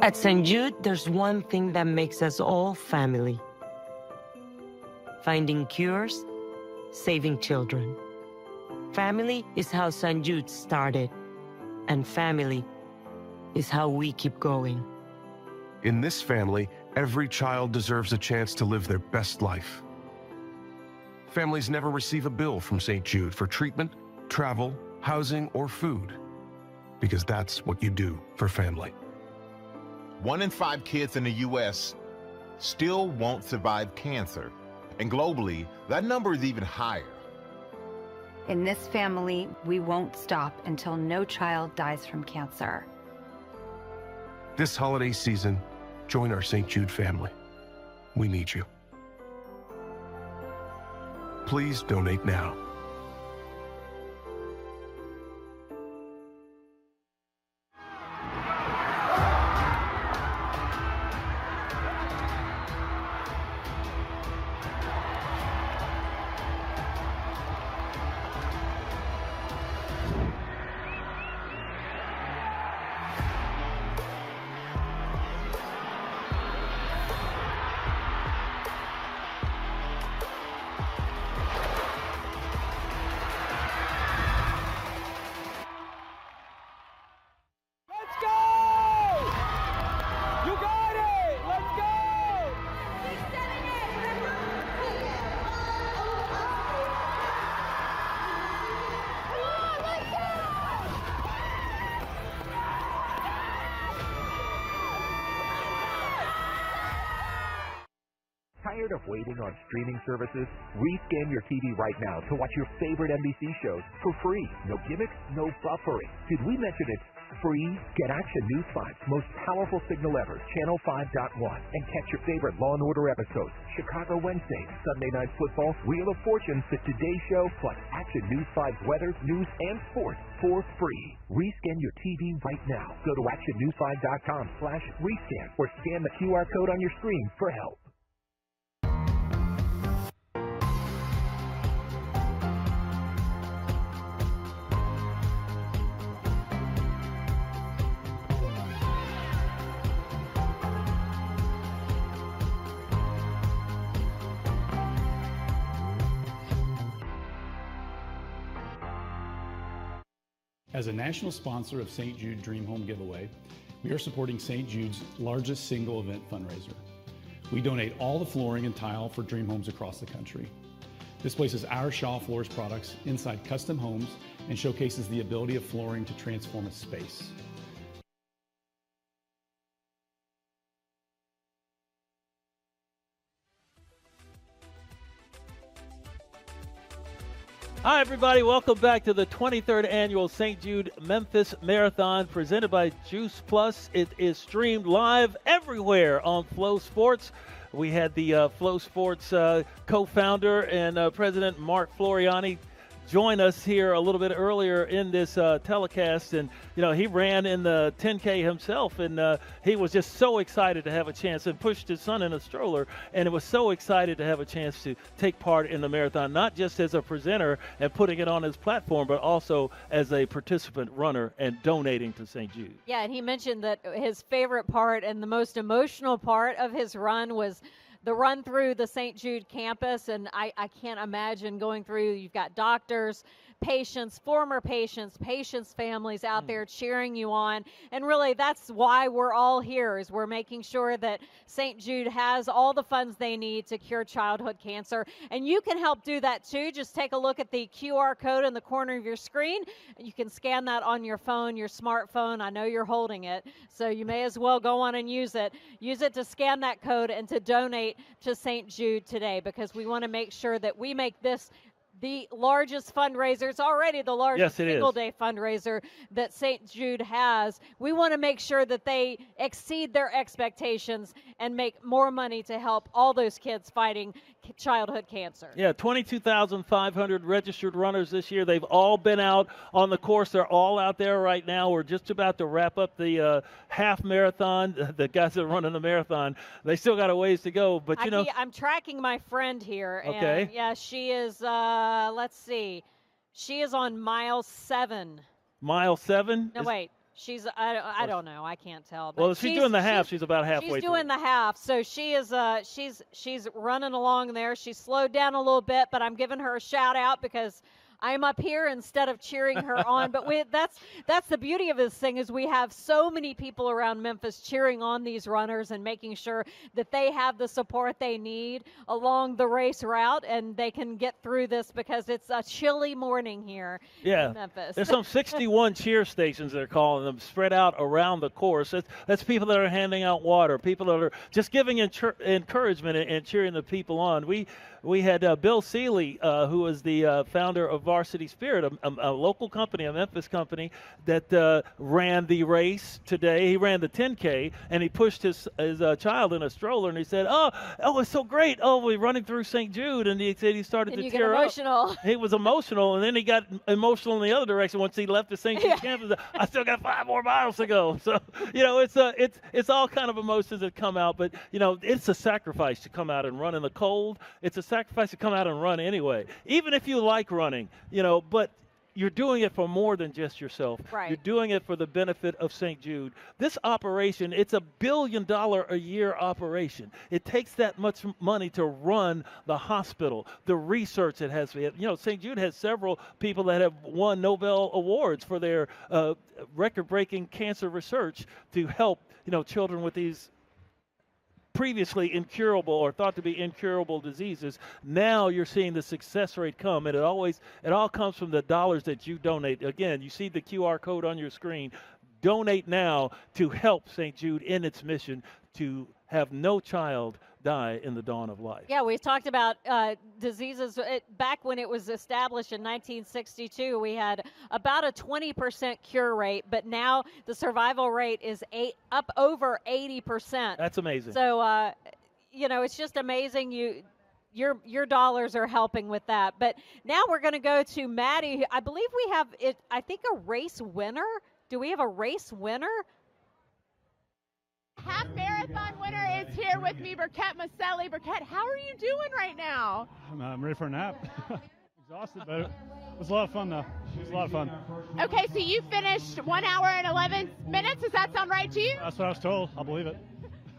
At St. Jude, there's one thing that makes us all family. Finding cures, saving children. Family is how St. Jude started, and family is how we keep going. In this family, every child deserves a chance to live their best life. Families never receive a bill from St. Jude for treatment, travel, housing, or food, because that's what you do for family. 1 in 5 kids in the U.S. still won't survive cancer. And globally, that number is even higher. In this family, we won't stop until no child dies from cancer. This holiday season, join our St. Jude family. We need you. Please donate now. Tired of waiting on streaming services? Rescan your TV right now to watch your favorite NBC shows for free. No gimmicks, no buffering. Did we mention it's free? Get Action News 5's most powerful signal ever, Channel 5.1, and catch your favorite Law & Order episodes, Chicago Wednesday, Sunday Night Football, Wheel of Fortune, The Today Show, plus Action News 5's weather, news, and sports for free. Rescan your TV right now. Go to actionnews5.com/rescan or scan the QR code on your screen for help. As a national sponsor of St. Jude Dream Home Giveaway, we are supporting St. Jude's largest single event fundraiser. We donate all the flooring and tile for dream homes across the country. This places our Shaw Floors products inside custom homes and showcases the ability of flooring to transform a space. Hi, everybody. Welcome back to the 23rd Annual St. Jude Memphis Marathon presented by Juice Plus. It is streamed live everywhere on Flow Sports. We had the Flow Sports co-founder and President Mark Floriani join us here a little bit earlier in this telecast, and he ran in the 10K himself, and he was just so excited to have a chance, and pushed his son in a stroller, and it was so excited to have a chance to take part in the marathon, not just as a presenter and putting it on his platform, but also as a participant runner and donating to St. Jude. Yeah, and he mentioned that his favorite part and the most emotional part of his run was the run through the St. Jude campus, and I can't imagine going through. You've got doctors, patients, former patients, families out there cheering you on, and really that's why we're all here, is we're making sure that St. Jude has all the funds they need to cure childhood cancer, and you can help do that too. Just take a look at the QR code in the corner of your screen. You can scan that on your phone, your smartphone. I know you're holding it, so you may as well go on and use it. Use it to scan that code and to donate to St. Jude today, because we want to make sure that we make this the largest fundraiser. It's already the largest single-day fundraiser that St. Jude has. We want to make sure that they exceed their expectations and make more money to help all those kids fighting childhood cancer. Yeah, 22,500 registered runners this year. They've all been out on the course. They're all out there right now. We're just about to wrap up the half marathon. The guys that are running the marathon, they still got a ways to go. But I'm tracking my friend here. Okay. And yeah, she is. Let's see. She is on mile 7. Mile 7? No, wait. She's, I don't know. I can't tell. Well, if she's doing the half, she's about halfway through. She's doing the half. So she is, she's running along there. She's slowed down a little bit, but I'm giving her a shout out because I'm up here instead of cheering her on. But that's the beauty of this thing, is we have so many people around Memphis cheering on these runners and making sure that they have the support they need along the race route, and they can get through this, because it's a chilly morning here in Memphis. There's some 61 cheer stations, they're calling them, spread out around the course. That's people that are handing out water, people that are just giving encouragement and cheering the people on. We had Bill Seeley, who is the founder of Varsity Spirit, a local company, a Memphis company that ran the race today. He ran the 10K, and he pushed his child in a stroller, and he said, oh, it's so great. Oh, we're running through St. Jude. And he said he started to tear up. He was emotional, and then he got emotional in the other direction once he left the St. Jude campus. I still got 5 more miles to go. So, it's all kind of emotions that come out, but, it's a sacrifice to come out and run in the cold. It's a sacrifice to come out and run anyway, even if you like running, but you're doing it for more than just yourself. Right. You're doing it for the benefit of St. Jude. This operation, it's $1 billion a year operation. It takes that much money to run the hospital, the research it has. St. Jude has several people that have won Nobel Awards for their record-breaking cancer research to help, children with these previously incurable or thought to be incurable diseases. Now you're seeing the success rate come, and it all comes from the dollars that you donate. Again, you see the QR code on your screen. Donate now to help St. Jude in its mission to have no child die in the dawn of life. Yeah, we talked about diseases. Back when it was established in 1962, we had about a 20% cure rate, but now the survival rate is up over 80%. That's amazing. So, it's just amazing. Your dollars are helping with that. But now we're going to go to Maddie. I believe we have I think a race winner. Do we have a race winner? Half marathon winner is here with me, Burkett Maselli. Burkett, how are you doing right now? I'm ready for a nap. Exhausted, but it was a lot of fun, though. It was a lot of fun. Okay, so you finished 1 hour and 11 minutes. Does that sound right to you? That's what I was told. I'll believe it.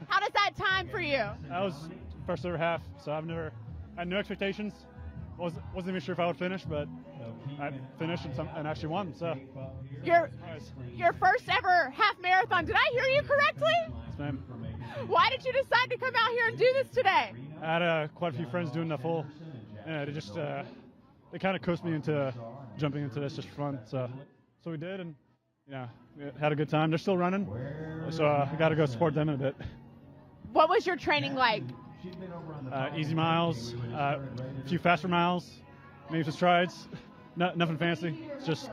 How does that time for you? That was first ever half, so I had no expectations. Wasn't even sure if I would finish, but I finished and actually won. So your first ever half marathon. Did I hear you correctly? Yes, ma'am. Why did you decide to come out here and do this today? I had quite a few friends doing the full, and they kind of coaxed me into jumping into this just for fun. So we did, and we had a good time. They're still running, so I got to go support them in a bit. What was your training like? Easy miles, a few faster miles, maybe some strides. Nothing fancy. It's just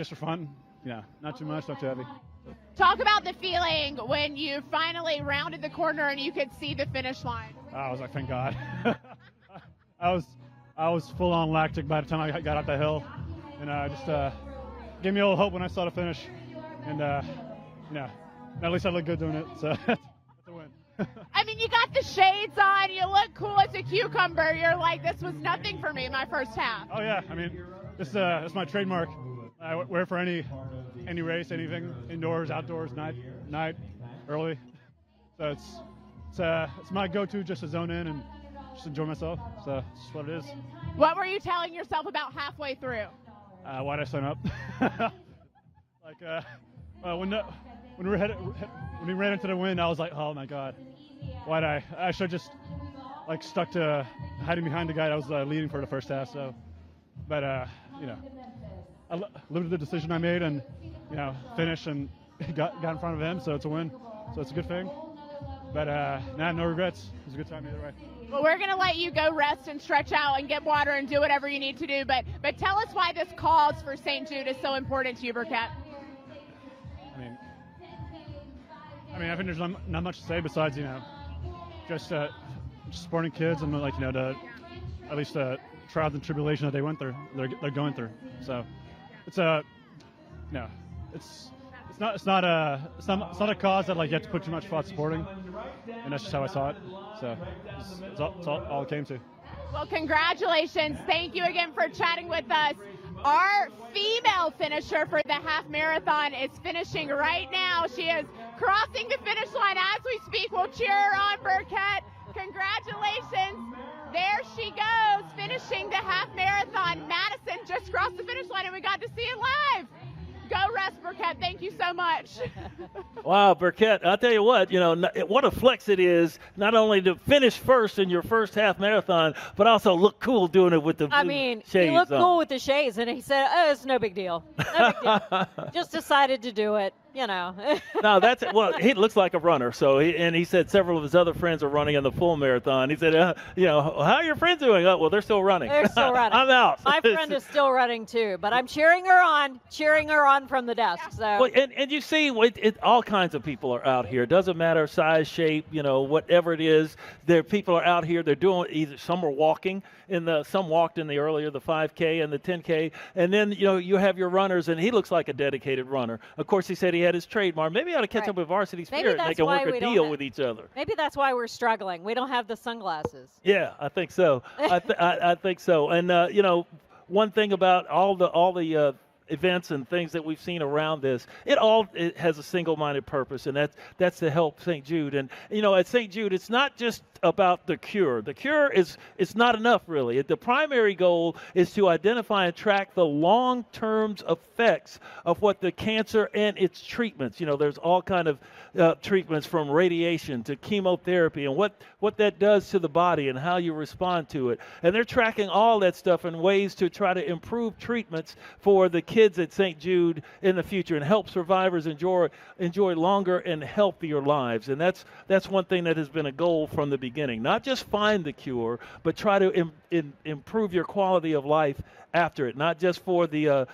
for fun. Not too much, not too heavy. Talk about the feeling when you finally rounded the corner and you could see the finish line. I was like, thank God. I was full on lactic by the time I got up the hill, and just gave me a little hope when I saw the finish. And at least I looked good doing it. So that's a win. I mean, you got the shades on, you look cool as a cucumber. You're like, this was nothing for me my first half. Oh yeah, I mean, it's my trademark. I wear it for any race, anything, indoors, outdoors, night, early. So it's my go-to just to zone in and just enjoy myself. So it's just what it is. What were you telling yourself about halfway through? Why did I sign up? When we ran into the wind, I was like, oh my God, I should have just stuck to hiding behind the guy that was leading for the first half. So, but I lived with the decision I made and finished and got in front of him. So it's a win. So it's a good thing. But no regrets. It was a good time either way. Well, we're going to let you go rest and stretch out and get water and do whatever you need to do. But tell us why this cause for St. Jude is so important to you, Burkett. I think there's not much to say besides, just supporting kids and to at least trials and tribulation that they went through, they're going through. So it's it's not a cause that you have to put too much thought supporting, and that's just how I saw it. So it's all it came to. Well, congratulations. Thank you again for chatting with us. Our female finisher for the half marathon is finishing right now. She is crossing the finish line as we speak. We'll cheer her on, Burkett. Congratulations. There she goes, finishing the half marathon. Madison just crossed the finish line, and we got to see it live. Go rest, Burkett. Thank you so much. Wow, Burkett, I'll tell you what, what a flex it is, not only to finish first in your first half marathon, but also look cool doing it with the shades he looked on. cool with the shades, and he said, oh, it's no big deal. No big deal. Just decided to do it, No, he looks like a runner. So he said several of his other friends are running in the full marathon. He said, how are your friends doing? Oh, well, they're still running. They're still running. I'm out. My friend is still running too, but I'm cheering her on from the desk. So. Well, and you see, all kinds of people are out here. It doesn't matter size, shape, whatever it is. People are out here. They're doing either some are walking some walked in the 5K and the 10K, and then you have your runners, and he looks like a dedicated runner. Of course, he said he had his trademark. Maybe I ought to catch up with Varsity Spirit and they can work a deal with each other. Maybe that's why we're struggling. We don't have the sunglasses. Yeah, I think so. I think so. And one thing about all the events and things that we've seen around this, it has a single-minded purpose, and that's to help St. Jude. And at St. Jude, it's not just about the cure. The cure it's not enough, really. The primary goal is to identify and track the long-term effects of what the cancer and its treatments. There's all kind of treatments, from radiation to chemotherapy, and what that does to the body and how you respond to it. And they're tracking all that stuff in ways to try to improve treatments for the kids kids at St. Jude in the future and help survivors enjoy longer and healthier lives. And that's one thing that has been a goal from the beginning. Not just find the cure, but try to improve your quality of life after it, not just for the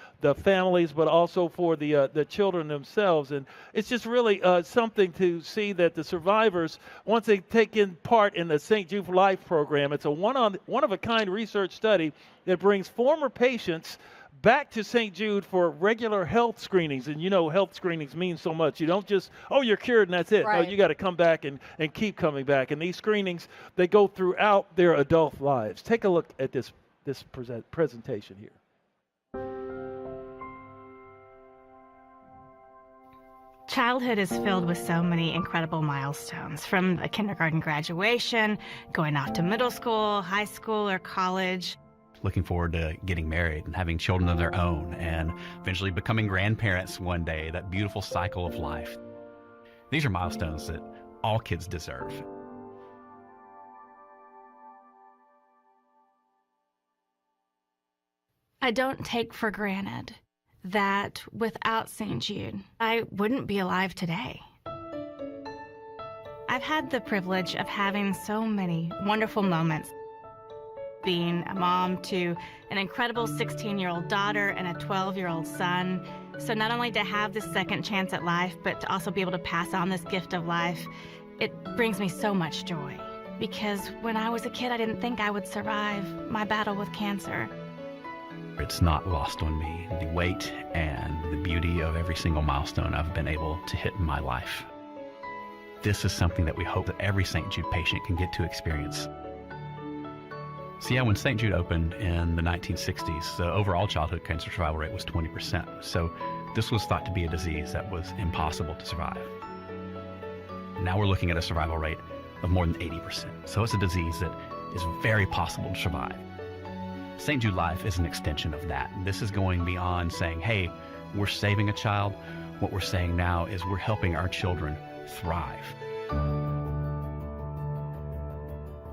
families, but also for the children themselves. And it's just really something to see that the survivors, once they take in part in the St. Jude Life program, it's a one-of-a-kind research study that brings former patients back to St. Jude for regular health screenings. And you know, health screenings mean so much. You don't just, oh, you're cured and that's it. Right. No, you got to come back and keep coming back. And these screenings, they go throughout their adult lives. Take a look at this presentation here. Childhood is filled with so many incredible milestones, from a kindergarten graduation, going off to middle school, high school, or college. Looking forward to getting married and having children of their own and eventually becoming grandparents one day, that beautiful cycle of life. These are milestones that all kids deserve. I don't take for granted that without St. Jude, I wouldn't be alive today. I've had the privilege of having so many wonderful moments, being a mom to an incredible 16-year-old daughter and a 12-year-old son. So not only to have this second chance at life, but to also be able to pass on this gift of life, it brings me so much joy. Because when I was a kid, I didn't think I would survive my battle with cancer. It's not lost on me, the weight and the beauty of every single milestone I've been able to hit in my life. This is something that we hope that every St. Jude patient can get to experience. So yeah, when St. Jude opened in the 1960s, the overall childhood cancer survival rate was 20%. So this was thought to be a disease that was impossible to survive. Now we're looking at a survival rate of more than 80%. So it's a disease that is very possible to survive. St. Jude Life is an extension of that. This is going beyond saying, hey, we're saving a child. What we're saying now is we're helping our children thrive.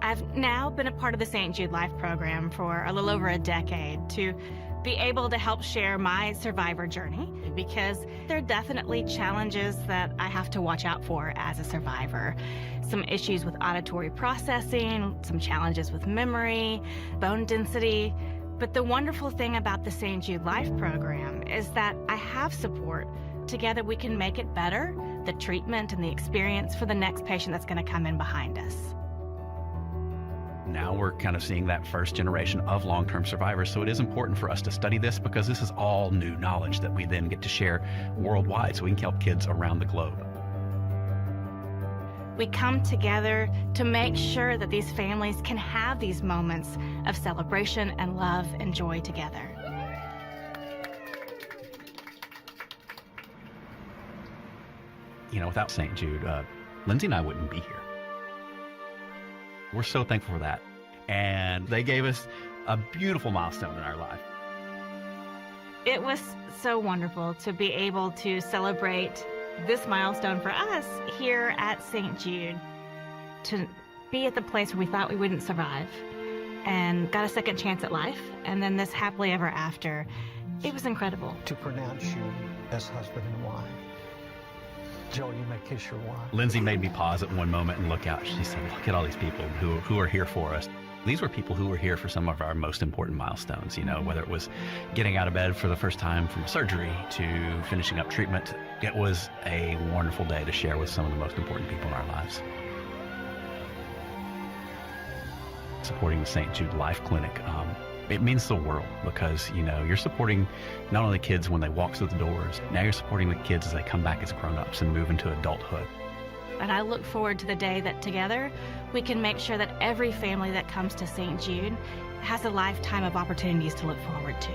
I've now been a part of the St. Jude Life program for a little over a decade to be able to help share my survivor journey, because there are definitely challenges that I have to watch out for as a survivor. Some issues with auditory processing, some challenges with memory, bone density. But the wonderful thing about the St. Jude Life program is that I have support. Together we can make it better, the treatment and the experience for the next patient that's going to come in behind us. Now we're kind of seeing that first generation of long-term survivors, so it is important for us to study this, because this is all new knowledge that we then get to share worldwide so we can help kids around the globe. We come together to make sure that these families can have these moments of celebration and love and joy together. You know, without St. Jude, Lindsay and I wouldn't be here. We're so thankful for that. And they gave us a beautiful milestone in our life. It was so wonderful to be able to celebrate this milestone for us here at St. Jude, to be at the place where we thought we wouldn't survive and got a second chance at life, and then this happily ever after. It was incredible. To pronounce you as husband and wife. Joe, you may kiss your wife. Lindsay made me pause at one moment and look out. She said, look at all these people who are here for us. These were people who were here for some of our most important milestones, you know, whether it was getting out of bed for the first time from surgery to finishing up treatment. It was a wonderful day to share with some of the most important people in our lives. Supporting the St. Jude Life Clinic, it means the world, because, you know, you're supporting not only kids when they walk through the doors, now you're supporting the kids as they come back as grown-ups and move into adulthood. And I look forward to the day that together we can make sure that every family that comes to St. Jude has a lifetime of opportunities to look forward to.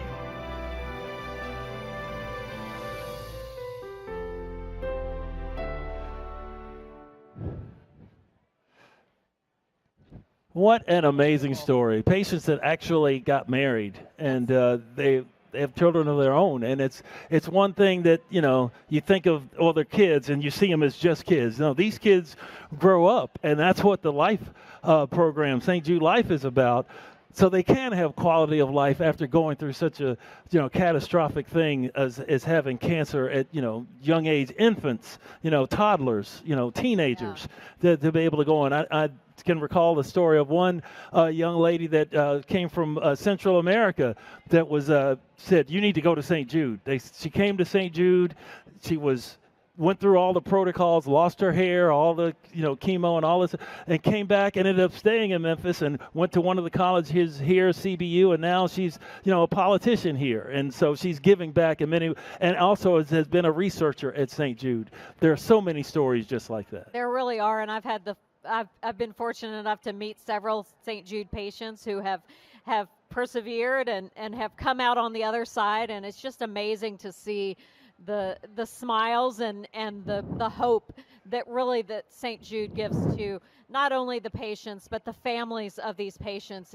What an amazing story. Patients that actually got married, and they have children of their own. And it's one thing that, you know, you think of other kids and you see them as just kids. No, these kids grow up, and that's what the Life program, St. Jude Life, is about. So they can have quality of life after going through such a, catastrophic thing as having cancer at, young age, infants, toddlers, teenagers, to be able to go on. I can recall the story of one young lady that came from Central America that was said, you need to go to St. Jude. She came to St. Jude. She went through all the protocols, lost her hair, all the chemo and all this, and came back and ended up staying in Memphis and went to one of the colleges here, CBU, and now she's a politician here, and so she's giving back and also has been a researcher at St. Jude. There are so many stories just like that. There really are, and I've been fortunate enough to meet several St. Jude patients who have persevered and have come out on the other side, and it's just amazing to see the smiles and the hope that St. Jude gives to not only the patients but the families of these patients.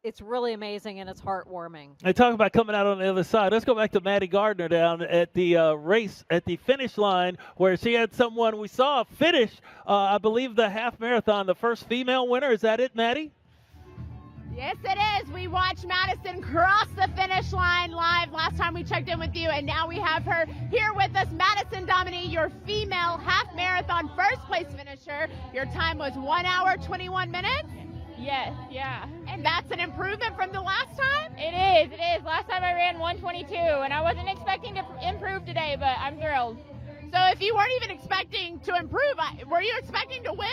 It's really amazing and it's heartwarming. Hey, talk about coming out on the other side. Let's go back to Maddie Gardner down at the race at the finish line where she had someone we saw finish. I believe the half marathon, the first female winner. Is that it, Maddie? Yes, it is. We watched Madison cross the finish line live last time we checked in with you, and now we have her here with us. Madison Dominy, your female half marathon first place finisher. Your time was 1 hour, 21 minutes. Yes, yeah. And that's an improvement from the last time? It is. Last time I ran 1:22, and I wasn't expecting to improve today, but I'm thrilled. So if you weren't even expecting to improve, were you expecting to win?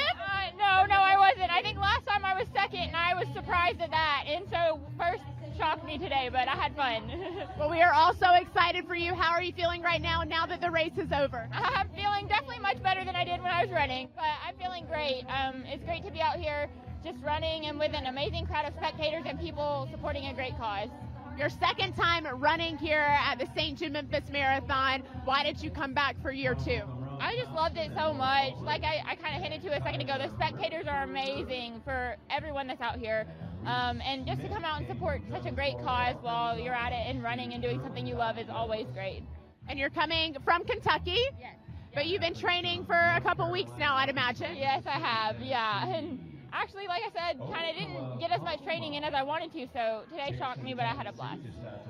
No, I wasn't. I think last time I was second, and I was surprised at that. And so first shocked me today, but I had fun. Well, we are also excited for you. How are you feeling right now that the race is over? I'm feeling definitely much better than I did when I was running, but I'm feeling great. It's great to be out here just running and with an amazing crowd of spectators and people supporting a great cause. Your second time running here at the St. Jude Memphis Marathon. Why did you come back for year two? I just loved it so much. Like I kind of hinted to a second ago, the spectators are amazing for everyone that's out here. And just to come out and support such a great cause while you're at it and running and doing something you love is always great. And you're coming from Kentucky? Yes. But you've been training for a couple weeks now, I'd imagine. Yes, I have, yeah. And actually, like I said, kind of didn't get as much training in as I wanted to, so today shocked me, but I had a blast.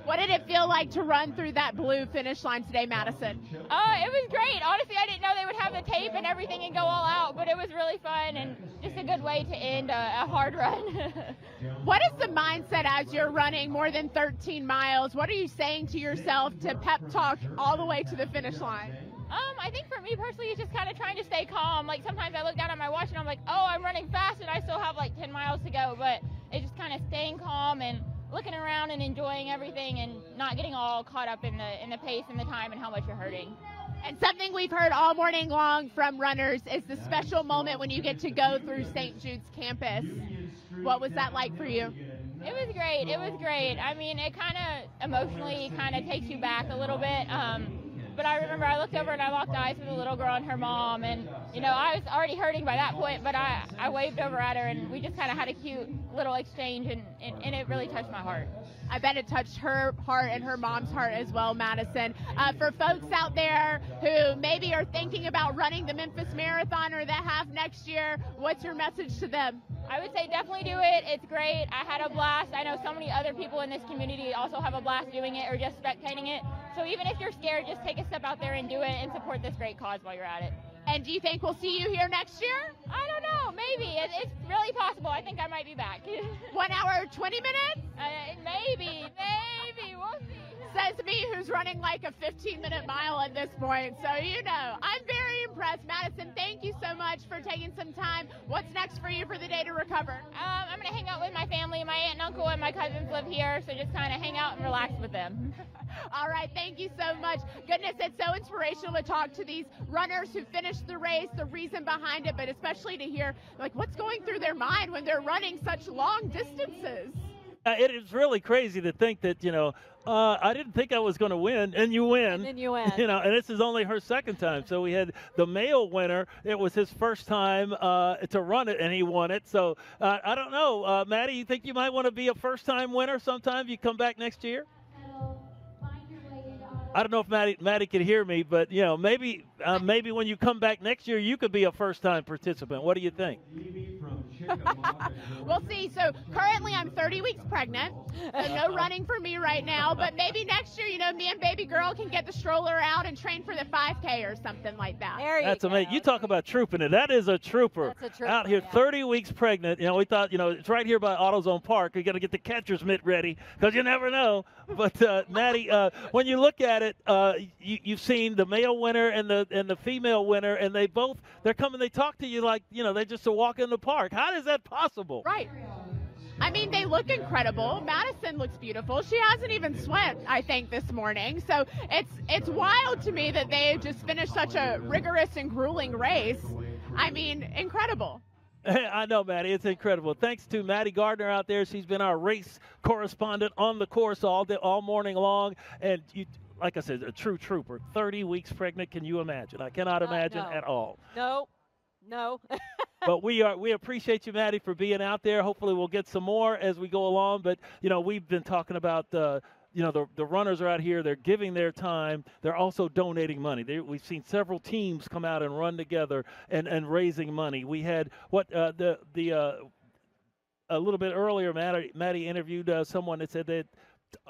What did it feel like to run through that blue finish line today, Madison? It was great. Honestly, I didn't know they would have the tape and everything and go all out, but it was really fun and just a good way to end a hard run. What is the mindset as you're running more than 13 miles? What are you saying to yourself to pep talk all the way to the finish line? I think for me personally, it's just kind of trying to stay calm. Like sometimes I look down at my watch and I'm like, oh, I'm running fast and I still have like 10 miles to go. But it's just kind of staying calm and looking around and enjoying everything and not getting all caught up in the pace and the time and how much you're hurting. And something we've heard all morning long from runners is the special moment when you get to go through St. Jude's campus. What was that like for you? It was great. I mean, it kind of emotionally kind of takes you back a little bit. But I remember I looked over and I locked eyes with a little girl and her mom, and I was already hurting by that point, but I waved over at her and we just kind of had a cute little exchange, and it really touched my heart. I bet it touched her heart and her mom's heart as well, Madison. For folks out there who maybe are thinking about running the Memphis Marathon or the half next year, what's your message to them? I would say definitely do it. It's great. I had a blast. I know so many other people in this community also have a blast doing it or just spectating it. So even if you're scared, just take a step out there and do it and support this great cause while you're at it. And do you think we'll see you here next year? I don't know. Maybe. It's really possible. I think I might be back. 1 hour, 20 minutes? Maybe. We'll see. Says me, who's running like a 15-minute mile at this point. So, I'm very impressed. Madison, thank you so much for taking some time. What's next for you for the day to recover? I'm going to hang out with my family. My aunt and uncle and my cousins live here, so just kind of hang out and relax with them. All right, thank you so much. Goodness, it's so inspirational to talk to these runners who finished the race, the reason behind it, but especially to hear what's going through their mind when they're running such long distances. It is really crazy to think that, I didn't think I was going to win, and you win. And then you win. And this is only her second time. So we had the male winner. It was his first time to run it, and he won it. So I don't know. Maddie, you think you might want to be a first-time winner sometime? You come back next year? I don't know if Maddie can hear me, but, maybe when you come back next year, you could be a first-time participant. What do you think? We'll see. So currently I'm 30 weeks pregnant. So no running for me right now. But maybe next year, me and baby girl can get the stroller out and train for the 5K or something like that. That's amazing. You talk about trooping it. That is a trooper. That's a trooper, out here, 30 weeks pregnant. We thought, it's right here by AutoZone Park. You got to get the catcher's mitt ready because you never know. But Maddie, when you look at it, you've seen the male winner and the female winner, and they're coming. They talk to you like they just a walk in the park. How is that possible? Right. I mean, they look incredible. Madison looks beautiful. She hasn't even sweat, I think, this morning. So it's wild to me that they just finished such a rigorous and grueling race. I mean, incredible. I know, Maddie. It's incredible. Thanks to Maddie Gardner out there. She's been our race correspondent on the course all morning long. And like I said, a true trooper. 30 weeks pregnant. Can you imagine? I cannot imagine at all. No. But we appreciate you, Maddie, for being out there. Hopefully we'll get some more as we go along. But, we've been talking about, the runners are out here. They're giving their time. They're also donating money. We've seen several teams come out and run together and raising money. We had a little bit earlier, Maddie interviewed someone that said that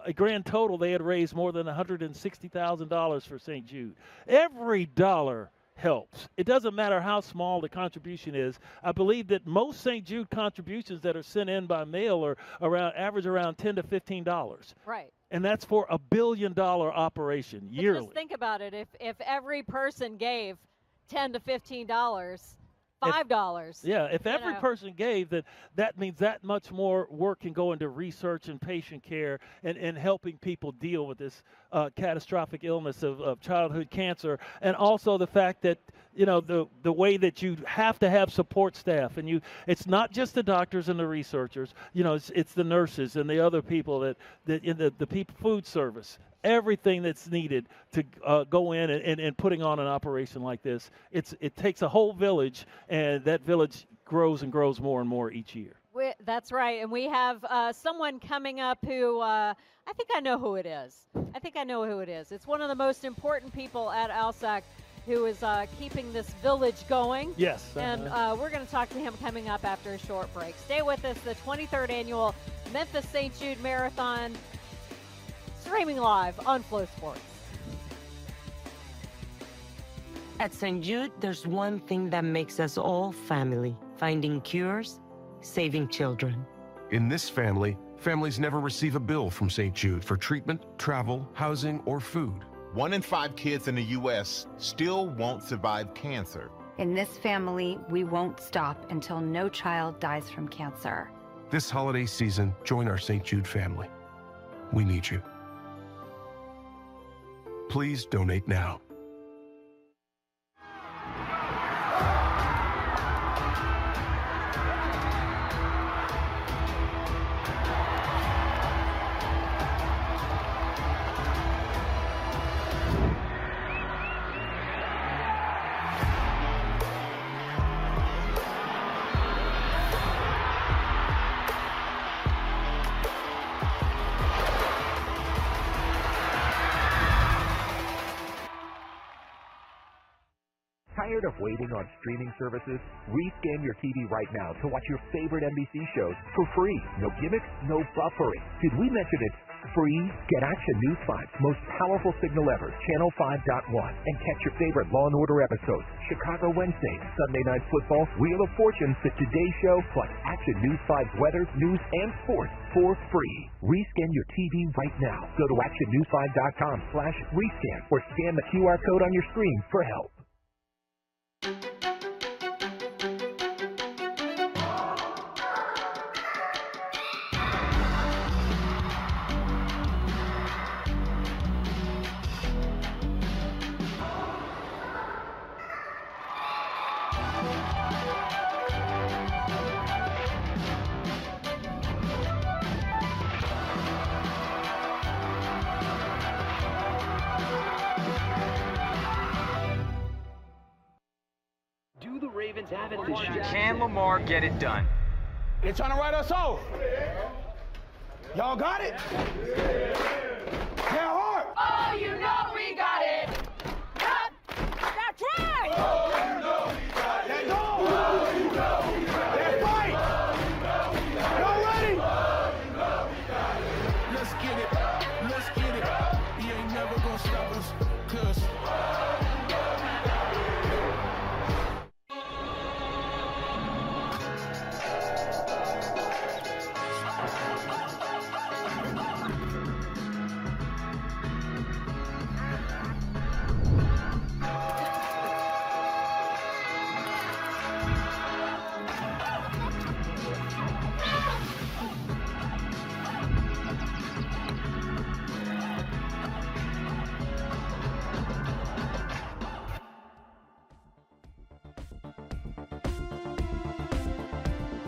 a grand total they had raised more than $160,000 for St. Jude. Every dollar helps. It doesn't matter how small the contribution is. I believe that most St. Jude contributions that are sent in by mail are average around $10 to $15. Right. And that's for $1 billion operation yearly. Just think about it. If every person gave $10 to $15, $5. If every person gave, that means that much more work can go into research and patient care and helping people deal with this catastrophic illness of childhood cancer, and also the fact that the way that you have to have support staff, and it's not just the doctors and the researchers, it's the nurses and the other people that the people food service. Everything that's needed to go in and putting on an operation like this. It takes a whole village, and that village grows and grows more and more each year. That's right. And we have someone coming up who I think I know who it is. It's one of the most important people at ALSAC who is keeping this village going. Yes. And we're going to talk to him coming up after a short break. Stay with us. The 23rd annual Memphis-St. Jude Marathon, streaming live on Flow Sports. At St. Jude, there's one thing that makes us all family: finding cures, saving children. In this family, families never receive a bill from St. Jude for treatment, travel, housing, or food. 1 in 5 kids in the U.S. still won't survive cancer. In this family, we won't stop until no child dies from cancer. This holiday season, join our St. Jude family. We need you. Please donate now. Tired of waiting on streaming services? Rescan your TV right now to watch your favorite NBC shows for free. No gimmicks, no buffering. Did we mention it's free? Get Action News 5's most powerful signal ever, Channel 5.1, and catch your favorite Law & Order episodes, Chicago Wednesday, Sunday Night Football, Wheel of Fortune, The Today Show, plus Action News 5's weather, news, and sports for free. Rescan your TV right now. Go to actionnews5.com/rescan or scan the QR code on your screen for help. Have it this year. Can Lamar get it done? They're trying to write us off. Y'all got it? How hard? Oh, you know we got it. That's right. Oh, you know we got it. Let's go. Oh, you know we got it. Let's fight.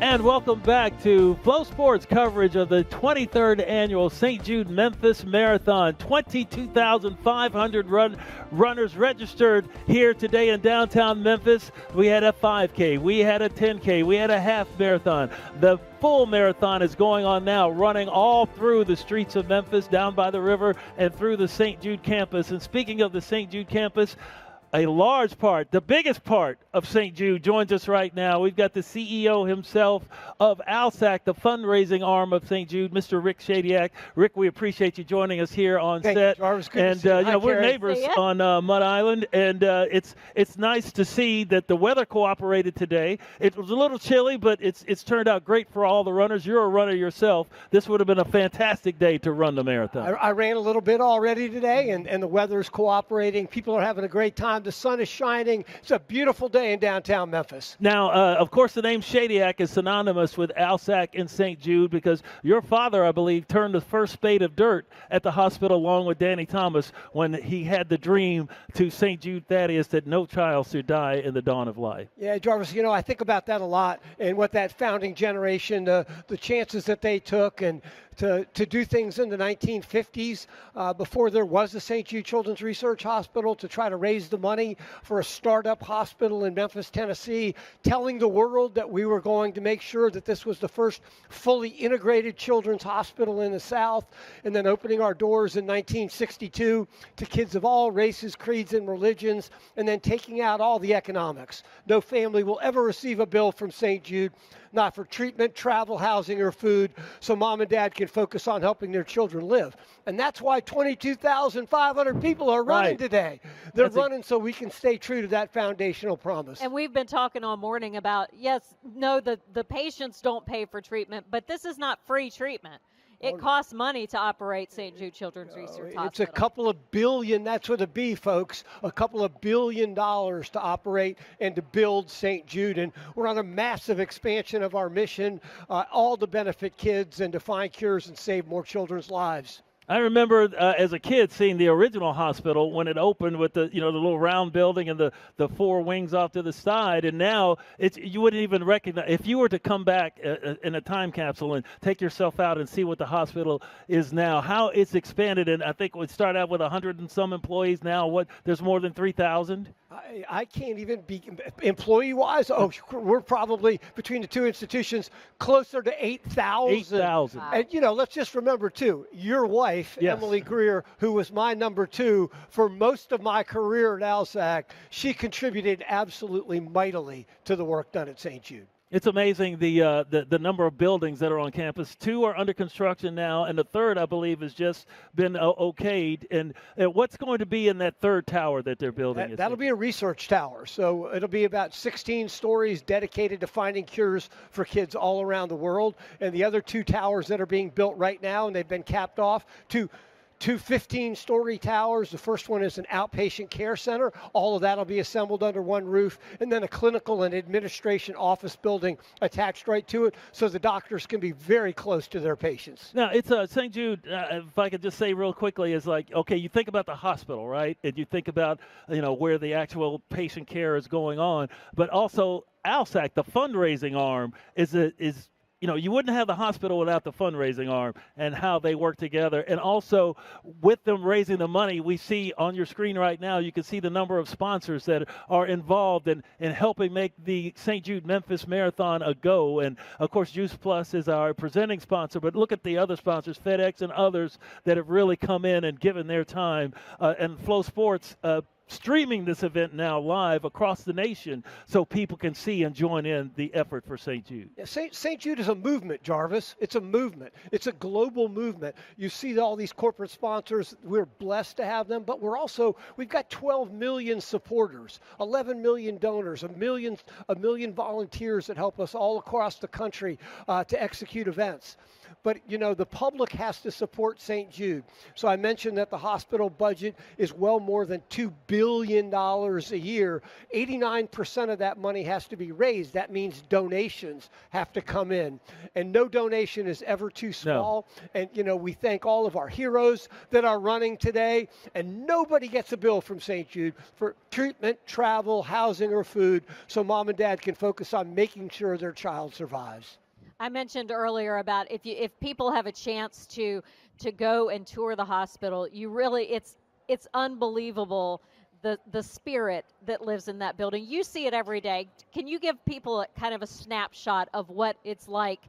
And welcome back to Flow Sports coverage of the 23rd annual St. Jude Memphis Marathon. 22,500 runners registered here today in downtown Memphis. We had a 5K, we had a 10K, we had a half marathon. The full marathon is going on now, running all through the streets of Memphis, down by the river, and through the St. Jude campus. And speaking of the St. Jude campus, a large part, the biggest part of St. Jude joins us right now. We've got the CEO himself of ALSAC, the fundraising arm of St. Jude, Mr. Rick Shadiak. Rick, we appreciate you joining us here on Thank set. You, Jarvis. Good and to see you. you know, we're Carrie. neighbors on Mud Island, and it's nice to see that the weather cooperated today. It was a little chilly, but it's turned out great for all the runners. You're a runner yourself. This would have been a fantastic day to run the marathon. I ran a little bit already today, and the weather's cooperating. People are having a great time. The sun is shining. It's a beautiful day in downtown Memphis. Now, of course, the name Shadiak is synonymous with ALSAC in St. Jude because your father, I believe, turned the first spade of dirt at the hospital along with Danny Thomas when he had the dream to St. Jude Thaddeus that no child should die in the dawn of life. Yeah, Jarvis, you know, I think about that a lot and what that founding generation, the chances that they took and to do things in the 1950s before there was the St. Jude Children's Research Hospital to try to raise the money for a startup hospital in Memphis, Tennessee, telling the world that we were going to make sure that this was the first fully integrated children's hospital in the South, and then opening our doors in 1962 to kids of all races, creeds, and religions, and then taking out all the economics. No family will ever receive a bill from St. Jude, not for treatment, travel, housing, or food, so mom and dad can focus on helping their children live. And that's why 22,500 people are running today. They're running so we can stay true to that foundational promise. And we've been talking all morning about, the patients don't pay for treatment, but this is not free treatment. It costs money to operate St. Jude Children's Research Hospital. It's a couple of billion, that's with a B, folks, a couple of $1 billion to operate and to build St. Jude. And we're on a massive expansion of our mission, all to benefit kids and to find cures and save more children's lives. I remember as a kid seeing the original hospital when it opened with the little round building and the four wings off to the side, and now you wouldn't even recognize if you were to come back in a time capsule and take yourself out and see what the hospital is now, how it's expanded. And I think we start out with 100 and some employees now. There's more than 3,000. I can't even be employee-wise. Oh, we're probably between the two institutions closer to 8,000. 8,000. Wow. And let's just remember too, your wife, Emily Greer, who was my number 2 for most of my career at ALSAC, she contributed absolutely mightily to the work done at St. Jude. It's amazing the number of buildings that are on campus. 2 are under construction now, and the third, I believe, has just been okayed. And what's going to be in that third tower that they're building? That'll be a research tower. So it'll be about 16 stories dedicated to finding cures for kids all around the world. And the other 2 towers that are being built right now, and they've been capped off, two 15-story towers. The first one is an outpatient care center. All of that will be assembled under one roof. And then a clinical and administration office building attached right to it so the doctors can be very close to their patients. Now, it's St. Jude, if I could just say real quickly, is like, okay, you think about the hospital, right? And you think about, where the actual patient care is going on. But also ALSAC, the fundraising arm, is you wouldn't have the hospital without the fundraising arm and how they work together. And also with them raising the money, we see on your screen right now, you can see the number of sponsors that are involved in helping make the St. Jude Memphis Marathon a go. And of course, Juice Plus is our presenting sponsor, but look at the other sponsors, FedEx and others that have really come in and given their time. And Flow Sports, streaming this event now live across the nation so people can see and join in the effort for St. Jude. Yeah, St. Jude is a movement, Jarvis. It's a movement. It's a global movement. You see all these corporate sponsors. We're blessed to have them, but we've got 12 million supporters, 11 million donors, a million volunteers that help us all across the country to execute events. but the public has to support St. Jude. So I mentioned that the hospital budget is well more than $2 billion a year. 89% of that money has to be raised. That means donations have to come in, and no donation is ever too small. No. And we thank all of our heroes that are running today, and nobody gets a bill from St. Jude for treatment, travel, housing, or food, so mom and dad can focus on making sure their child survives. I mentioned earlier about if people have a chance to go and tour the hospital, it's unbelievable the spirit that lives in that building. You see it every day. Can you give people kind of a snapshot of what it's like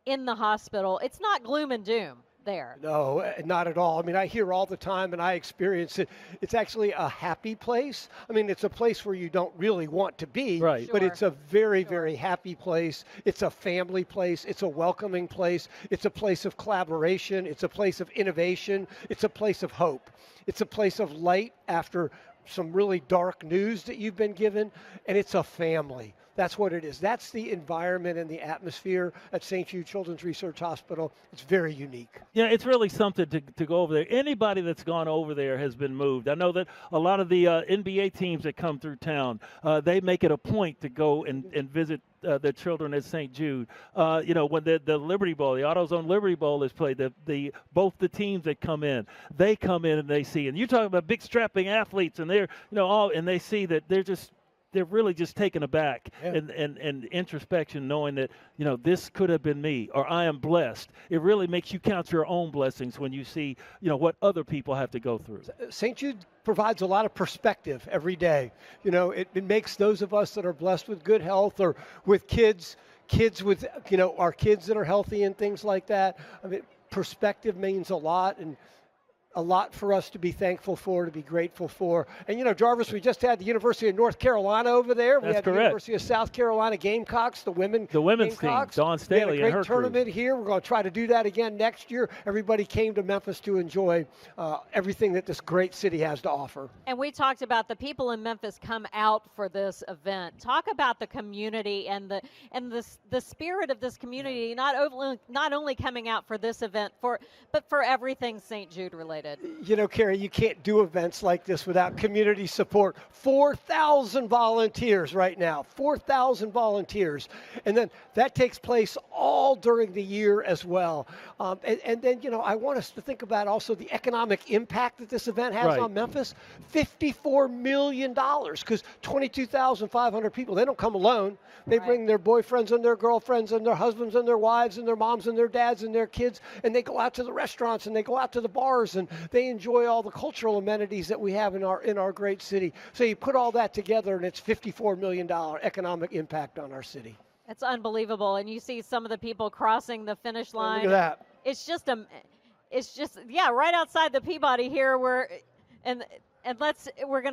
in the hospital? It's not gloom and doom there. No, not at all. I mean, I hear all the time, and I experience it. It's actually a happy place. I mean, it's a place where you don't really want to be, right? But it's a very, very happy place. It's a family place. It's a welcoming place. It's a place of collaboration. It's a place of innovation. It's a place of hope. It's a place of light after some really dark news that you've been given, and it's a family. That's what it is. That's the environment and the atmosphere at St. Jude Children's Research Hospital. It's very unique. Yeah, it's really something to go over there. Anybody that's gone over there has been moved. I know that a lot of the NBA teams that come through town, they make it a point to go and visit the children at St. Jude. When the Liberty Bowl, the AutoZone Liberty Bowl is played, both the teams that come in, they come in and they see. And you're talking about big strapping athletes, and they're and they see that they're really just taken aback and introspection, knowing that, this could have been me, or I am blessed. It really makes you count your own blessings when you see, what other people have to go through. St. Jude provides a lot of perspective every day. It makes those of us that are blessed with good health or with kids with, our kids that are healthy and things like that. I mean, perspective means a lot, and a lot for us to be thankful for, to be grateful for. And, Jarvis, we just had the University of North Carolina over there. We had the University of South Carolina Gamecocks, the women's Gamecocks. Team, Dawn Staley and her crew. We had a great tournament here. We're going to try to do that again next year. Everybody came to Memphis to enjoy everything that this great city has to offer. And we talked about the people in Memphis come out for this event. Talk about the community and the spirit of this community, not only coming out for this event, but for everything St. Jude related. Carrie, you can't do events like this without community support. 4,000 volunteers right now, 4,000 volunteers. And then that takes place all during the year as well. And then, I want us to think about also the economic impact that this event has on Memphis. $54 million, because 22,500 people, they don't come alone. They bring their boyfriends and their girlfriends and their husbands and their wives and their moms and their dads and their kids, and they go out to the restaurants and they go out to the bars and they enjoy all the cultural amenities that we have in our great city. So you put all that together, and it's $54 million economic impact on our city. That's unbelievable. And you see some of the people crossing the finish line. Look at that. It's just right outside the Peabody here. We're going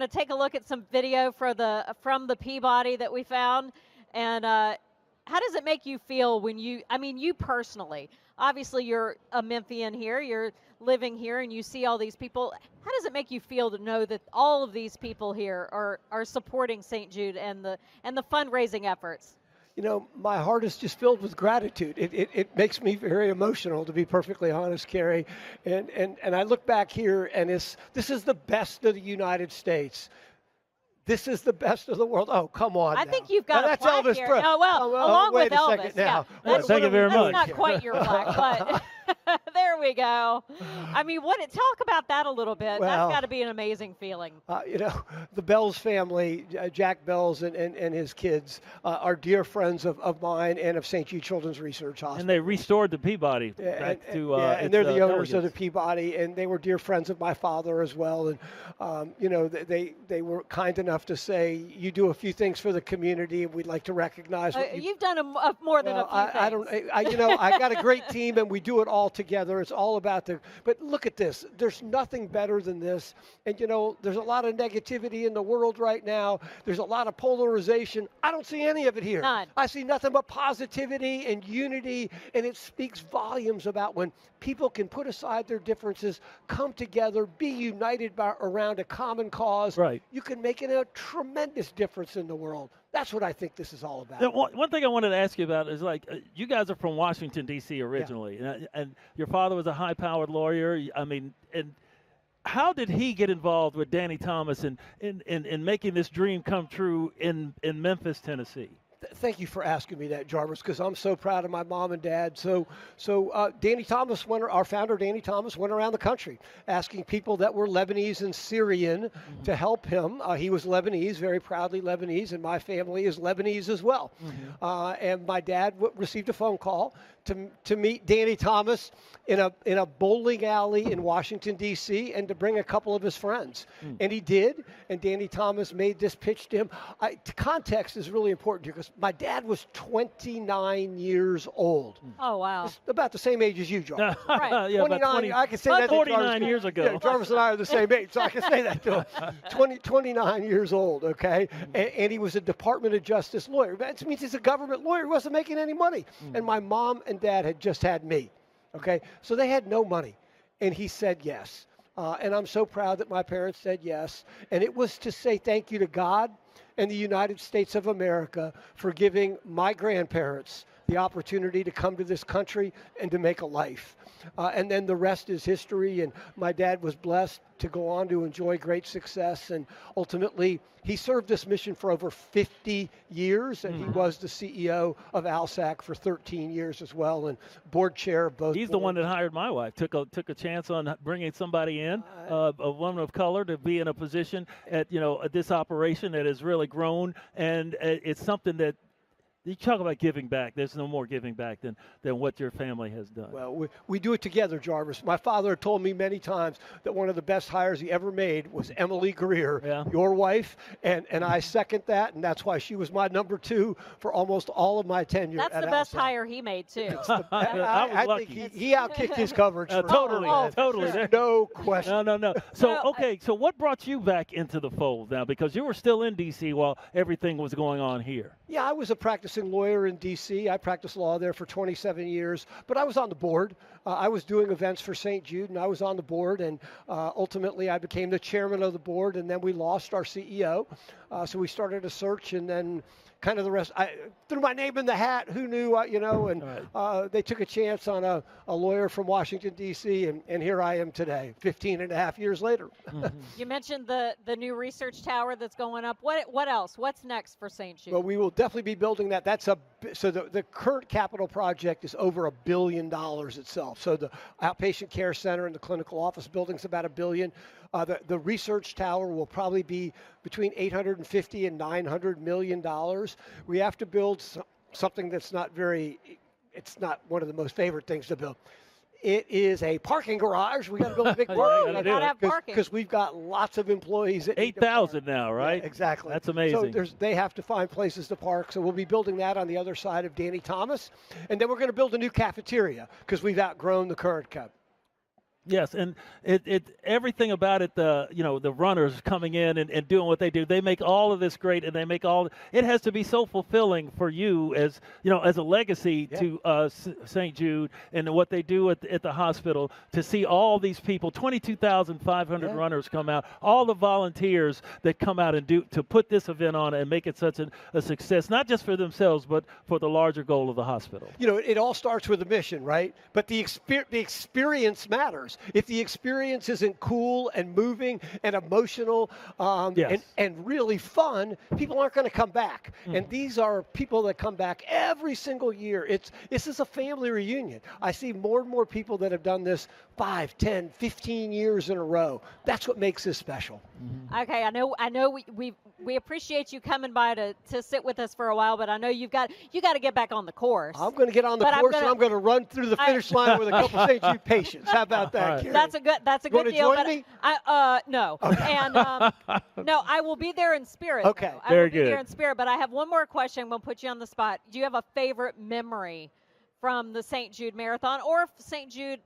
to take a look at some video from the Peabody that we found. And how does it make you feel when you personally, obviously you're a Memphian here, you're living here, and you see all these people. How does it make you feel to know that all of these people here are supporting St. Jude and the fundraising efforts? My heart is just filled with gratitude. It makes me very emotional, to be perfectly honest, Carrie. And I look back here, and this is the best of the United States. This is the best of the world. Oh, come on. I think you've got a plaque Elvis here. Presley. Oh, well, along with Elvis. Yeah. Thank you very much. That's not quite your plaque, but there we go. Talk about that a little bit. Well, that's got to be an amazing feeling. The Bells family, Jack Bells and his kids, are dear friends of mine and of St. Jude Children's Research Hospital. And they restored the Peabody back to and they're the owners of the Peabody, and they were dear friends of my father as well. And they were kind enough to say, you do a few things for the community, and we'd like to recognize what you've done more than a few things. I got a great team, and we do it all together. It's all about but look at this. There's nothing better than this. And there's a lot of negativity in the world right now. There's a lot of polarization. I don't see any of it here. None. I see nothing but positivity and unity, and it speaks volumes about when people can put aside their differences, come together, be united around a common cause. Right. You can make a tremendous difference in the world. That's what I think this is all about. Now, one thing I wanted to ask you about is you guys are from Washington, D.C. originally, and your father was a high-powered lawyer. I mean, and how did he get involved with Danny Thomas in making this dream come true in Memphis, Tennessee? Thank you for asking me that, Jarvis, because I'm so proud of my mom and dad. So Danny Thomas, our founder, Danny Thomas, went around the country asking people that were Lebanese and Syrian to help him. He was Lebanese, very proudly Lebanese, and my family is Lebanese as well. And my dad received a phone call to meet Danny Thomas in a bowling alley in Washington, D.C., and to bring a couple of his friends. And he did, and Danny Thomas made this pitch to him. Context is really important here, because my dad was 29 years old. Oh, wow. It's about the same age as you, Jarvis. Right. Yeah, 29, I can say that to 49 years ago. Yeah, Jarvis and I are the same age, so I can say that to him. 29 years old, okay? And he was a Department of Justice lawyer. That means he's a government lawyer. He wasn't making any money. And my mom and dad had just had me, okay? So they had no money. And he said yes. And I'm so proud that my parents said yes. And it was to say thank you to God and the United States of America for giving my grandparents the opportunity to come to this country and to make a life. And then the rest is history. And my dad was blessed to go on to enjoy great success. And ultimately, he served this mission for over 50 years. And he was the CEO of ALSAC for 13 years as well, and board chair of both. He's the one that hired my wife. Took a chance on bringing somebody in, a woman of color, to be in a position at this operation that has really grown. And it's something that you talk about giving back. There's no more giving back than what your family has done. Well, we do it together, Jarvis. My father told me many times that one of the best hires he ever made was Emily Greer, your wife, and I second that, and that's why she was my number 2 for almost all of my tenure. That's the best hire he made, too. I think he outkicked his coverage. Totally. There's no question. No. So what brought you back into the fold now? Because you were still in D.C. while everything was going on here. Yeah, I was a practicing lawyer in D.C. I practiced law there for 27 years, but I was on the board. I was doing events for St. Jude, and I was on the board, and ultimately I became the chairman of the board, and then we lost our CEO. So we started a search, and then kind of the rest. I threw my name in the hat. Who knew, and they took a chance on a lawyer from Washington, D.C., and here I am today, 15 and a half years later. You mentioned the new research tower that's going up. What else? What's next for St. Jude? Well, we will definitely be building that. So the current capital project is over $1 billion itself. So the outpatient care center and the clinical office building's about $1 billion. The research tower will probably be between $850 and $900 million. We have to build something that's it's not one of the most favorite things to build. It is a parking garage. We got to build a big parking garage because we've got lots of employees. 8,000 now, right? Yeah, exactly. That's amazing. So they have to find places to park. So we'll be building that on the other side of Danny Thomas, and then we're going to build a new cafeteria because we've outgrown the current cup. Yes, and everything about it, the runners coming in and doing what they do, they make all of this great, and it has to be so fulfilling for you as a legacy to St. Jude and what they do at the hospital, to see all these people, 22,500 runners come out, all the volunteers that come out and to put this event on and make it such a success, not just for themselves, but for the larger goal of the hospital. It all starts with a mission, right? But the experience matters. If the experience isn't cool and moving and emotional and really fun, people aren't going to come back. And these are people that come back every single year. This is a family reunion. I see more and more people that have done this 5, 10, 15 years in a row. That's what makes this special. Okay, I know we appreciate you coming by to sit with us for a while, but I know you got to get back on the course. I'm going to get on the course, and I'm going to run through the finish line with a couple St. Jude patients. How about that? Right. That's a good deal. Join me? No. Okay. And no, I will be there in spirit. Okay. I will be there in spirit. But I have one more question. We'll put you on the spot. Do you have a favorite memory from the St. Jude Marathon or St. Jude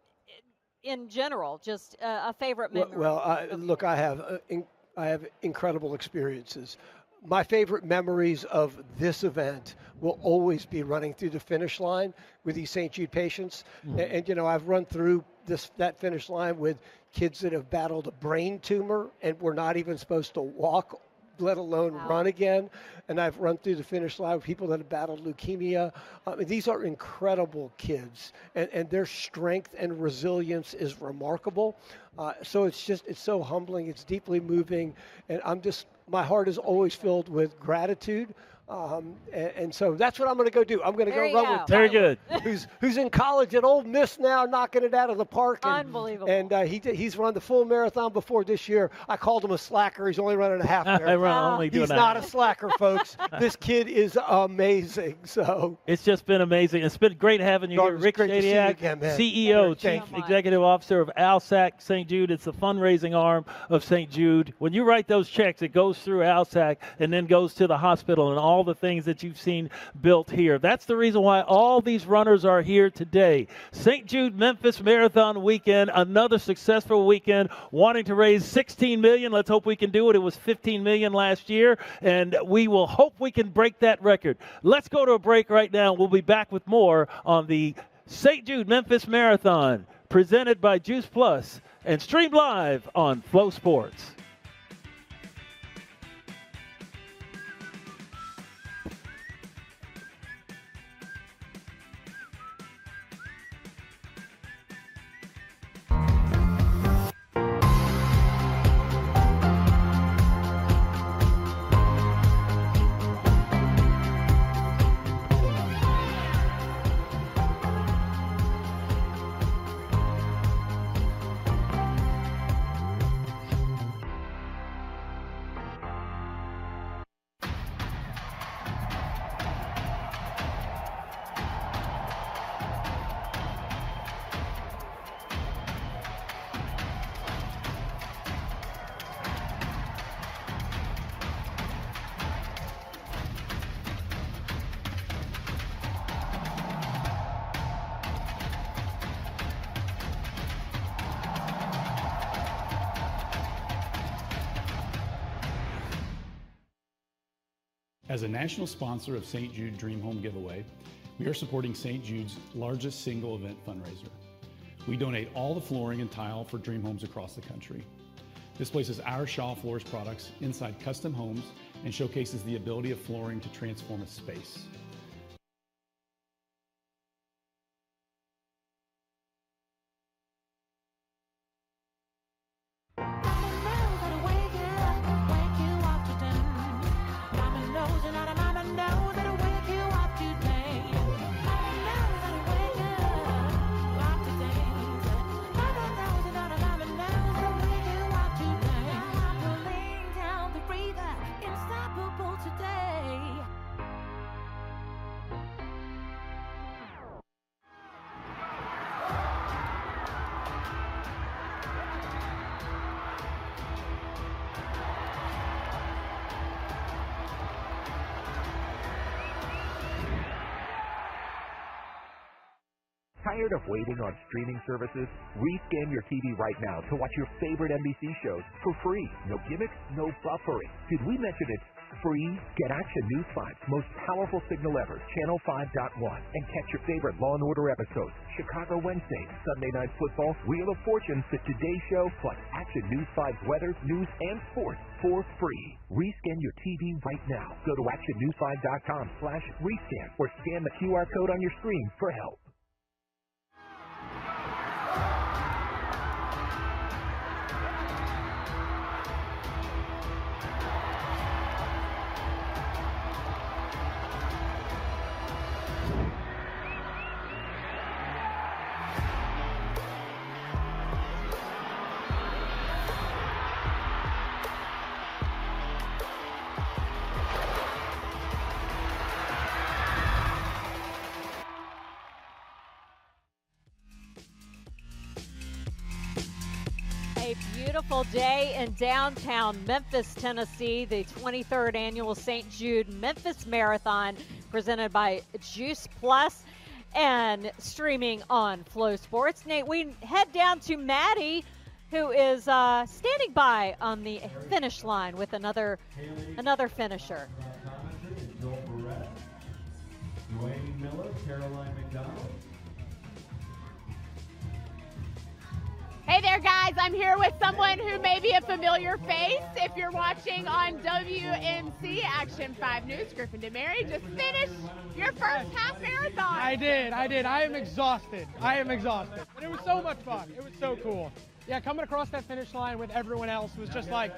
in general? Just a favorite memory. Well, look, I have incredible experiences. My favorite memories of this event will always be running through the finish line with these St. Jude patients. And I've run through that finish line with kids that have battled a brain tumor and were not even supposed to walk let alone run again. And I've run through the finish line with people that have battled leukemia. These are incredible kids, and their strength and resilience is remarkable. So it's so humbling. It's deeply moving, and my heart is always filled with gratitude. And so that's what I'm going to go do. I'm going to go run with Tyler, very good. who's in college at Ole Miss now, knocking it out of the park. Unbelievable. And he's run the full marathon before this year. I called him a slacker. He's only running a half marathon. He's not a slacker, folks. This kid is amazing. So it's just been amazing. It's been great having you here, Rick Shadiak, CEO, Chief Executive Officer of ALSAC St. Jude. It's the fundraising arm of St. Jude. When you write those checks, it goes through ALSAC and then goes to the hospital and all the things that you've seen built here. That's the reason why all these runners are here today. St. Jude Memphis Marathon Weekend, another successful weekend, wanting to raise $16 million. Let's hope we can do it. It was $15 million last year, and we will hope we can break that record. Let's go to a break right now. We'll be back with more on the St. Jude Memphis Marathon, presented by Juice Plus and streamed live on Flow Sports. As a national sponsor of St. Jude Dream Home Giveaway, we are supporting St. Jude's largest single event fundraiser. We donate all the flooring and tile for dream homes across the country. This places our Shaw Floors products inside custom homes and showcases the ability of flooring to transform a space. Tired of waiting on streaming services? Rescan your TV right now to watch your favorite NBC shows for free. No gimmicks, no buffering. Did we mention it's free? Get Action News 5's most powerful signal ever, Channel 5.1, and catch your favorite Law & Order episodes, Chicago Wednesday, Sunday Night Football, Wheel of Fortune, The Today Show, plus Action News 5's weather, news, and sports for free. Rescan your TV right now. Go to actionnews5.com/rescan or scan the QR code on your screen for help. A beautiful day in downtown Memphis, Tennessee, the 23rd annual St. Jude Memphis Marathon presented by Juice Plus and streaming on Flow Sports. Nate, we head down to Maddie, who is standing by on the finish line with another finisher. Dwayne Miller, Caroline McDonald. Hey there, guys. I'm here with someone who may be a familiar face if you're watching on WMC Action 5 News. Griffin DeMary just finished your first half marathon. I did. I am exhausted. But it was so much fun. It was so cool. Yeah, coming across that finish line with everyone else was just like,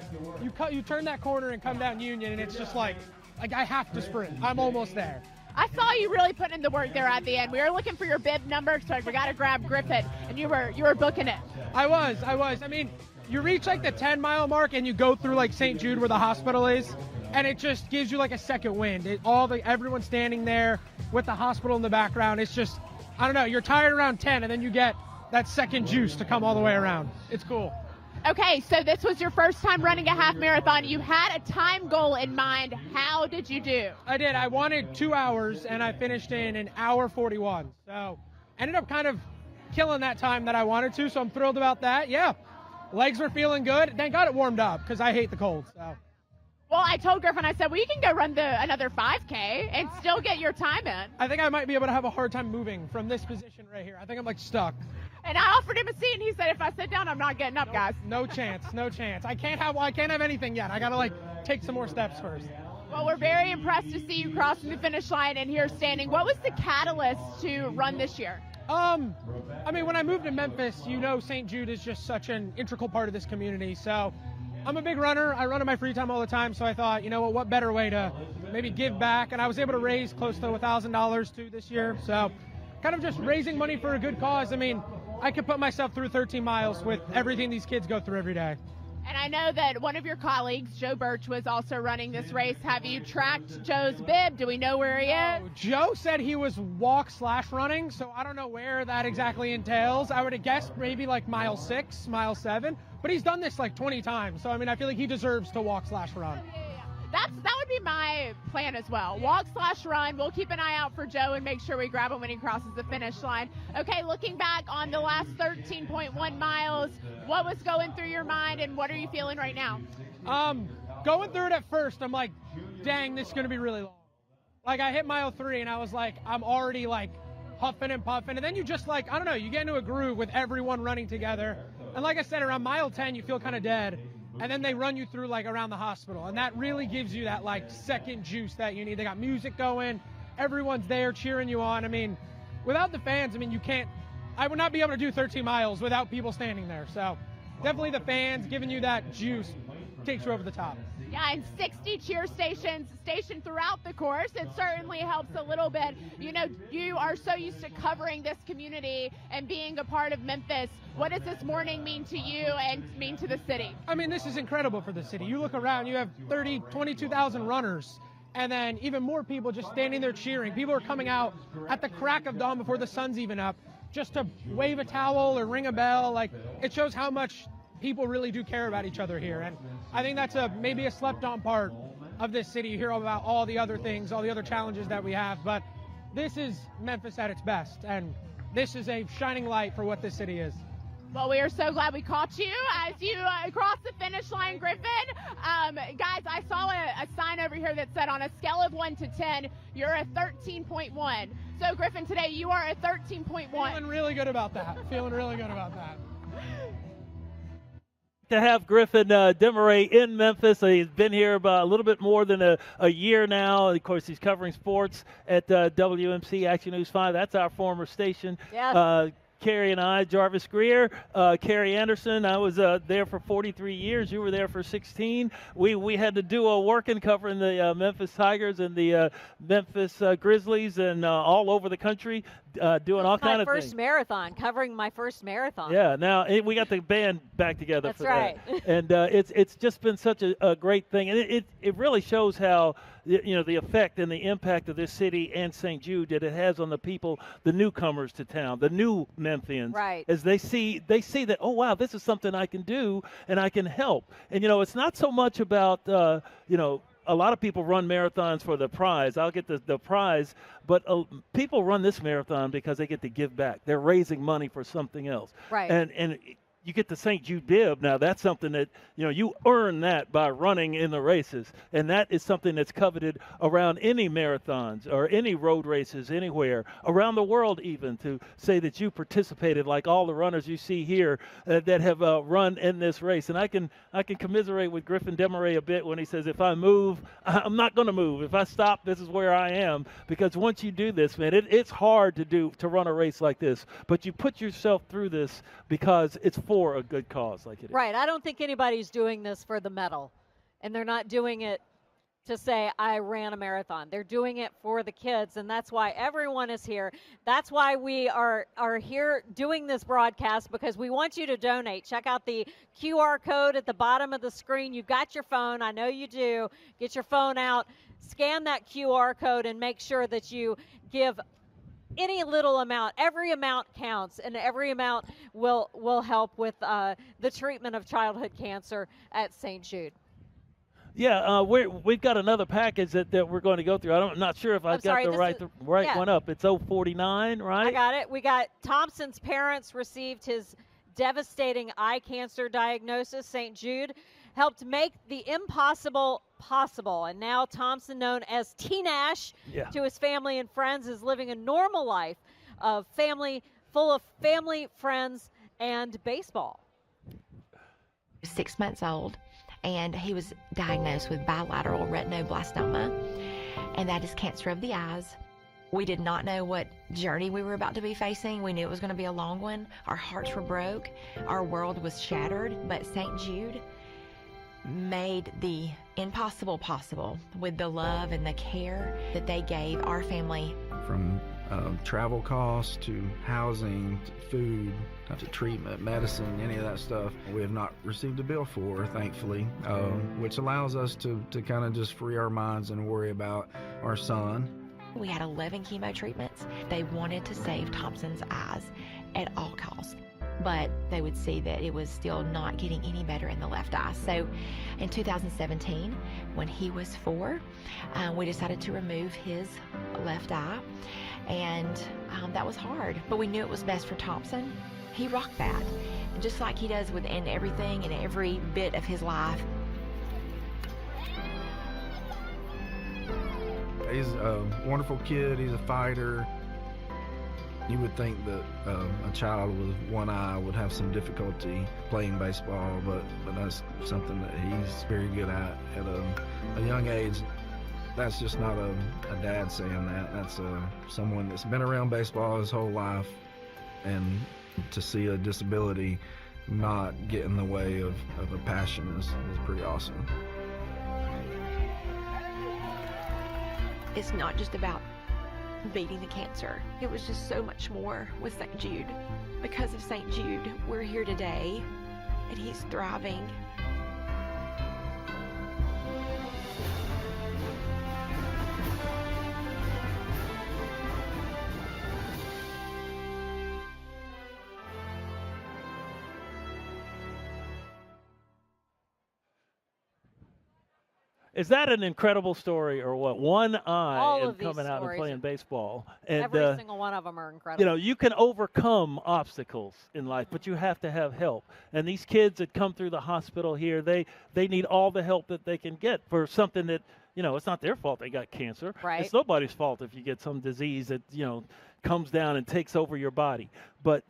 you turn that corner and come down Union, and it's just like I have to sprint. I'm almost there. I saw you really putting in the work there at the end. We were looking for your bib number, so we got to grab Griffin, and you were booking it. I was. I mean, you reach like the 10-mile mark, and you go through like St. Jude where the hospital is, and it just gives you like a second wind. Everyone standing there with the hospital in the background. It's just, I don't know. You're tired around 10, and then you get that second juice to come all the way around. It's cool. Okay, so this was your first time running a half marathon. You had a time goal in mind. How did you do? I did. I wanted 2 hours, and I finished in an hour 41. So ended up kind of killing that time that I wanted to, so I'm thrilled about that. Yeah, legs were feeling good. Thank God it warmed up because I hate the cold. So. Well, I told Griffin, I said, well, you can go run another 5K and still get your time in. I think I might be able to have a hard time moving from this position right here. I think I'm like stuck. And I offered him a seat, and he said, if I sit down, I'm not getting up, guys. No chance. I can't have anything yet. I got to take some more steps first. Well, we're very impressed to see you crossing the finish line and here standing. What was the catalyst to run this year? I mean, when I moved to Memphis, St. Jude is just such an integral part of this community. So I'm a big runner. I run in my free time all the time. So I thought, what better way to maybe give back? And I was able to raise close to $1,000 too this year. So kind of just raising money for a good cause. I mean, I could put myself through 13 miles with everything these kids go through every day. And I know that one of your colleagues, Joe Birch, was also running this race. Have you tracked Joe's bib? Do we know where he is? Joe said he was walk/running, so I don't know where that exactly entails. I would have guessed maybe like mile 6, mile 7, but he's done this like 20 times. So, I mean, I feel like he deserves to walk/run. That would be my plan as well. Walk/run. We'll keep an eye out for Joe and make sure we grab him when he crosses the finish line. Okay, looking back on the last 13.1 miles, what was going through your mind and what are you feeling right now? Going through it at first, I'm like, dang, this is going to be really long. Like, I hit mile 3 and I was like, I'm already like huffing and puffing. And then you just I don't know, you get into a groove with everyone running together. And like I said, around mile 10, you feel kind of dead. And then they run you through around the hospital. And that really gives you that second juice that you need. They got music going. Everyone's there cheering you on. I mean, without the fans, I would not be able to do 13 miles without people standing there. So definitely the fans giving you that juice takes you over the top. Yeah, and 60 cheer stations stationed throughout the course. It certainly helps a little bit. You are so used to covering this community and being a part of Memphis. What does this morning mean to you and mean to the city? I mean, this is incredible for the city. You look around, you have 22,000 runners, and then even more people just standing there cheering. People are coming out at the crack of dawn before the sun's even up just to wave a towel or ring a bell. It shows how much people really do care about each other here. And I think that's maybe a slept-on part of this city. You hear about all the other things, all the other challenges that we have, but this is Memphis at its best, and this is a shining light for what this city is. Well, we are so glad we caught you as you cross the finish line, Griffin. Guys, I saw a sign over here that said on a scale of 1 to 10, you're a 13.1. So, Griffin, today you are a 13.1. Feeling really good about that. To have Griffin DeMary in Memphis. He's been here about a little bit more than a year now. Of course, he's covering sports at WMC Action News 5. That's our former station. Yes. Carrie and I, Jarvis, Greer, Carrie Anderson. I was there for 43 years. You were there for 16. We had to do a working covering the Memphis Tigers and the Memphis Grizzlies and all over the country doing all kind of things. My first marathon, covering my first marathon. Yeah, now we got the band back together for that. That's right. And it's just been such a great thing. And it really shows how, the effect and the impact of this city and St. Jude that it has on the people, the newcomers to town, the new Memphians. Right. As they see that, oh, wow, this is something I can do and I can help. And, it's not so much about, a lot of people run marathons for the prize. I'll get the prize. But people run this marathon because they get to give back. They're raising money for something else. Right. And you get the St. Jude bib. Now that's something that, you earn that by running in the races. And that is something that's coveted around any marathons or any road races anywhere, around the world even, to say that you participated like all the runners you see here that have run in this race. And I can commiserate with Griffin Demaray a bit when he says, if I move, I'm not going to move. If I stop, this is where I am. Because once you do this, man, it's hard to run a race like this. But you put yourself through this because it's for a good cause like it is. Right. I don't think anybody's doing this for the medal. And they're not doing it to say, I ran a marathon. They're doing it for the kids, and that's why everyone is here. That's why we are here doing this broadcast, because we want you to donate. Check out the QR code at the bottom of the screen. You've got your phone. I know you do. Get your phone out, scan that QR code, and make sure that you give any little amount. Every amount counts, and every amount will help with the treatment of childhood cancer at St. Jude. Yeah, we've got another package that we're going to go through. I'm not sure if I've got the right one up. It's 049, right? I got it. We got Thompson's parents received his devastating eye cancer diagnosis. St. Jude helped make the impossible possible. And now Thompson, known as T-Nash to his family and friends, is living a normal life of full of family, friends, and baseball. 6 months old, and he was diagnosed with bilateral retinoblastoma, and that is cancer of the eyes. We did not know what journey we were about to be facing. We knew it was going to be a long one. Our hearts were broke. Our world was shattered, but St. Jude made the impossible possible with the love and the care that they gave our family. From travel costs to housing to food to treatment, medicine, any of that stuff, we have not received a bill for, thankfully, which allows us to kind of just free our minds and worry about our son. We had 11 chemo treatments. They wanted to save Thompson's eyes at all costs, but they would see that it was still not getting any better in the left eye. So in 2017, when he was 4, we decided to remove his left eye, and that was hard, but we knew it was best for Thompson. He rocked that, just like he does within everything and every bit of his life. He's a wonderful kid. He's a fighter. You would think that a child with one eye would have some difficulty playing baseball, but that's something that he's very good at a young age. That's just not a dad saying that. That's someone that's been around baseball his whole life, and to see a disability not get in the way of a passion is pretty awesome. It's not just about beating the cancer. It was just so much more with St. Jude. Because of St. Jude, we're here today, and he's thriving. Is that an incredible story or what? One eye All and of these coming out and stories playing baseball. And, every single one of them are incredible. You know, you can overcome obstacles in life, but you have to have help. And these kids that come through the hospital here, they need all the help that they can get for something that, you know, it's not their fault they got cancer. Right. It's nobody's fault if you get some disease that, you know, comes down and takes over your body. But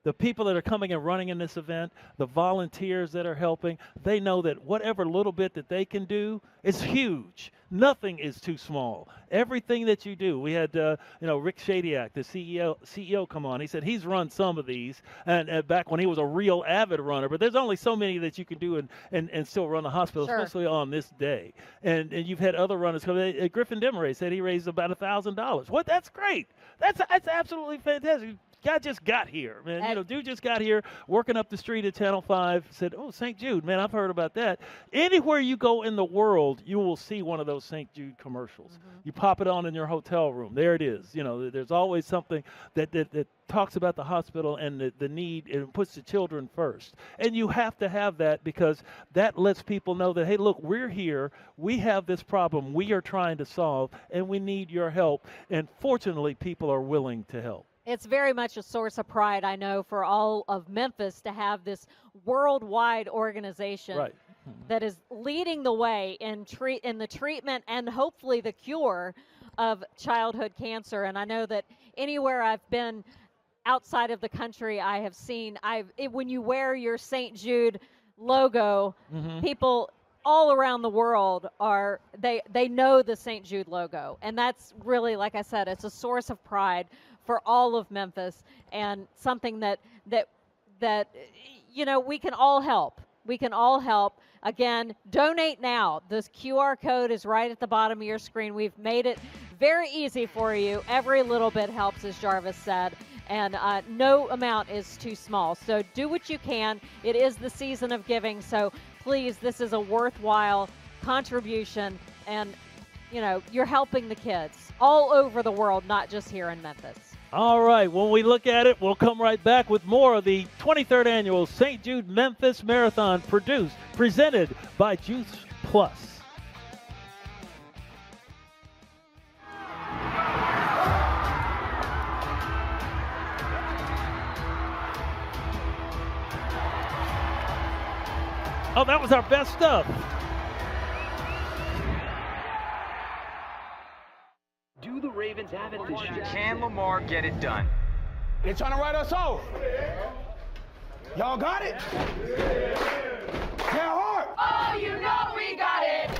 the people that are coming and running in this event, the volunteers that are helping, they know that whatever little bit that they can do is huge. Nothing is too small. Everything that you do. We had, Rick Shadyac, the CEO, come on. He said he's run some of these, and back when he was a real avid runner. But there's only so many that you can do and still run the hospital, Sure. especially on this day. And you've had other runners come. Griffin Demaray said he raised about $1,000. What? That's great. That's absolutely fantastic. Guy just got here, man. You know, dude just got here, working up the street at Channel 5, said, oh, St. Jude, man, I've heard about that. Anywhere you go in the world, you will see one of those St. Jude commercials. Mm-hmm. You pop it on in your hotel room. There it is. You know, there's always something that talks about the hospital and the need and puts the children first. And you have to have that because that lets people know that, hey, look, we're here. We have this problem we are trying to solve, and we need your help. And fortunately, people are willing to help. It's very much a source of pride, I know, for all of Memphis to have this worldwide organization that is leading the way in the treatment and hopefully the cure of childhood cancer. And I know that anywhere I've been outside of the country, I have seen, when you wear your St. Jude logo, people all around the world they know the St. Jude logo. And that's really, like I said, it's a source of pride for all of Memphis, and something that we can all help. We can all help. Again, donate now. This QR code is right at the bottom of your screen. We've made it very easy for you. Every little bit helps, as Jarvis said, and no amount is too small. So do what you can. It is the season of giving, so please, this is a worthwhile contribution, and you're helping the kids all over the world, not just here in Memphis. All right, when we look at it, we'll come right back with more of the 23rd Annual St. Jude Memphis Marathon, presented by Juice Plus. Oh, that was our best stuff. Do the Ravens have it this year? Can Lamar get it done? They trying to write us off. Y'all got it? Yeah, hard. Oh, you know we got it.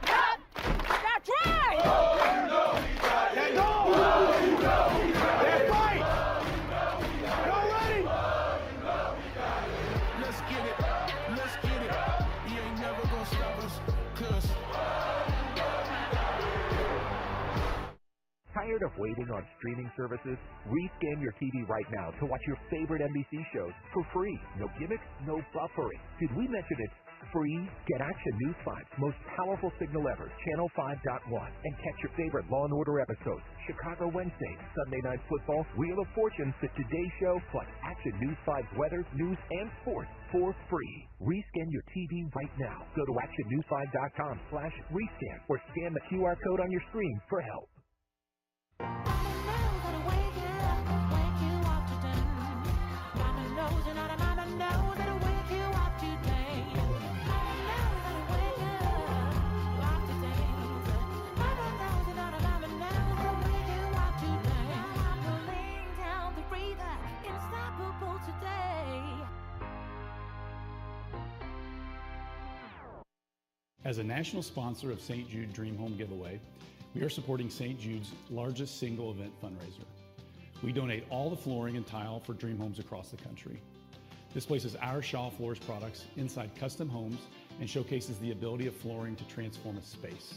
Yep. That's right. Oh, you know we got it. Let's go. Oh, you know we got it. Let's fight. Y'all ready? Oh, you know we got it. Let's get it. Let's get it. He ain't never gonna stop us, 'cause Tired of waiting on streaming services? Rescan your TV right now to watch your favorite NBC shows for free. No gimmicks, no buffering. Did we mention it's free? Get Action News 5's most powerful signal ever, Channel 5.1, and catch your favorite Law & Order episodes, Chicago Wednesday, Sunday Night Football, Wheel of Fortune, The Today Show, plus Action News 5's weather, news, and sports for free. Rescan your TV right now. Go to actionnews5.com/rescan or scan the QR code on your screen for help. As a national sponsor of St. Jude Dream Home Giveaway, we are supporting St. Jude's largest single event fundraiser. We donate all the flooring and tile for dream homes across the country. This places our Shaw Floors products inside custom homes and showcases the ability of flooring to transform a space.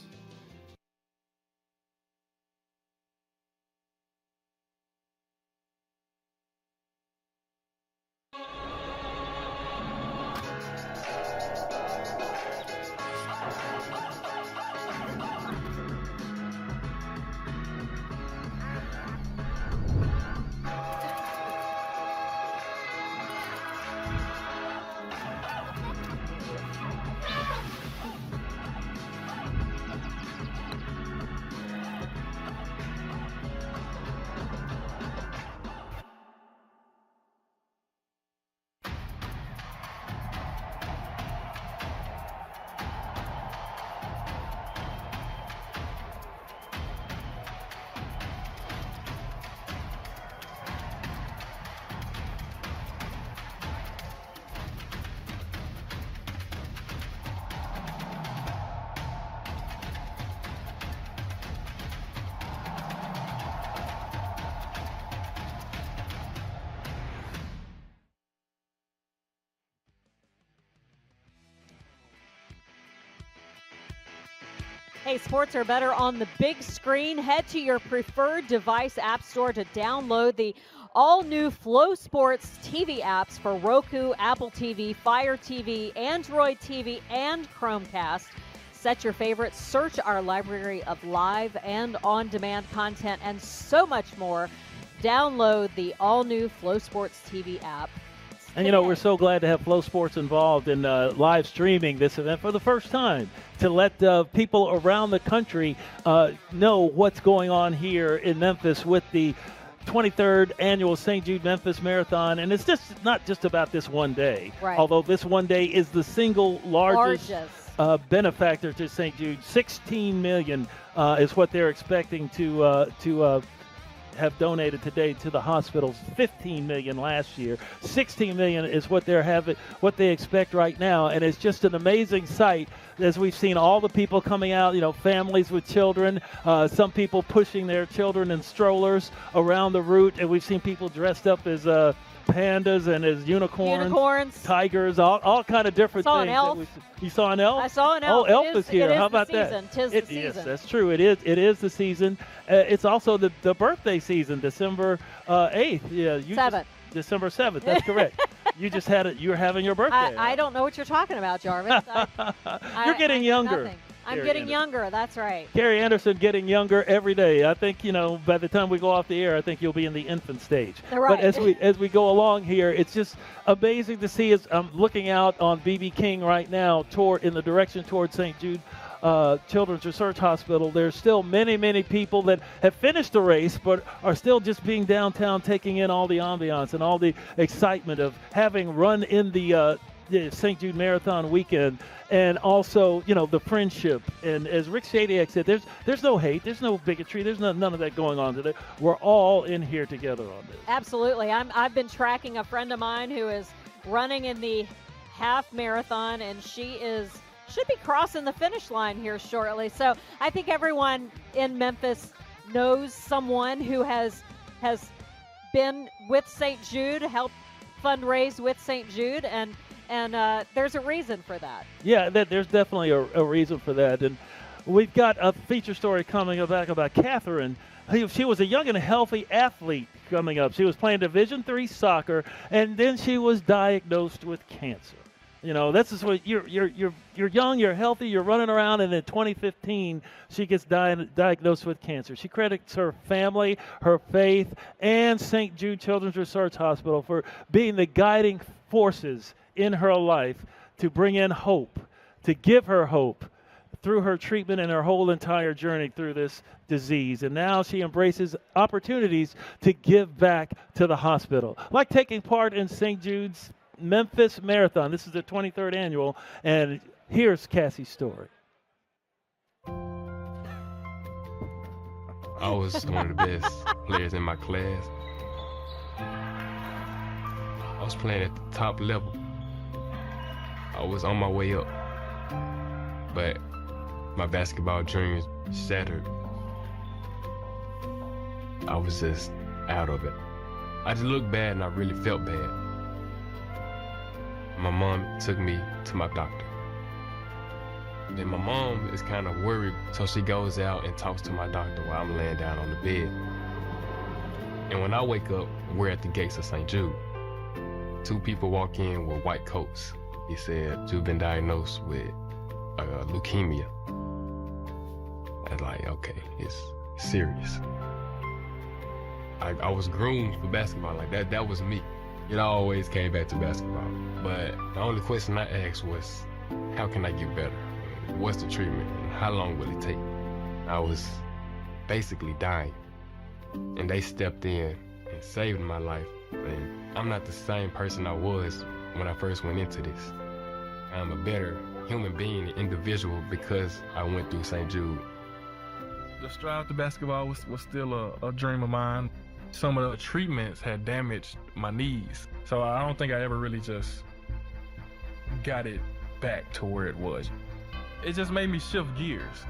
Hey, sports are better on the big screen. Head to your preferred device app store to download the all-new Flow Sports TV apps for Roku, Apple TV, Fire TV, Android TV, and Chromecast. Set your favorites, search our library of live and on-demand content, and so much more. Download the all-new Flow Sports TV app. And, we're so glad to have Flow Sports involved in live streaming this event for the first time to let people around the country know what's going on here in Memphis with the 23rd annual St. Jude Memphis Marathon, and it's just not just about this one day. Right. Although this one day is the single largest. Benefactor to St. Jude. $16 million is what they're expecting to have donated today to the hospitals. $15 million last year. $16 million is what what they expect right now, and it's just an amazing sight as we've seen all the people coming out. Families with children, some people pushing their children in strollers around the route, and we've seen people dressed up as pandas and as unicorns, tigers, all kind of different saw things. An elf. You saw an elf? I saw an elf. Oh, elf is here. How about that? Tis the season. Yes, that's true. It is the season. It's also the birthday season, December 8th. Yeah, 7th. December 7th. That's correct. You just had it. You're having your birthday. I don't know what you're talking about, Jarvis. You're getting younger. Nothing. I'm Carrie getting Anderson. younger. That's right. Carrie Anderson getting younger every day. I think, by the time we go off the air, I think you'll be in the infant stage. Right. But as we go along here, it's just amazing to see. As I'm looking out on B.B. King right now in the direction toward St. Jude Children's Research Hospital. There's still many, many people that have finished the race but are still just being downtown, taking in all the ambiance and all the excitement of having run in the St. Jude Marathon Weekend, and also, the friendship. And as Rick Shadyac said, there's no hate, there's no bigotry, there's none of that going on today. We're all in here together on this. Absolutely. I've been tracking a friend of mine who is running in the half marathon, and she should be crossing the finish line here shortly. So I think everyone in Memphis knows someone who has been with St. Jude, helped fundraise with St. Jude, and there's a reason for that. Yeah, there's definitely a reason for that. And we've got a feature story coming back about Catherine. She was a young and healthy athlete coming up. She was playing Division III soccer, and then she was diagnosed with cancer. This is what you're young, you're healthy, you're running around, and in 2015 she gets diagnosed with cancer. She credits her family, her faith, and St. Jude Children's Research Hospital for being the guiding forces in her life to bring in hope, to give her hope through her treatment and her whole entire journey through this disease. And now she embraces opportunities to give back to the hospital, like taking part in St. Jude's Memphis Marathon. This is the 23rd annual, and here's Cassie's story. I was one of the best players in my class. I was playing at the top level. I was on my way up, but my basketball dreams shattered. I was just out of it. I just looked bad, and I really felt bad. My mom took me to my doctor. Then my mom is kind of worried, so she goes out and talks to my doctor while I'm laying down on the bed. And when I wake up, we're at the gates of St. Jude. Two people walk in with white coats. He said, "You've been diagnosed with leukemia." I was like, okay, it's serious. I was groomed for basketball. Like that was me. It always came back to basketball. But the only question I asked was, how can I get better? What's the treatment? And how long will it take? I was basically dying. And they stepped in and saved my life. And I'm not the same person I was when I first went into this. I'm a better human being, individual, because I went through St. Jude. The strive to basketball was still a dream of mine. Some of the treatments had damaged my knees, so I don't think I ever really just got it back to where it was. It just made me shift gears.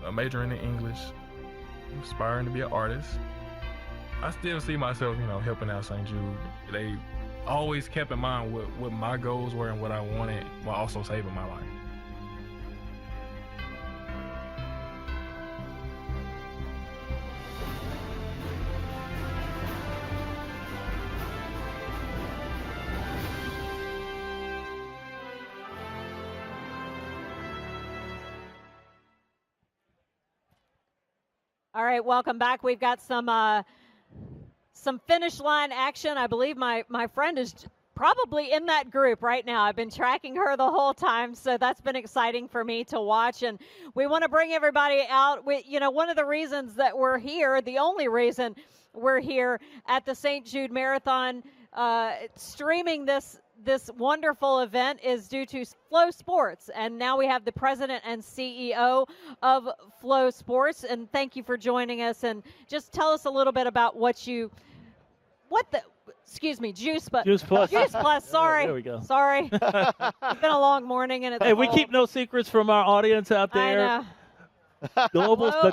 I'm majoring in English, aspiring to be an artist. I still see myself, helping out St. Jude. They always kept in mind what my goals were and what I wanted, while also saving my life. All right, welcome back. We've got some finish line action. I believe my friend is probably in that group right now. I've been tracking her the whole time, so that's been exciting for me to watch. And we want to bring everybody out. One of the reasons that we're here, the only reason we're here at the St. Jude Marathon. Streaming this wonderful event is due to Flow Sports, and now we have the president and CEO of Flow Sports. And thank you for joining us. And just tell us a little bit about Juice Plus. Juice Plus. Juice Plus. Sorry. There we go. Sorry. It's been a long morning, and it's Hey, we cold. keep no secrets from our audience out there. I know. The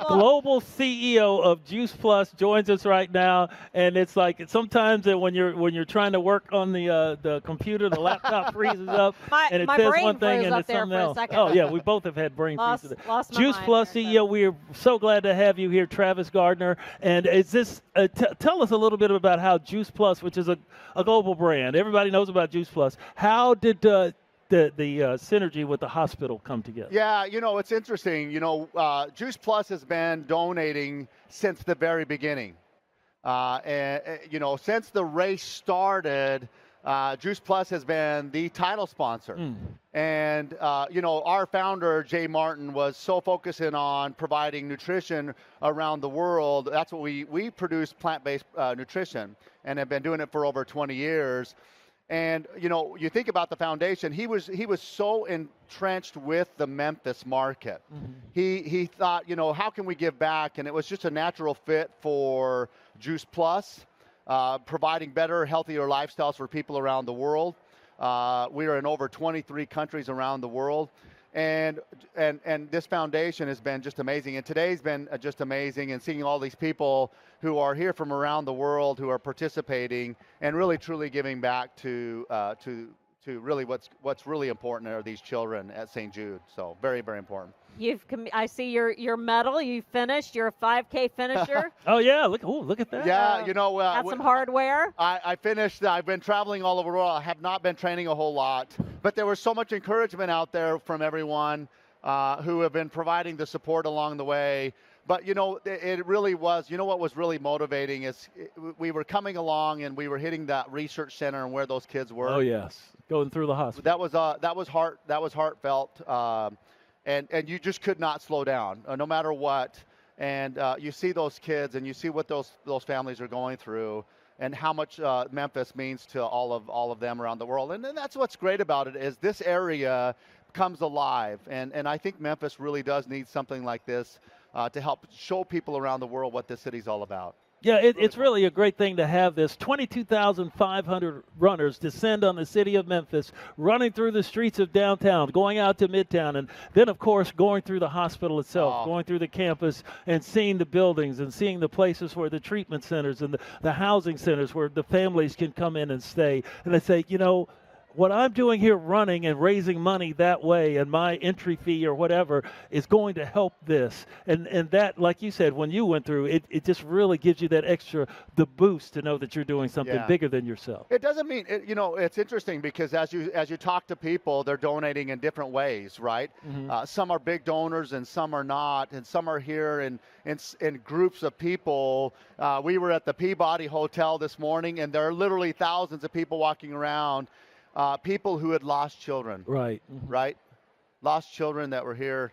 global CEO of Juice Plus joins us right now, and it's like sometimes that when you're trying to work on the computer, the laptop freezes up, and it my says brain one thing froze and up it's there something for a else. second. Oh yeah, we both have had brain freezes. Lost my Juice mind Plus there, CEO, we are so glad to have you here, Travis Gardner. And is this? Tell us a little bit about how Juice Plus, which is a global brand, everybody knows about Juice Plus. How did the synergy with the hospital come together? Yeah, it's interesting. Juice Plus has been donating since the very beginning. Since the race started, Juice Plus has been the title sponsor. And, our founder, Jay Martin, was so focusing on providing nutrition around the world. That's what we produce plant-based nutrition and have been doing it for over 20 years. And, you think about the foundation, he was so entrenched with the Memphis market. He thought, how can we give back? And it was just a natural fit for Juice Plus, providing better, healthier lifestyles for people around the world. We are in over 23 countries around the world. And this foundation has been just amazing. And today's been just amazing, and seeing all these people who are here from around the world who are participating and really truly giving back to really what's really important are these children at St. Jude. So very, very important. I see your medal. You finished. You're a 5K finisher. Oh yeah, look at that. Yeah, got some hardware. I finished. I've been traveling all over the world. I have not been training a whole lot, but there was so much encouragement out there from everyone who have been providing the support along the way. But it really was. What was really motivating is we were coming along and we were hitting that research center and where those kids were. Oh yes, going through the hospital. That was heartfelt. And you just could not slow down, no matter what. And you see those kids, and you see what those families are going through, and how much Memphis means to all of them around the world. And that's what's great about it, is this area comes alive. And I think Memphis really does need something like this to help show people around the world what this city's all about. Yeah, it's really a great thing to have this. 22,500 runners descend on the city of Memphis, running through the streets of downtown, going out to Midtown, and then, of course, going through the hospital itself, going through the campus and seeing the buildings and seeing the places where the treatment centers and the housing centers where the families can come in and stay. And they say, what I'm doing here running and raising money that way, and my entry fee or whatever is going to help this. And that, like you said, when you went through, it just really gives you that the boost to know that you're doing something bigger than yourself. It doesn't mean, it's interesting because as you talk to people, they're donating in different ways, right? Some are big donors and some are not, and some are here in groups of people. We were at the Peabody Hotel this morning, and there are literally thousands of people walking around. People who had lost children. Right. Right? Lost children that were here.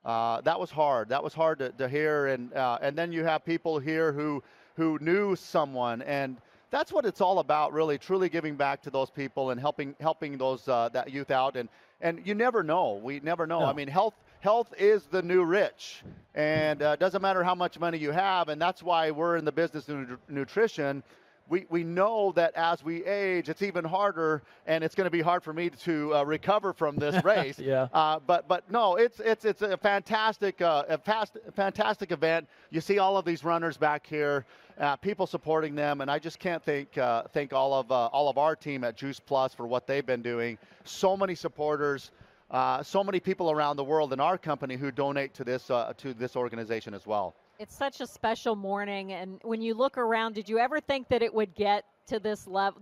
That was hard. That was hard to hear. And then you have people here who knew someone. And that's what it's all about, really, truly giving back to those people and helping those that youth out. And you never know. We never know. No. I mean, health is the new rich. And it doesn't matter how much money you have. And that's why we're in the business of nutrition. We know that as we age, it's even harder, and it's going to be hard for me to recover from this race. But no, it's a fantastic event. You see all of these runners back here, people supporting them, and I just can't thank all of our team at Juice Plus for what they've been doing. So many supporters, so many people around the world in our company who donate to this organization as well. It's such a special morning, and when you look around, did you ever think that it would get to this level?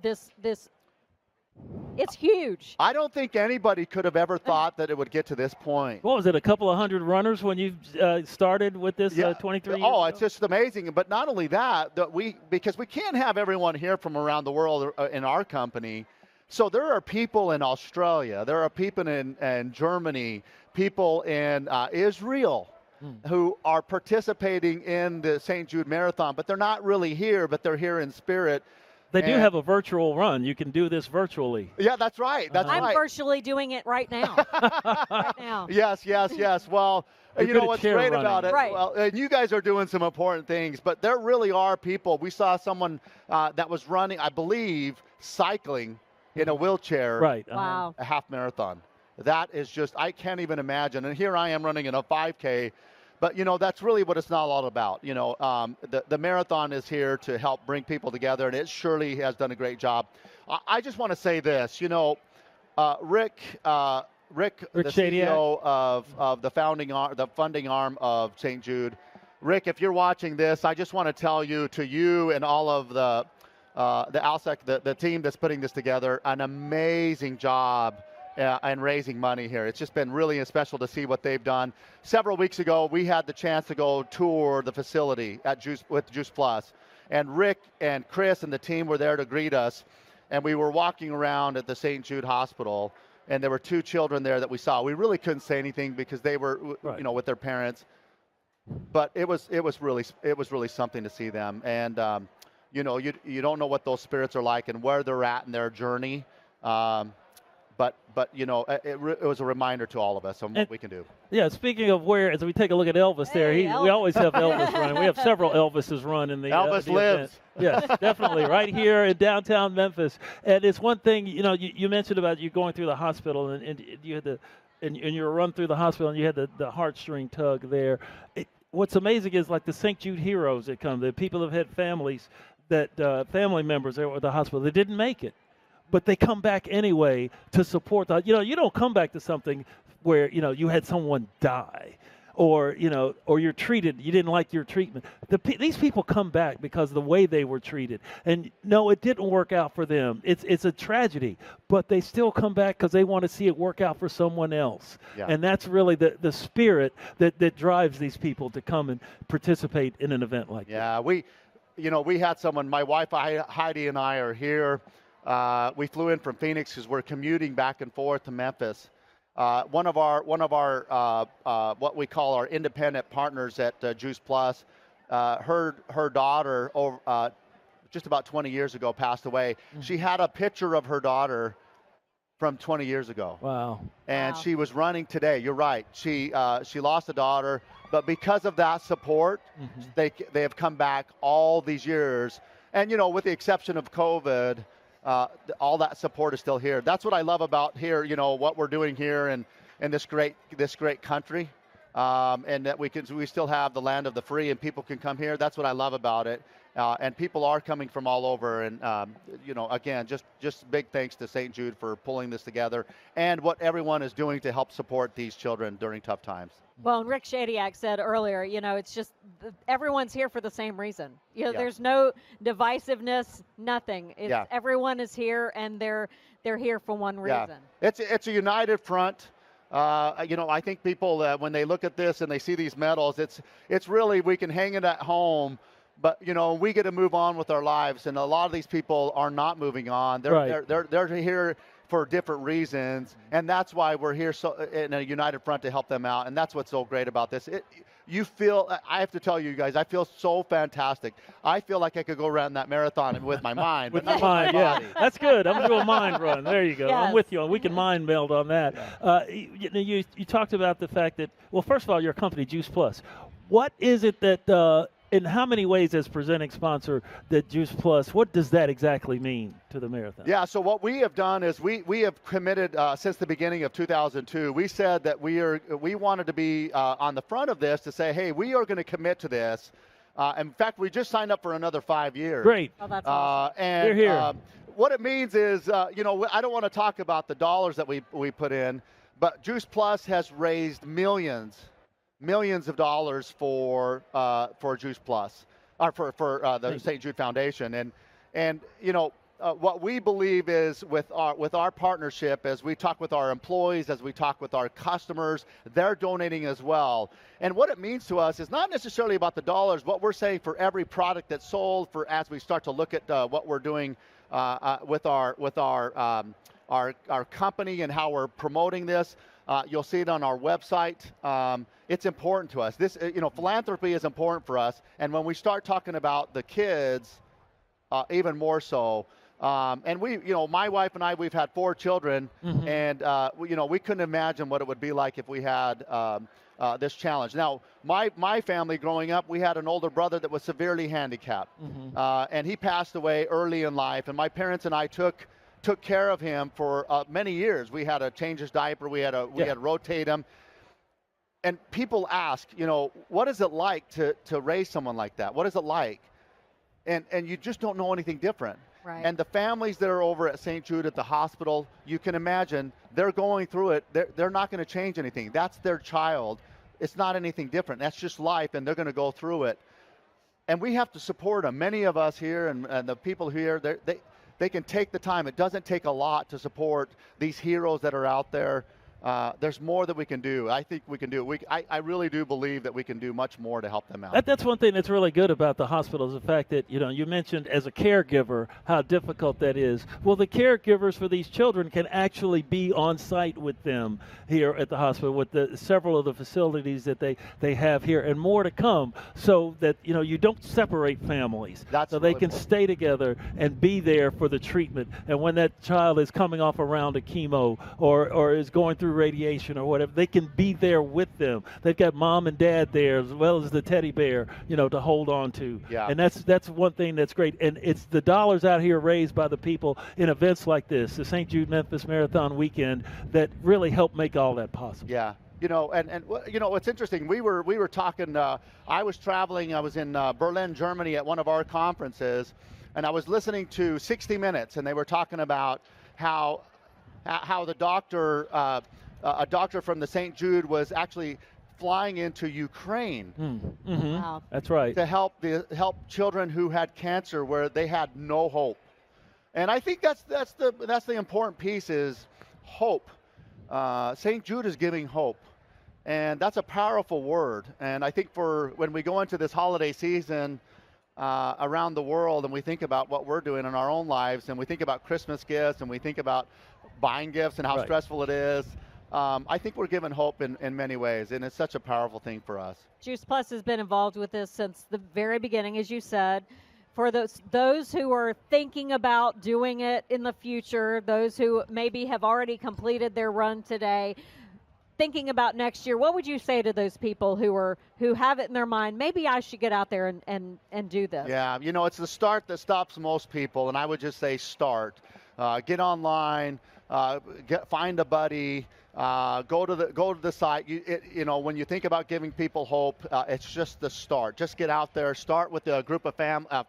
It's huge. I don't think anybody could have ever thought that it would get to this point. What was it, a couple of hundred runners when you started with this 23 years ago? It's just amazing. But not only that, because we can't have everyone here from around the world in our company. So there are people in Australia, there are people in Germany, people in Israel. who are participating in the St. Jude Marathon, but they're not really here, but they're here in spirit. They do have a virtual run. You can do this virtually. Yeah, that's right. That's I'm right. virtually doing it right now. Right now. Yes. Well, You're you good know at what's chair great running. about it? Right. Well, and you guys are doing some important things, but there really are people. We saw someone that was running, I believe, cycling in a wheelchair. Right. Wow. A half marathon. That is just, I can't even imagine. And here I am running in a 5K. But, you know, that's really what it's not all about. You know, the marathon is here to help bring people together, and it surely has done a great job. I just want to say this. You know, Rick, the CEO of the funding arm of St. Jude. Rick, if you're watching this, I just want to tell you, to you and all of the ALSEC, the team that's putting this together, an amazing job and raising money here. It's just been really special to see what they've done. Several weeks ago, we had the chance to go tour the facility with Juice Plus. And Rick and Chris and the team were there to greet us. And we were walking around at the St. Jude Hospital, and there were 2 children there that we saw. We really couldn't say anything because they were, you know, with their parents. But it was really something to see them. And you know, you don't know what those spirits are like and where they're at in their journey. But you know, it was a reminder to all of us on what we can do. Yeah, speaking of where, as we take a look at Elvis there, we always have Elvis running. We have several Elvises run in the Elvis the lives. Event. Yes, definitely, right here in downtown Memphis. And it's one thing, you know, you mentioned about you going through the hospital, and you had and you were run through the hospital, and you had the heartstring tug there. What's amazing is like the St. Jude heroes that come, the people have had families that family members there at the hospital that didn't make it, but they come back anyway to support the, you know, you don't come back to something where, you know, you had someone die or, you know, or you're treated, you didn't like your treatment. These people come back because of the way they were treated. And no, it didn't work out for them. It's a tragedy, but they still come back because they want to see it work out for someone else. Yeah. And that's really the spirit that drives these people to come and participate in an event like that. Yeah, we had someone, my wife Heidi and I are here. We flew in from Phoenix because we're commuting back and forth to Memphis. One of our what we call our independent partners at Juice Plus, her daughter just about 20 years ago passed away. She had a picture of her daughter from 20 years ago. Wow. And she was running today. You're right. She lost a daughter, but because of that support, they have come back all these years. And you know, with the exception of COVID, all that support is still here. That's what I love about here, you know, what we're doing here in this great country, and that we still have the land of the free and people can come here. That's what I love about it. And people are coming from all over. And, you know, again, just big thanks to St. Jude for pulling this together and what everyone is doing to help support these children during tough times. Well, and Rick Shadiak said earlier, you know, it's just everyone's here for the same reason. You know, Yeah. there's no divisiveness, nothing. It's Yeah. everyone is here, and they're here for one reason. Yeah. It's a united front. You know, I think people when they look at this and they see these medals, it's really, we can hang it at home, but you know, we get to move on with our lives, and a lot of these people are not moving on. They're here for different reasons, and that's why we're here in a united front to help them out, and that's what's so great about this. I have to tell you guys, I feel so fantastic. I feel like I could go around that marathon with my mind. With but the not mind, my yeah. body. That's good. I'm going to do a mind run. There you go. Yes. I'm with you. We can mind meld on that. You talked about the fact that, well, first of all, your company, Juice Plus. What is it that, in how many ways as presenting sponsor, that Juice Plus, what does that exactly mean to the marathon? Yeah, so what we have done is we have committed since the beginning of 2002. We said that we wanted to be on the front of this to say, hey, we are going to commit to this. In fact, we just signed up for another 5 years. Great. Oh, that's awesome. And You're here. what it means is, you know, I don't want to talk about the dollars that we put in, but Juice Plus has raised millions of dollars for Juice Plus, or for the St. Jude Foundation, and you know what we believe is with our partnership, as we talk with our employees, as we talk with our customers, they're donating as well. And what it means to us is not necessarily about the dollars. What we're saying for every product that's sold, for as we start to look at what we're doing with our company and how we're promoting this. You'll see it on our website. It's important to us. This, philanthropy is important for us. And when we start talking about the kids, even more so. And we, my wife and I, we've had 4 children, and we couldn't imagine what it would be like if we had this challenge. Now, my family growing up, we had an older brother that was severely handicapped, and he passed away early in life. And my parents and I took care of him for many years. We had to change his diaper. We had to rotate him. And people ask, what is it like to raise someone like that? What is it like? And you just don't know anything different. Right. And the families that are over at St. Jude at the hospital, you can imagine they're going through it. They're not going to change anything. That's their child. It's not anything different. That's just life, and they're going to go through it. And we have to support them. Many of us here and the people here, they can take the time. It doesn't take a lot to support these heroes that are out there. There's more that we can do. I think we can do it. I really do believe that we can do much more to help them out. That's one thing that's really good about the hospital is the fact that, you mentioned as a caregiver how difficult that is. Well, the caregivers for these children can actually be on site with them here at the hospital with several of the facilities that they have here and more to come so that, you don't separate families. That's so they can stay together and be there for the treatment. And when that child is coming off a round of chemo or is going through radiation or whatever, they can be there with them. They've got mom and dad there as well as the teddy bear, to hold on to. Yeah. And that's one thing that's great. And it's the dollars out here raised by the people in events like this, the St. Jude Memphis Marathon Weekend, that really help make all that possible. Yeah. What's interesting, we were talking, I was traveling, I was in Berlin, Germany at one of our conferences, and I was listening to 60 Minutes, and they were talking about how the doctor, a doctor from the St. Jude was actually flying into Ukraine. Wow. That's right. To help children who had cancer where they had no hope. And I think that's the important piece is hope. St. Jude is giving hope. And that's a powerful word. And I think when we go into this holiday season around the world and we think about what we're doing in our own lives and we think about Christmas gifts and we think about buying gifts and how stressful it is, I think we're given hope in many ways, and it's such a powerful thing for us. Juice Plus has been involved with this since the very beginning, as you said. For those who are thinking about doing it in the future, those who maybe have already completed their run today, thinking about next year, what would you say to those people who have it in their mind, maybe I should get out there and do this? Yeah, it's the start that stops most people, and I would just say start. Get online, find a buddy, go to the site. When you think about giving people hope, it's just the start. Just get out there, start with a group of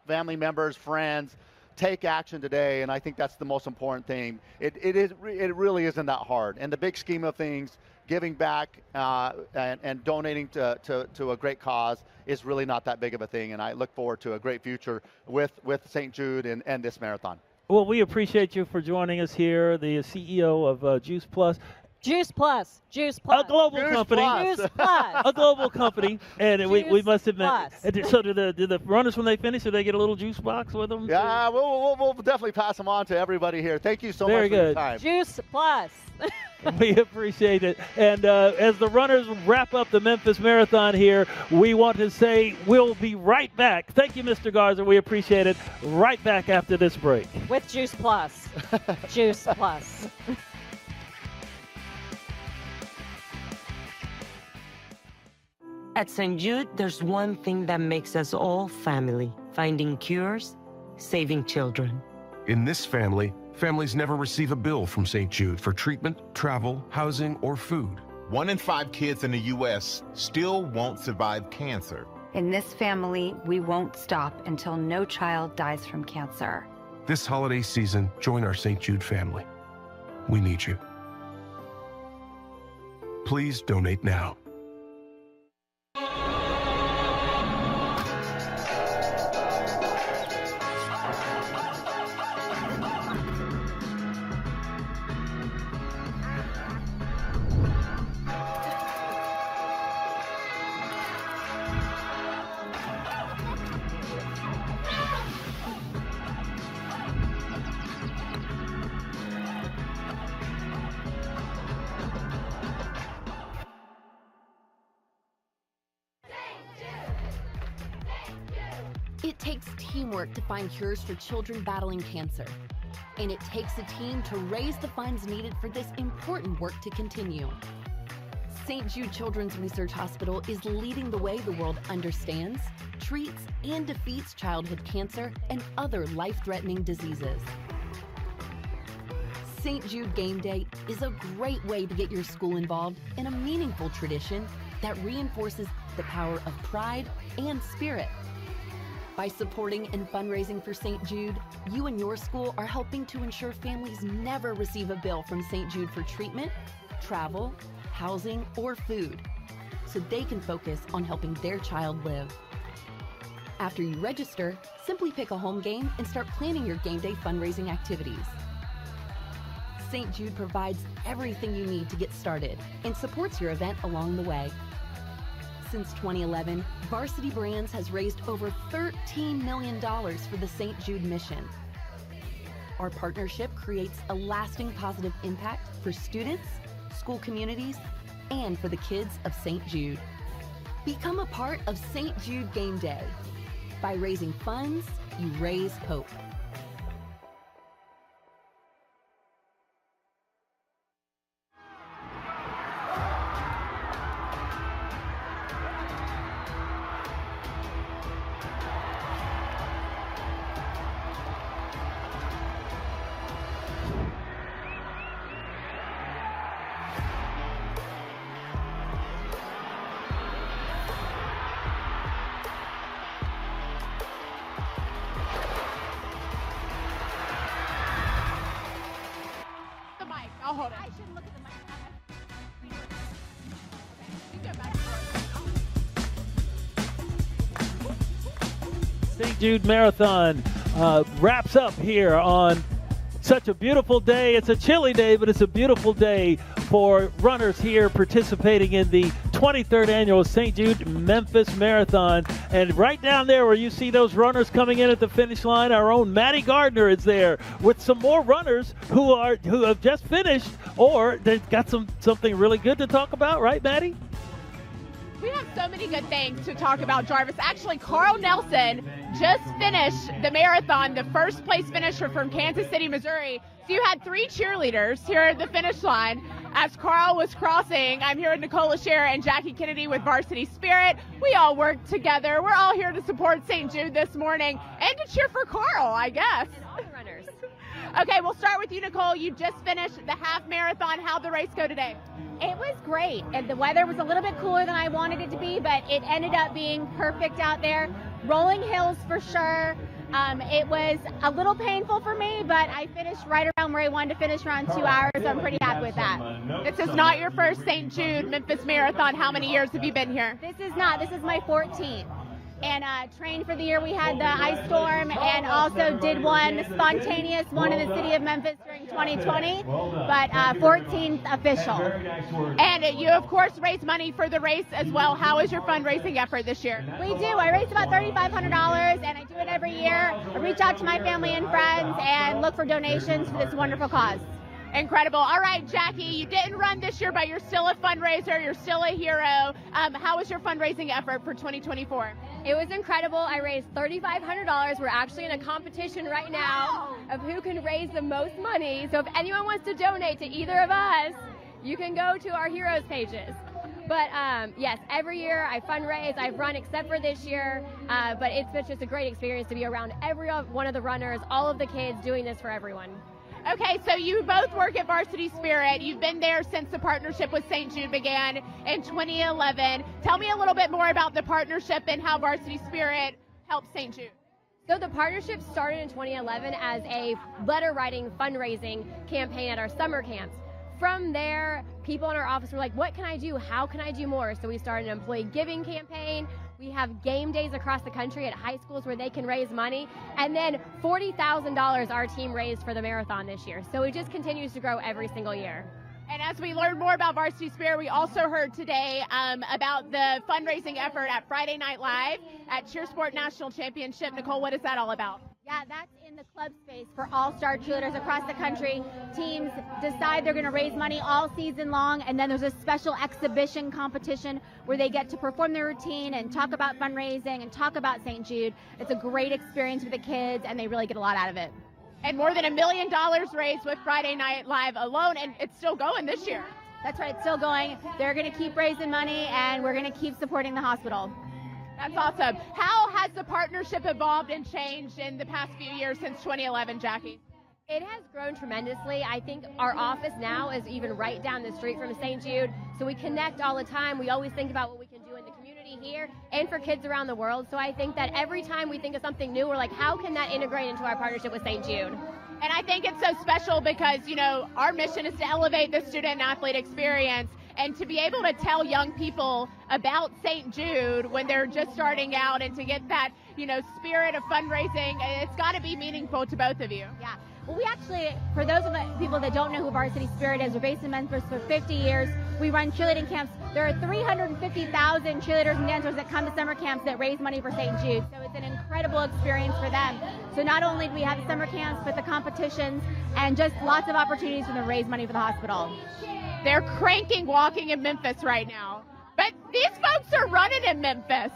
family members, friends. Take action today, and I think that's the most important thing. It really isn't that hard. In the big scheme of things, giving back and donating to a great cause is really not that big of a thing, and I look forward to a great future with St. Jude and this marathon. Well, we appreciate you for joining us here, the CEO of Juice Plus. Juice Plus. A global company. Juice Plus. A global company. And we must admit, so do the runners, when they finish, do they get a little juice box with them? Yeah, we'll definitely pass them on to everybody here. Thank you so much for your time. Juice Plus. We appreciate it. And as the runners wrap up the Memphis Marathon here, we want to say we'll be right back. Thank you, Mr. Garza. We appreciate it. Right back after this break. With Juice Plus. Juice Plus. At St. Jude, there's one thing that makes us all family: finding cures, saving children. In this family, families never receive a bill from St. Jude for treatment, travel, housing, or food. 1 in 5 kids in the U.S. still won't survive cancer. In this family, we won't stop until no child dies from cancer. This holiday season, join our St. Jude family. We need you. Please donate now. It takes teamwork to find cures for children battling cancer. And it takes a team to raise the funds needed for this important work to continue. St. Jude Children's Research Hospital is leading the way the world understands, treats, and defeats childhood cancer and other life-threatening diseases. St. Jude Game Day is a great way to get your school involved in a meaningful tradition that reinforces the power of pride and spirit. By supporting and fundraising for St. Jude, you and your school are helping to ensure families never receive a bill from St. Jude for treatment, travel, housing, or food, so they can focus on helping their child live. After you register, simply pick a home game and start planning your game day fundraising activities. St. Jude provides everything you need to get started and supports your event along the way. Since 2011, Varsity Brands has raised over $13 million for the St. Jude mission. Our partnership creates a lasting positive impact for students, school communities, and for the kids of St. Jude. Become a part of St. Jude Game Day. By raising funds, you raise hope. I'll hold it. I shouldn't look at the mic. St. Jude Marathon wraps up here on such a beautiful day. It's a chilly day, but it's a beautiful day for runners here participating in the 23rd annual St. Jude Memphis Marathon. And right down there where you see those runners coming in at the finish line, our own Maddie Gardner is there with some more runners who have just finished, or they've got something really good to talk about, right, Maddie? We have so many good things to talk about, Jarvis. Actually, Carl Nelson just finished the marathon, the first place finisher from Kansas City, Missouri. So you had 3 cheerleaders here at the finish line. As Carl was crossing, I'm here with Nicole Lachère and Jackie Kennedy with Varsity Spirit. We all work together. We're all here to support St. Jude this morning and to cheer for Carl, I guess. And all the runners. Okay, we'll start with you, Nicole. You just finished the half marathon. How'd the race go today? It was great, and the weather was a little bit cooler than I wanted it to be, but it ended up being perfect out there. Rolling hills for sure. It was a little painful for me, but I finished right around where I wanted to finish, around 2 hours, so I'm pretty happy with that. This is not your first St. Jude Memphis Marathon. How many years have you been here? This is my 14th. And trained for the year. We had the ice storm and also did one spontaneous one in the city of Memphis during 2020, but 14th official. And you, of course, raise money for the race as well. How is your fundraising effort this year? We do. I raise about $3,500, and I do it every year. I reach out to my family and friends and look for donations for this wonderful cause. Incredible. All right, Jackie, you didn't run this year, but you're still a fundraiser. You're still a hero. How was your fundraising effort for 2024? It was incredible. I raised $3,500. We're actually in a competition right now of who can raise the most money. So if anyone wants to donate to either of us, you can go to our heroes pages. But yes, every year I fundraise. I've run except for this year, but it's been just a great experience to be around every one of the runners, all of the kids doing this for everyone. Okay, so you both work at Varsity Spirit. You've been there since the partnership with St. Jude began in 2011. Tell me a little bit more about the partnership and how Varsity Spirit helps St. Jude. So the partnership started in 2011 as a letter writing fundraising campaign at our summer camps. From there, people in our office were like, what can I do? How can I do more? So we started an employee giving campaign. We have game days across the country at high schools where they can raise money. And then $40,000 our team raised for the marathon this year. So it just continues to grow every single year. And as we learn more about Varsity Spirit, we also heard today about the fundraising effort at Friday Night Live at Cheer Sport National Championship. Nicole, what is that all about? Yeah, that's in the club space for all-star cheerleaders across the country. Teams decide they're going to raise money all season long, and then there's a special exhibition competition where they get to perform their routine and talk about fundraising and talk about St. Jude. It's a great experience for the kids, and they really get a lot out of it. And more than $1 million raised with Friday Night Live alone, and it's still going this year. That's right, it's still going. They're going to keep raising money, and we're going to keep supporting the hospital. That's awesome. How has the partnership evolved and changed in the past few years since 2011, Jackie? It has grown tremendously. I think our office now is even right down the street from St. Jude, so we connect all the time. We always think about what we can do in the community here and for kids around the world. So I think that every time we think of something new, we're like, how can that integrate into our partnership with St. Jude? And I think it's so special because, you know, our mission is to elevate the student athlete experience. And to be able to tell young people about St. Jude when they're just starting out and to get that, you know, spirit of fundraising, it's got to be meaningful to both of you. Yeah. Well, we actually, for those of the people that don't know who Varsity Spirit is, we're based in Memphis for 50 years. We run cheerleading camps. There are 350,000 cheerleaders and dancers that come to summer camps that raise money for St. Jude. So it's an incredible experience for them. So not only do we have the summer camps, but the competitions and just lots of opportunities for them to raise money for the hospital. They're cranking walking in Memphis right now. But these folks are running in Memphis.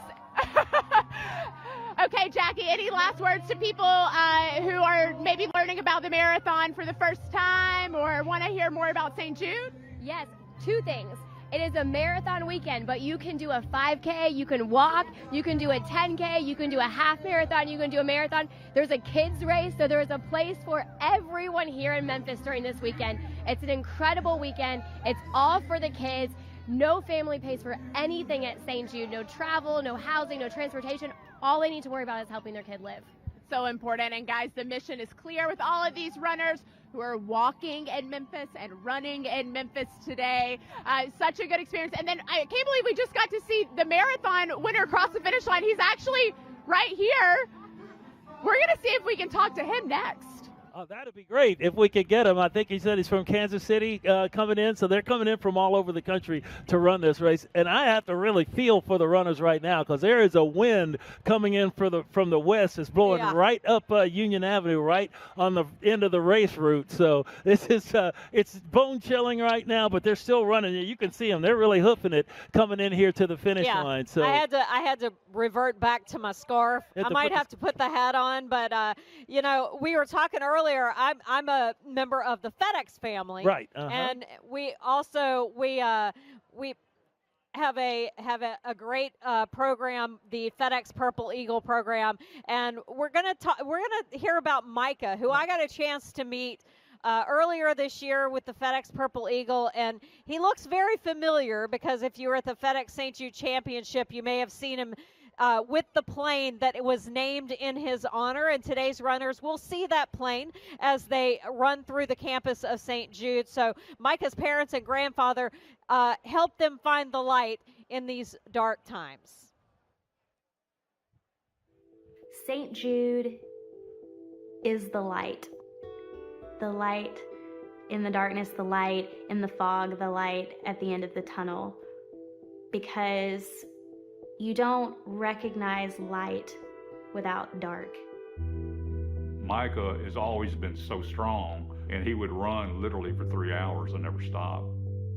Okay, Jackie, any last words to people who are maybe learning about the marathon for the first time or want to hear more about St. Jude? Yes, two things. It is a marathon weekend, but you can do a 5K, you can walk, you can do a 10K, you can do a half marathon, you can do a marathon. There's a kids race, so there is a place for everyone here in Memphis during this weekend. It's an incredible weekend. It's all for the kids. No family pays for anything at St. Jude. No travel, no housing, no transportation. All they need to worry about is helping their kid live. So important. And guys, the mission is clear with all of these runners who are walking in Memphis and running in Memphis today. Such a good experience. And then I can't believe we just got to see the marathon winner cross the finish line. He's actually right here. We're going to see if we can talk to him next. Oh, that'd be great if we could get him. I think he said he's from Kansas City coming in, so they're coming in from all over the country to run this race. And I have to really feel for the runners right now because there is a wind coming in from the west. It's blowing right up Union Avenue, right on the end of the race route. So this is it's bone chilling right now, but they're still running. You can see them; they're really hoofing it coming in here to the finish line. So I had to revert back to my scarf. I might have to put the hat on, but you know, we were talking earlier. I'm a member of the FedEx family, right? And we also we have a great program, the FedEx Purple Eagle program, and we're gonna hear about Micah, who I got a chance to meet earlier this year with the FedEx Purple Eagle, and he looks very familiar because if you were at the FedEx St. Jude Championship, you may have seen him with the plane that was named in his honor. And today's runners will see that plane as they run through the campus of St. Jude. So Micah's parents and grandfather helped them find the light in these dark times. St. Jude is the light. The light in the darkness, the light in the fog, the light at the end of the tunnel. Because you don't recognize light without dark. Micah has always been so strong, and he would run literally for 3 hours and never stop.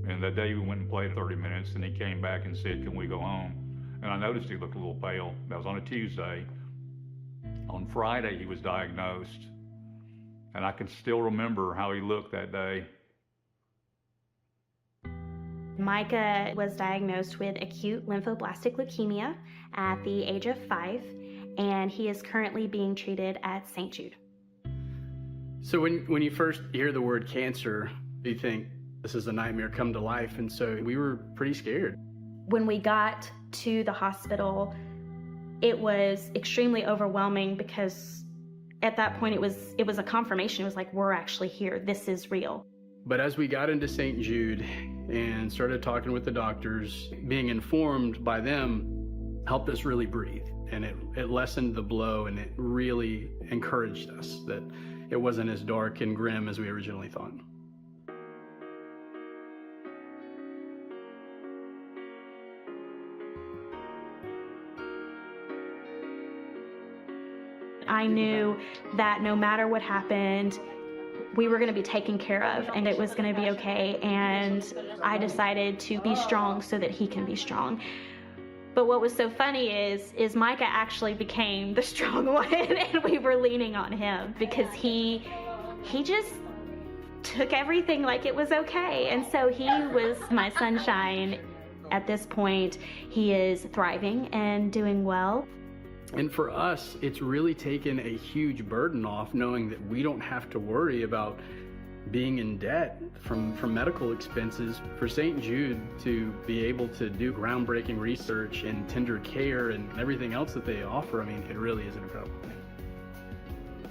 And that day we went and played 30 minutes, and he came back and said, "Can we go home?" And I noticed he looked a little pale. That was on a Tuesday. On Friday, he was diagnosed, and I can still remember how he looked that day. Micah was diagnosed with acute lymphoblastic leukemia at the age of 5, and he is currently being treated at St. Jude. So when you first hear the word cancer, you think this is a nightmare come to life, and so we were pretty scared. When we got to the hospital, it was extremely overwhelming because at that point it was a confirmation. It was like, we're actually here. This is real. But as we got into St. Jude and started talking with the doctors, being informed by them helped us really breathe. And it lessened the blow, and it really encouraged us that it wasn't as dark and grim as we originally thought. I knew that no matter what happened, we were going to be taken care of and it was going to be okay. And I decided to be strong so that he can be strong. But what was so funny is Micah actually became the strong one and we were leaning on him because he just took everything like it was okay. And so he was my sunshine. At this point, he is thriving and doing well. And for us, it's really taken a huge burden off knowing that we don't have to worry about being in debt from medical expenses. For St. Jude to be able to do groundbreaking research and tender care and everything else that they offer, I mean, it really is an incredible thing.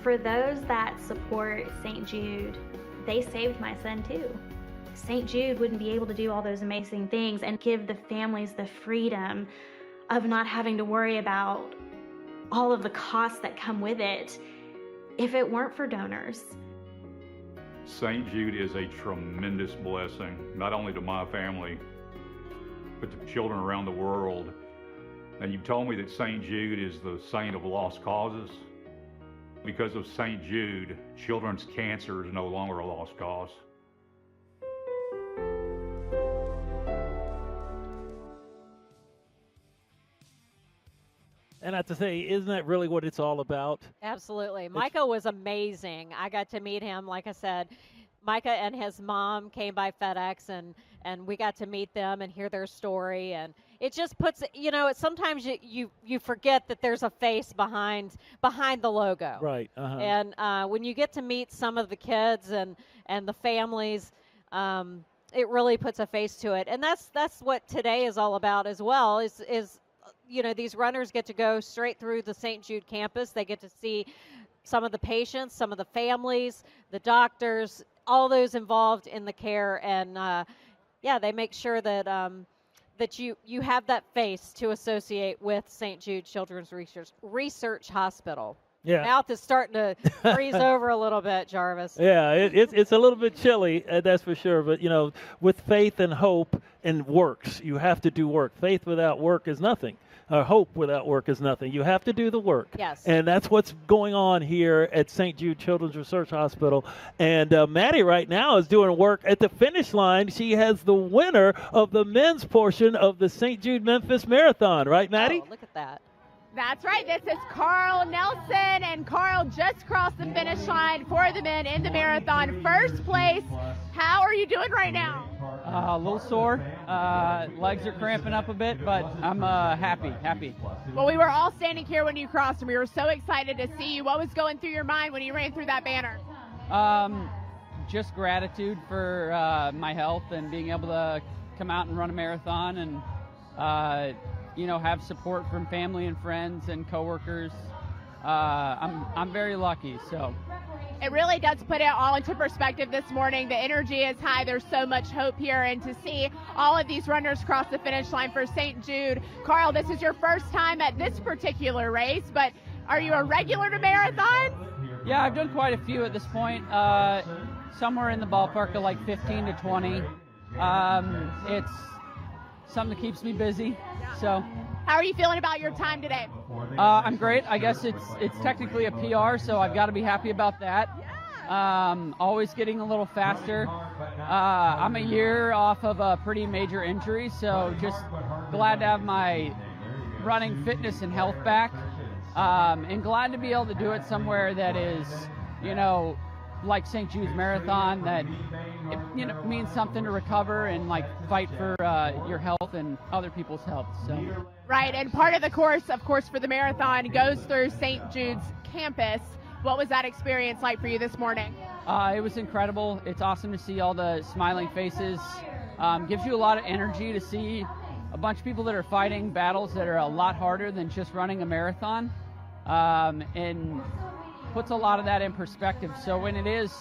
For those that support St. Jude, they saved my son too. St. Jude wouldn't be able to do all those amazing things and give the families the freedom of not having to worry about all of the costs that come with it if it weren't for donors. St. Jude is a tremendous blessing, not only to my family, but to children around the world. And you told me that St. Jude is the saint of lost causes. Because of St. Jude, children's cancer is no longer a lost cause. And I have to say, isn't that really what it's all about? Absolutely. Micah was amazing. I got to meet him. Like I said, Micah and his mom came by FedEx, and we got to meet them and hear their story. And it just puts, you know, sometimes you forget that there's a face behind the logo. Right. Uh-huh. And when you get to meet some of the kids and the families, it really puts a face to it. And that's what today is all about as well, is you know, these runners get to go straight through the St. Jude campus. They get to see some of the patients, some of the families, the doctors, all those involved in the care. And, they make sure that that you have that face to associate with St. Jude Children's Research Hospital. Yeah. Mouth is starting to freeze over a little bit, Jarvis. Yeah, it's a little bit chilly, that's for sure. But, you know, with faith and hope and works, you have to do work. Faith without work is nothing. Hope without work is nothing. You have to do the work. Yes. And that's what's going on here at St. Jude Children's Research Hospital. And Maddie right now is doing work at the finish line. She has the winner of the men's portion of the St. Jude Memphis Marathon. Right, Maddie? Oh, look at that. That's right. This is Carl Nelson, and Carl just crossed the finish line for the men in the marathon. First place. How are you doing right now? A little sore. Legs are cramping up a bit, but I'm happy. Well, we were all standing here when you crossed, and we were so excited to see you. What was going through your mind when you ran through that banner? Just gratitude for my health and being able to come out and run a marathon and have support from family and friends and coworkers. I'm very lucky. So it really does put it all into perspective this morning. The energy is high. There's so much hope here, and to see all of these runners cross the finish line for St. Jude. Carl, this is your first time at this particular race, but are you a regular to marathons? Yeah, I've done quite a few at this point. Somewhere in the ballpark of like 15 to 20. It's something that keeps me busy. So, how are you feeling about your time today? I'm great. I guess it's technically a PR, so I've got to be happy about that. Always getting a little faster. I'm a year off of a pretty major injury, so just glad to have my running fitness and health back, and glad to be able to do it somewhere that is, like St. Jude's Marathon, that it means something to recover and like fight for your health and other people's health. So. Right, and part of the course, of course, for the marathon goes through St. Jude's campus. What was that experience like for you this morning? It was incredible. It's awesome to see all the smiling faces. Gives you a lot of energy to see a bunch of people that are fighting battles that are a lot harder than just running a marathon, and puts a lot of that in perspective. So when it is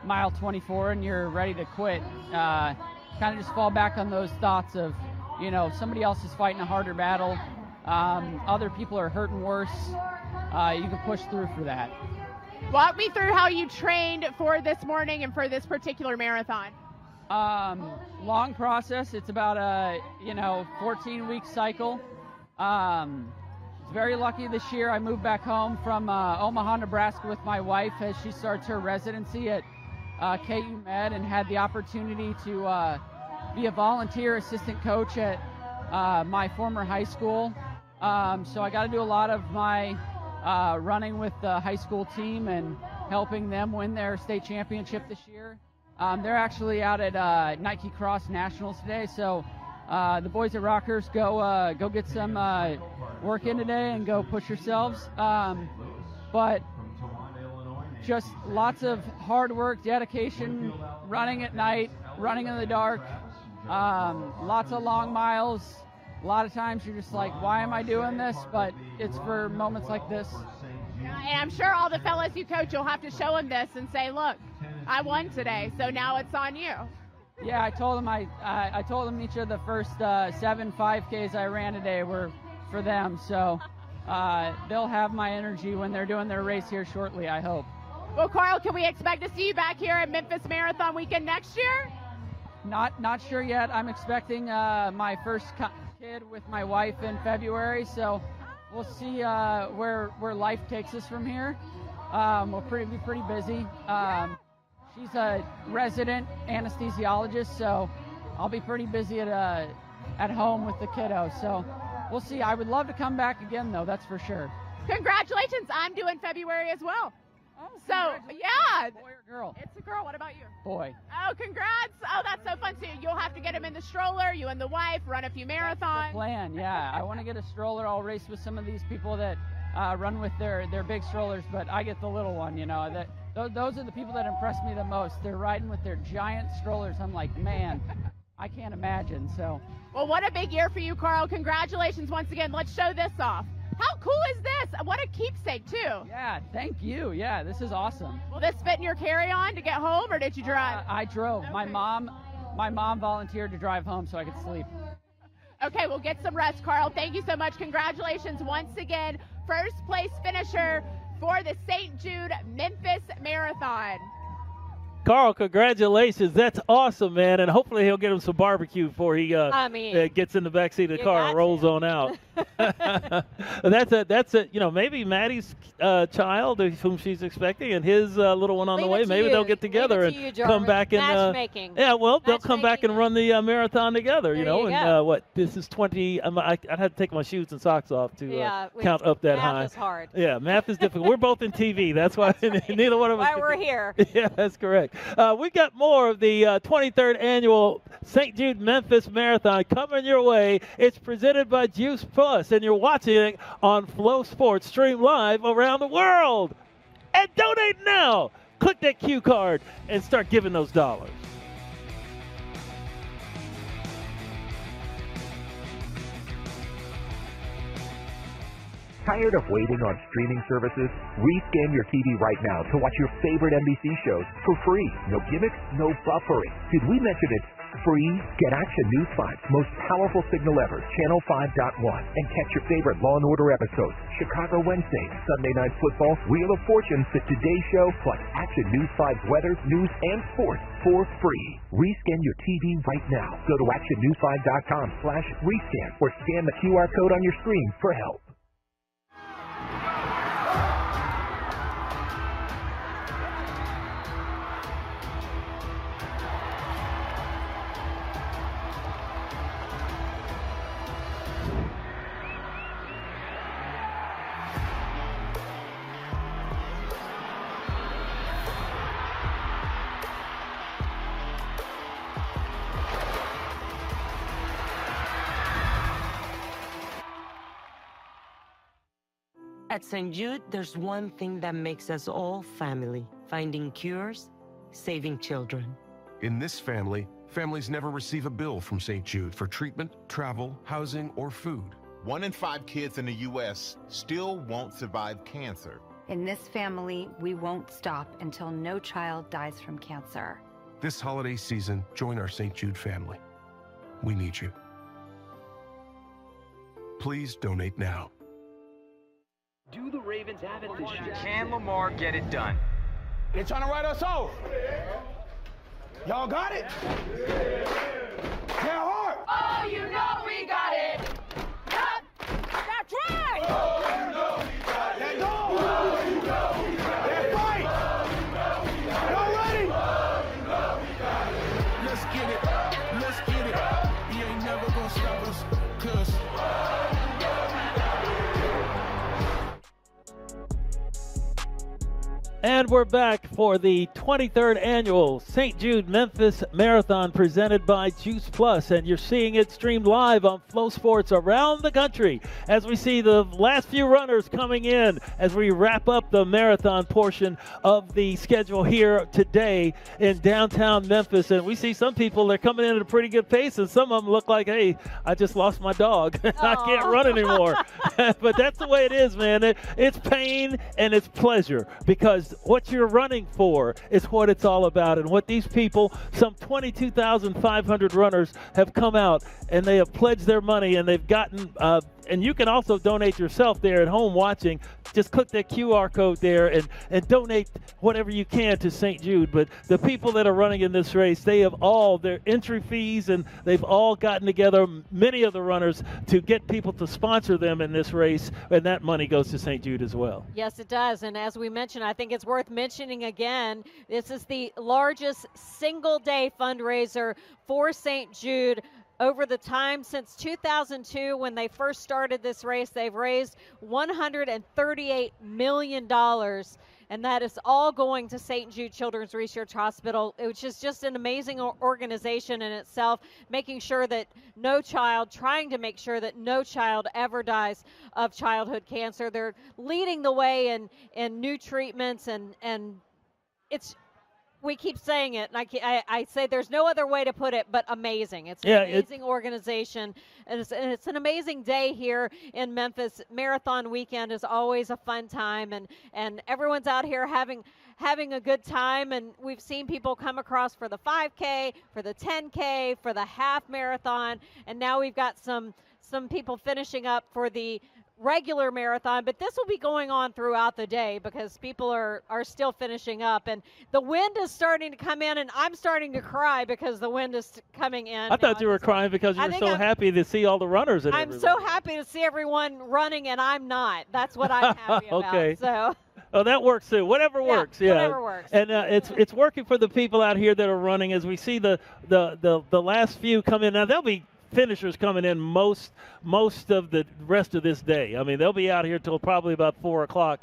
mile 24 and you're ready to quit, kind of just fall back on those thoughts of, somebody else is fighting a harder battle. Other people are hurting worse. You can push through for that. Walk me through how you trained for this morning and for this particular marathon. Long process. It's about a 14-week cycle. very lucky this year. I moved back home from Omaha, Nebraska with my wife as she starts her residency at KU Med, and had the opportunity to be a volunteer assistant coach at my former high school. So I got to do a lot of my running with the high school team and helping them win their state championship this year. They're actually out at Nike Cross Nationals today, so the boys at Rockers go get some work in today and go push yourselves. But just lots of hard work, dedication, running at night, running in the dark, lots of long miles. A lot of times you're just like, why am I doing this? But it's for moments like this. And I'm sure all the fellas you coach, you'll have to show them this and say, look, I won today, so now it's on you. Yeah, I told them I told them each of the first 7 5Ks I ran today were for them. So they'll have my energy when they're doing their race here shortly, I hope. Well, Carl, can we expect to see you back here at Memphis Marathon Weekend next year? Not sure yet. I'm expecting my first kid with my wife in February, so we'll see where life takes us from here. We'll be pretty busy. She's a resident anesthesiologist, so I'll be pretty busy at home with the kiddo. So we'll see. I would love to come back again, though. That's for sure. Congratulations! I'm due in February as well. So, yeah. Boy or girl? It's a girl. What about you? Boy. Oh, congrats. Oh, that's so fun, too. You'll have to get him in the stroller, you and the wife, run a few marathons. That's the plan, yeah. I want to get a stroller. I'll race with some of these people that run with their big strollers, but I get the little one, you know. Those are the people that impress me the most. They're riding with their giant strollers. I'm like, man, I can't imagine, so. Well, what a big year for you, Carl. Congratulations once again. Let's show this off. How cool is this? What a keepsake, too. Yeah, thank you. Yeah, this is awesome. Will this fit in your carry-on to get home, or did you drive? I drove. Okay. My mom volunteered to drive home so I could sleep. Okay, we'll get some rest, Carl. Thank you so much. Congratulations once again. First place finisher for the St. Jude Memphis Marathon. Carl, congratulations. That's awesome, man. And hopefully he'll get him some barbecue before he gets in the backseat of the car and rolls on out. That's a maybe Maddie's child whom she's expecting and his little one on the way. Maybe they'll get together and come back and matchmaking. They'll come back and run the marathon together, there and this is 20. I'd have to take my shoes and socks off to count up that high. Math is hard. Yeah, math is difficult. We're both in TV. That's why neither one of us. Why we're here. Yeah, that's correct. We got more of the 23rd annual St. Jude Memphis Marathon coming your way. It's presented by Juice Plus, and you're watching it on Flow Sports, stream live around the world. And donate now. Click that Q card and start giving those dollars. Tired of waiting on streaming services? Rescan your TV right now to watch your favorite NBC shows for free. No gimmicks, no buffering. Did we mention it's free? Get Action News 5's most powerful signal ever, Channel 5.1, and catch your favorite Law & Order episodes, Chicago Wednesday, Sunday Night Football, Wheel of Fortune, The Today Show, plus Action News 5's weather, news, and sports for free. Rescan your TV right now. Go to actionnews5.com/rescan or scan the QR code on your screen for help. At St. Jude, there's one thing that makes us all family: finding cures, saving children. In this family, families never receive a bill from St. Jude for treatment, travel, housing, or food. 1 in 5 kids in the U.S. still won't survive cancer. In this family, we won't stop until no child dies from cancer. This holiday season, join our St. Jude family. We need you. Please donate now. Do the Ravens have it this year? Can Lamar get it done? They're trying to write us off. Y'all got it? Hard. Oh, you know we got it. That's right. And we're back for the 23rd annual St. Jude Memphis Marathon presented by Juice Plus, and you're seeing it streamed live on Flow Sports around the country as we see the last few runners coming in as we wrap up the marathon portion of the schedule here today in downtown Memphis. And we see some people, they're coming in at a pretty good pace, and some of them look like, hey, I just lost my dog. I can't run anymore. But that's the way it is, man. It's pain and it's pleasure, because what you're running for is what it's all about. And what these people, some 22,500 runners, have come out and they have pledged their money, and they've gotten and you can also donate yourself there at home watching. Just click that QR code there and donate whatever you can to St. Jude. But the people that are running in this race, they have all their entry fees, and they've all gotten together, many of the runners, to get people to sponsor them in this race, and that money goes to St. Jude as well. Yes, it does. And as we mentioned, I think it's worth mentioning again, this is the largest single-day fundraiser for St. Jude. Over the time since 2002, when they first started this race, they've raised $138 million, and that is all going to St. Jude Children's Research Hospital, which is just an amazing organization in itself, making sure that trying to make sure that no child ever dies of childhood cancer. They're leading the way in new treatments, and it's, we keep saying it, and I say there's no other way to put it but amazing. It's an amazing organization, and it's an amazing day here in Memphis. Marathon Weekend is always a fun time, and everyone's out here having a good time, and we've seen people come across for the 5K, for the 10K, for the half marathon, and now we've got some people finishing up for the regular marathon, but this will be going on throughout the day because people are still finishing up, and the wind is starting to come in, and I'm starting to cry because the wind is coming in. I thought you were crying because you were so happy to see all the runners. I'm so happy to see everyone running, and I'm not. That's what I'm happy about. Okay. So. Oh, that works too. Whatever works. Yeah. Whatever works. And it's working for the people out here that are running. As we see the last few come in now, they'll be finishers coming in most of the rest of this day. I mean, they'll be out here till probably about 4 o'clock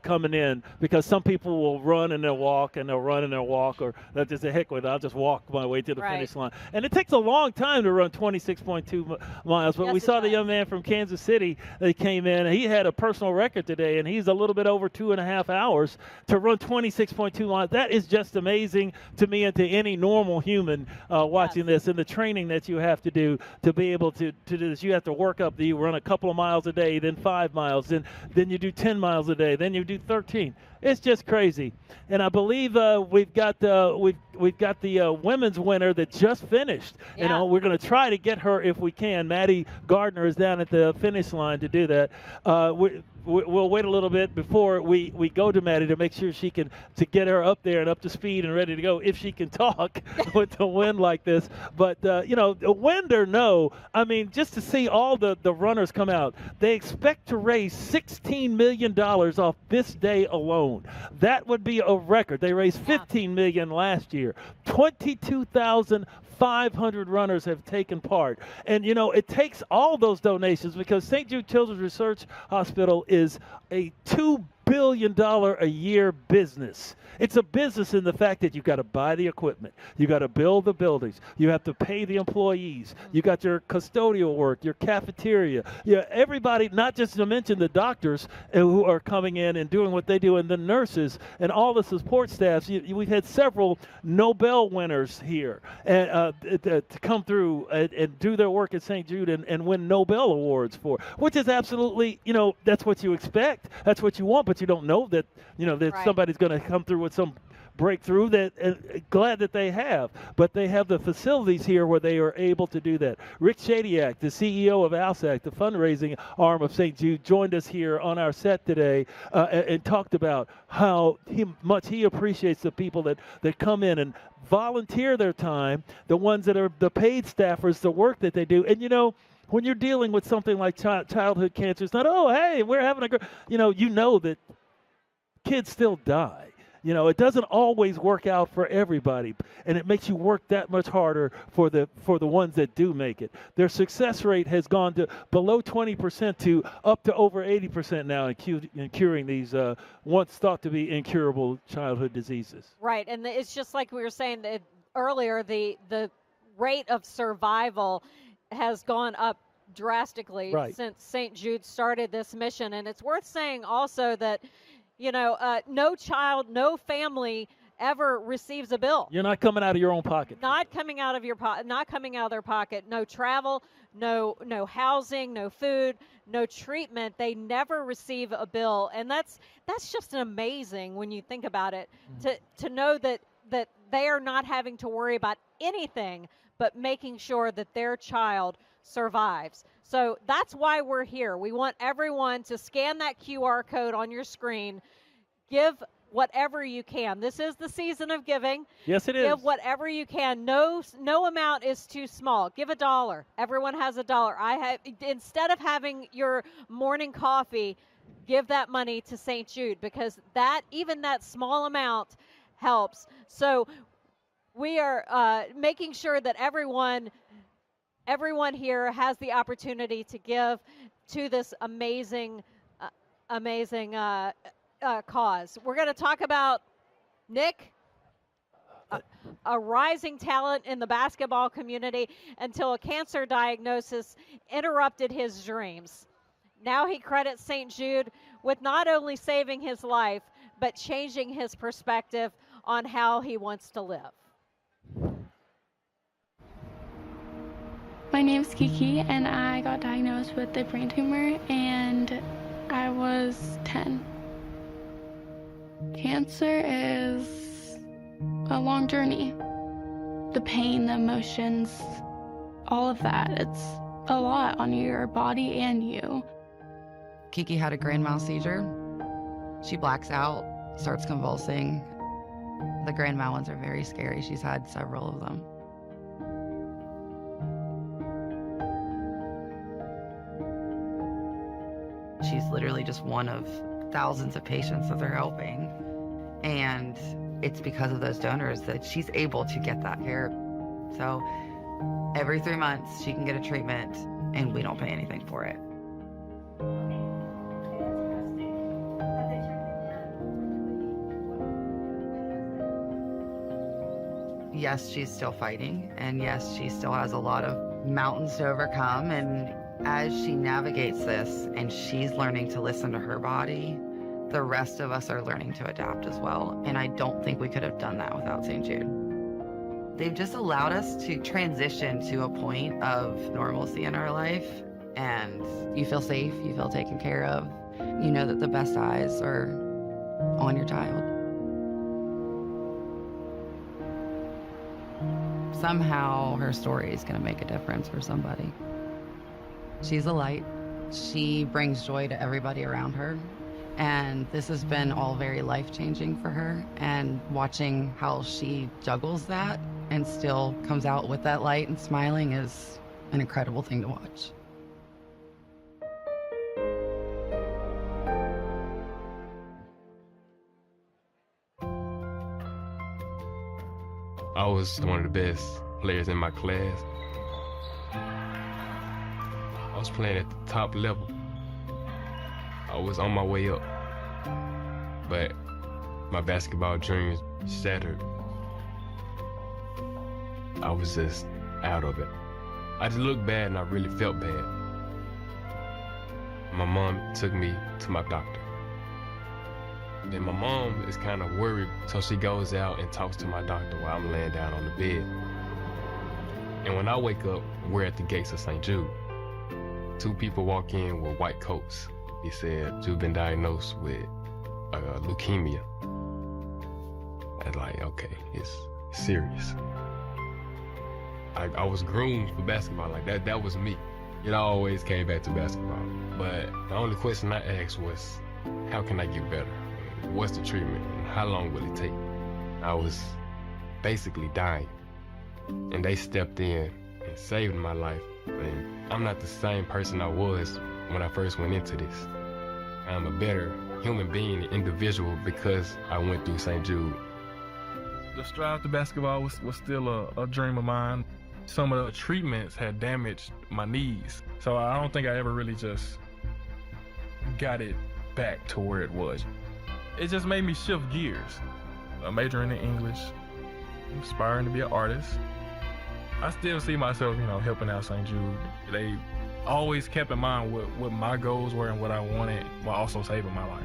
coming in, because some people will run and they'll walk, and they'll run and they'll walk, or they'll just say, heck with it, I'll just walk my way to the finish line. And it takes a long time to run 26.2 miles. But we saw the young man from Kansas City that came in, and he had a personal record today, and he's a little bit over 2.5 hours to run 26.2 miles. That is just amazing to me and to any normal human watching this, and the training that you have to do to be able to do this. You have to work up. You run a couple of miles a day, then 5 miles, then you do 10 miles a day, then you do 13. It's just crazy. And I believe we've got the women's winner that just finished. Yeah. You know, we're going to try to get her if we can. Maddie Gardner is down at the finish line to do that. We'll wait a little bit before we go to Maddie to make sure she can, to get her up there and up to speed and ready to go, if she can talk with the wind like this. But, you know, wind or no, I mean, just to see all the runners come out, they expect to raise $16 million off this day alone. That would be a record. They raised $15 million last year. 22,500 runners have taken part. And, you know, it takes all those donations, because St. Jude Children's Research Hospital is a $2 billion a year business. It's a business in the fact that you've got to buy the equipment, you got to build the buildings, you have to pay the employees, you got your custodial work, your cafeteria, everybody, not just to mention the doctors who are coming in and doing what they do, and the nurses and all the support staffs. We've had several Nobel winners here and to come through and do their work at St. Jude and win Nobel Awards for, which is absolutely, you know, that's what you expect, that's what you want, but you don't know that, you know, that somebody's going to come through with some breakthrough. That glad that they have, but they have the facilities here where they are able to do that. Rick Shadiak, the CEO of ALSAC, the fundraising arm of St. Jude, joined us here on our set today and talked about how much he appreciates the people that come in and volunteer their time, the ones that are the paid staffers, the work that they do. And, you know, when you're dealing with something like childhood cancer, it's not, oh, hey, we're having a great, you know that kids still die. You know, it doesn't always work out for everybody, and it makes you work that much harder for the ones that do make it. Their success rate has gone to below 20% to up to over 80% now in curing these once thought to be incurable childhood diseases. Right, and it's just like we were saying earlier, the rate of survival has gone up drastically since St. Jude started this mission. And it's worth saying also that, you know, no child, no family ever receives a bill. You're not coming out of your own pocket. Not coming out of your pocket, not coming out of their pocket. No travel, no housing, no food, no treatment. They never receive a bill. And that's just amazing when you think about it, to know that they are not having to worry about anything but making sure that their child survives. So that's why we're here. We want everyone to scan that QR code on your screen. Give whatever you can. This is the season of giving. Yes, it is. Give whatever you can. No amount is too small. Give $1. Everyone has $1. Instead of having your morning coffee, give that money to St. Jude, because even that small amount helps. So we are making sure that everyone here has the opportunity to give to this amazing cause. We're going to talk about Nick, a rising talent in the basketball community until a cancer diagnosis interrupted his dreams. Now he credits St. Jude with not only saving his life, but changing his perspective on how he wants to live. My name's Kiki, and I got diagnosed with a brain tumor, and I was 10. Cancer is a long journey. The pain, the emotions, all of that, it's a lot on your body and you. Kiki had a grand mal seizure. She blacks out, starts convulsing. The grand mal ones are very scary. She's had several of them. She's literally just one of thousands of patients that they're helping. And it's because of those donors that she's able to get that care. So every 3 months she can get a treatment and we don't pay anything for it. Yes, she's still fighting, and yes, she still has a lot of mountains to overcome, and as she navigates this and she's learning to listen to her body, the rest of us are learning to adapt as well. And I don't think we could have done that without St. Jude. They've just allowed us to transition to a point of normalcy in our life, and you feel safe, you feel taken care of. You know that the best eyes are on your child. Somehow her story is going to make a difference for somebody. She's a light. She brings joy to everybody around her. And this has been all very life-changing for her. And watching how she juggles that and still comes out with that light and smiling is an incredible thing to watch. I was one of the best players in my class. I was playing at the top level. I was on my way up, but my basketball dreams shattered. I was just out of it. I just looked bad and I really felt bad. My mom took me to my doctor. And my mom is kind of worried, so she goes out and talks to my doctor while I'm laying down on the bed. And when I wake up, we're at the gates of St. Jude. 2 people walk in with white coats. He said, "You've been diagnosed with leukemia." I was like, okay, it's serious. I was groomed for basketball. Like that was me. It always came back to basketball. But the only question I asked was, how can I get better? What's the treatment? And how long will it take? I was basically dying. And they stepped in and saved my life. And I'm not the same person I was when I first went into this. I'm a better human being, individual, because I went through St. Jude. The strive to basketball was still a dream of mine. Some of the treatments had damaged my knees, so I don't think I ever really just got it back to where it was. It just made me shift gears. I'm majoring in English, aspiring to be an artist. I still see myself, helping out St. Jude. They always kept in mind what my goals were and what I wanted, while also saving my life.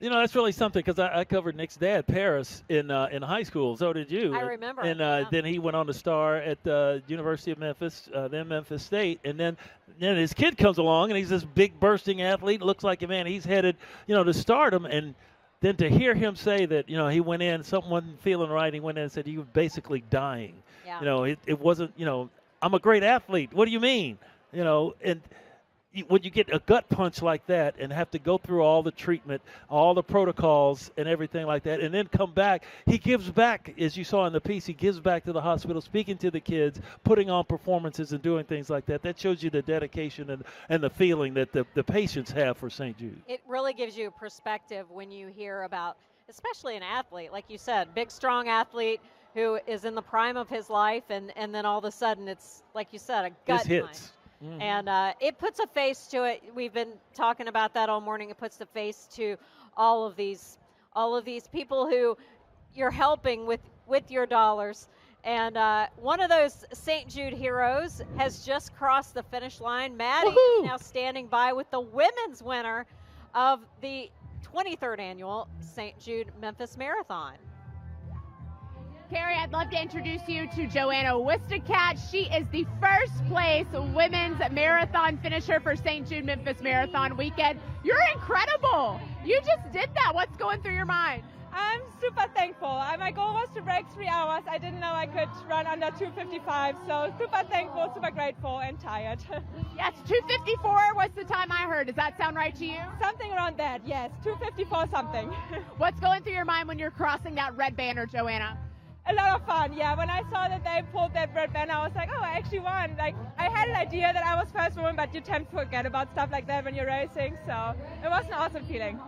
That's really something, because I covered Nick's dad, Paris, in high school. So did you. I remember. And then he went on to star at the University of Memphis, then Memphis State. And then his kid comes along, and he's this big bursting athlete. Looks like, man, he's headed, to stardom. And then to hear him say that, he went in, something wasn't feeling right. He went in and said, "You were basically dying." Yeah. It wasn't, "I'm a great athlete. What do you mean?" And when you get a gut punch like that and have to go through all the treatment, all the protocols and everything like that, and then come back, he gives back, as you saw in the piece, he gives back to the hospital, speaking to the kids, putting on performances and doing things like that. That shows you the dedication and the feeling that the patients have for St. Jude. It really gives you a perspective when you hear about, especially an athlete, like you said, big, strong athlete who is in the prime of his life, and then all of a sudden it's, like you said, a gut punch. Hits. Mm-hmm. And it puts a face to it. We've been talking about that all morning. It puts a face to all of these people who you're helping with your dollars. And one of those St. Jude heroes has just crossed the finish line. Maddie is now standing by with the women's winner of the 23rd annual St. Jude Memphis Marathon. Carrie, I'd love to introduce you to Joanna Wistacat. She is the first place women's marathon finisher for St. Jude Memphis Marathon Weekend. You're incredible. You just did that. What's going through your mind? I'm super thankful. My goal was to break 3 hours. I didn't know I could run under 2:55, so super thankful, super grateful, and tired. Yes, 2:54 was the time I heard. Does that sound right to you? Something around that, yes. 2:54 something. What's going through your mind when you're crossing that red banner, Joanna? A lot of fun, yeah. When I saw that they pulled that red banner, I was like, oh, I actually won. Like, I had an idea that I was first woman, but you tend to forget about stuff like that when you're racing, so it was an awesome feeling.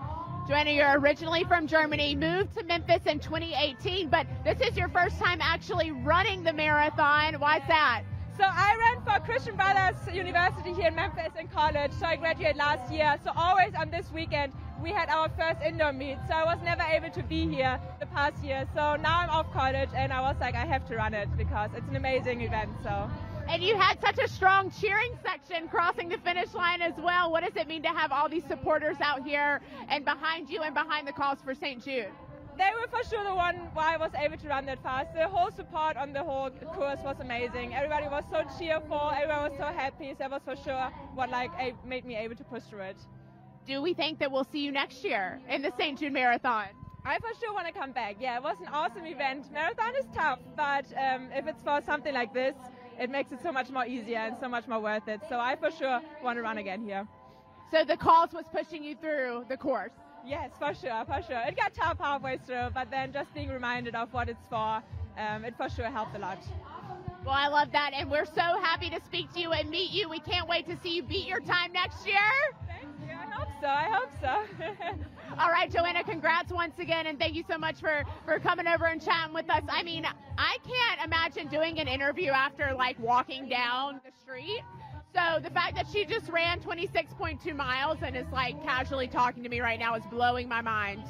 Joanna, you're originally from Germany, moved to Memphis in 2018, but this is your first time actually running the marathon. Why's that? So I ran for Christian Brothers University here in Memphis in college, so I graduated last year. So always on this weekend, we had our first indoor meet, so I was never able to be here the past year. So now I'm off college, and I was like, I have to run it because it's an amazing event. So. And you had such a strong cheering section crossing the finish line as well. What does it mean to have all these supporters out here and behind you and behind the cause for St. Jude? They were for sure the one why I was able to run that fast. The whole support on the whole course was amazing. Everybody was so cheerful, everyone was so happy. So that was for sure what made me able to push through it. Do we think that we'll see you next year in the St. Jude Marathon? I for sure want to come back. Yeah, it was an awesome event. Marathon is tough, but if it's for something like this, it makes it so much more easier and so much more worth it. So I for sure want to run again here. So the cause was pushing you through the course? Yes, for sure, for sure. It got tough halfway through, but then just being reminded of what it's for, it for sure helped a lot. Well, I love that, and we're so happy to speak to you and meet you. We can't wait to see you beat your time next year. Thank you. I hope so. All right, Joanna, congrats once again, and thank you so much for coming over and chatting with us. I mean, I can't imagine doing an interview after, walking down the street. So the fact that she just ran 26.2 miles and is, casually talking to me right now is blowing my mind.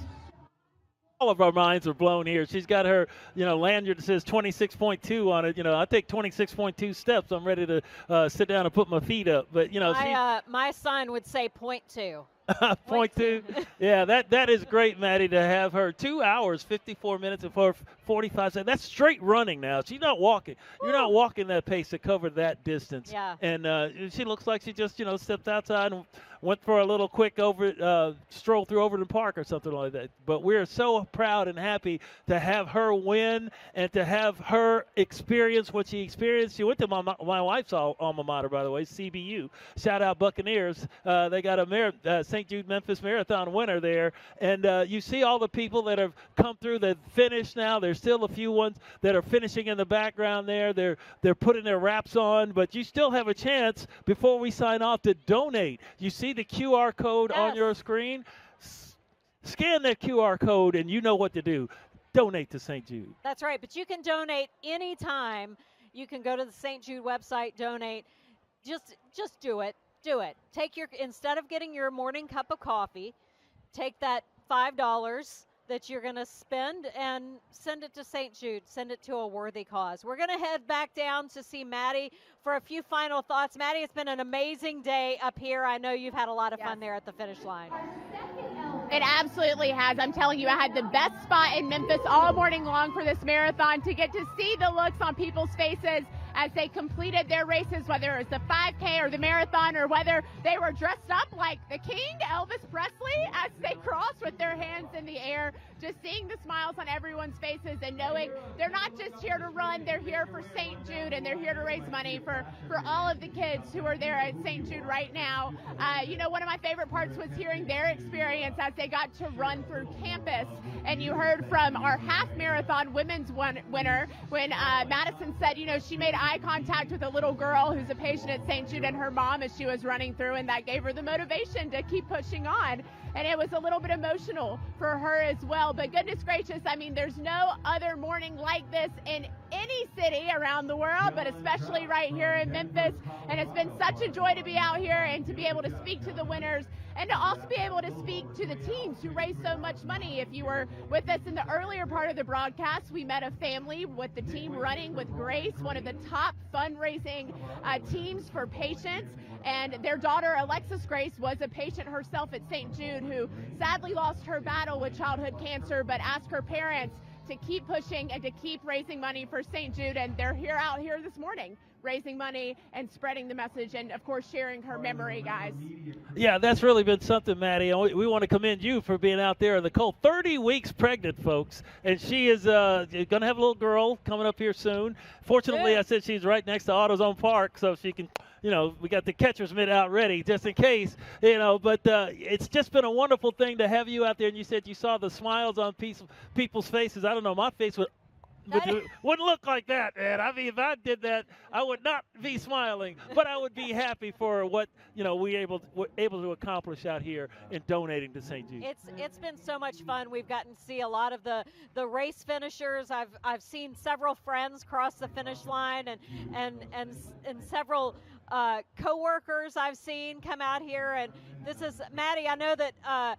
All of our minds are blown here. She's got her, lanyard that says 26.2 on it. I take 26.2 steps. I'm ready to sit down and put my feet up. But, my son would say 0.2. .2. Yeah, that is great, Maddie, to have her 2 hours, 54 minutes, and 45 seconds. That's straight running now. She's not walking. You're not walking that pace to cover that distance. Yeah. And she looks like she just, stepped outside and went for a little quick stroll through Overton Park or something like that. But we're so proud and happy to have her win and to have her experience what she experienced. She went to my wife's alma mater, by the way, CBU. Shout out Buccaneers. They got a St. Jude Memphis Marathon winner there. And you see all the people that have come through that finished now. There's still a few ones that are finishing in the background there. They're putting their wraps on, but you still have a chance before we sign off to donate. You see the QR code on your screen? Scan that QR code and you know what to do. Donate to St. Jude. That's right, but you can donate anytime. You can go to the St. Jude website, donate. Just do it. Do it. Instead of getting your morning cup of coffee, take that $5 that you're going to spend and send it to St. Jude. Send it to a worthy cause. We're going to head back down to see Maddie for a few final thoughts. Maddie, it's been an amazing day up here. I know you've had a lot of fun there at the finish line. It absolutely has. I'm telling you, I had the best spot in Memphis all morning long for this marathon to get to see the looks on people's faces as they completed their races, whether it was the 5K or the marathon or whether they were dressed up like the King, Elvis Presley, as they crossed with their hands in the air. Just seeing the smiles on everyone's faces and knowing they're not just here to run, they're here for St. Jude and they're here to raise money for all of the kids who are there at St. Jude right now. One of my favorite parts was hearing their experience as they got to run through campus. And you heard from our half marathon women's winner when Madison said, she made eye contact with a little girl who's a patient at St. Jude and her mom as she was running through, and that gave her the motivation to keep pushing on. And it was a little bit emotional for her as well. But goodness gracious, there's no other morning like this in any city around the world, but especially right here in Memphis. And it's been such a joy to be out here and to be able to speak to the winners and to also be able to speak to the teams who raise so much money. If you were with us in the earlier part of the broadcast, we met a family with the team running with Grace, one of the top fundraising teams for patients. And their daughter, Alexis Grace, was a patient herself at St. Jude who sadly lost her battle with childhood cancer, but asked her parents to keep pushing and to keep raising money for St. Jude. And they're out here this morning raising money and spreading the message and, of course, sharing her memory, guys. Yeah, that's really been something, Maddie. We want to commend you for being out there in the cold. 30 weeks pregnant, folks, and she is going to have a little girl coming up here soon. Fortunately, I said she's right next to AutoZone Park, so she can, we got the catcher's mitt out ready just in case, but it's just been a wonderful thing to have you out there. And you said you saw the smiles on people's faces. I don't know, my face wouldn't look like that, man. If I did that, I would not be smiling, but I would be happy for what we're able to accomplish out here in donating to St. Jude. It's been so much fun. We've gotten to see a lot of the race finishers. I've seen several friends cross the finish line and several co-workers I've seen come out here. And this is Maddie. I know that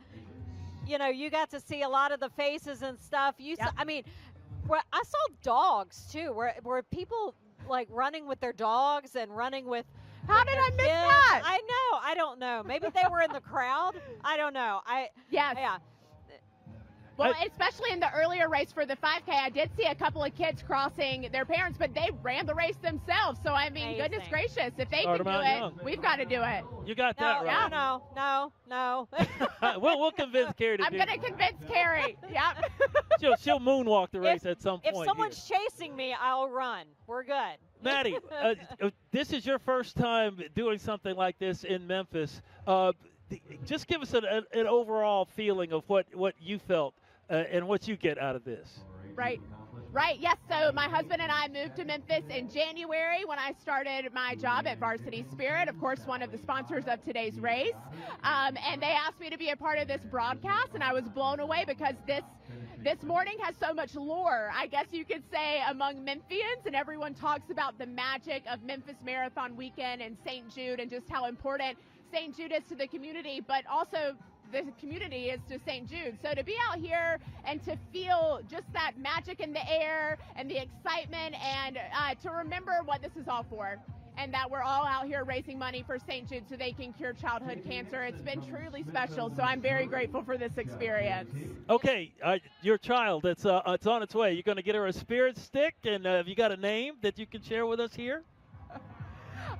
you got to see a lot of the faces and stuff. I saw dogs too. Were people like running with their dogs and running with? How did I miss that? I know. I don't know. Maybe they were in the crowd. I don't know. Yeah. Well, especially in the earlier race for the 5K, I did see a couple of kids crossing their parents, but they ran the race themselves. So, Amazing. Goodness gracious, if they can do it, we've got to do it. You got that right. No. We'll convince Carrie to do it. I'm going to convince Carrie. Yep. She'll moonwalk the race at some point. If someone's chasing me, I'll run. We're good. Maddie, this is your first time doing something like this in Memphis. Just give us an overall feeling of what you felt and what you get out of this. Right. Yes. So my husband and I moved to Memphis in January when I started my job at Varsity Spirit, of course, one of the sponsors of today's race. And they asked me to be a part of this broadcast, and I was blown away because this morning has so much lore, I guess you could say, among Memphians, and everyone talks about the magic of Memphis Marathon Weekend and St. Jude and just how important St. Jude is to the community, but also the community is to St. Jude. So to be out here and to feel just that magic in the air and the excitement and to remember what this is all for. and that we're all out here raising money for St. Jude so they can cure childhood cancer. It's been truly special, so I'm very grateful for this experience. Okay, your child, it's on its way. You're going to get her a spirit stick, and have you got a name that you can share with us here?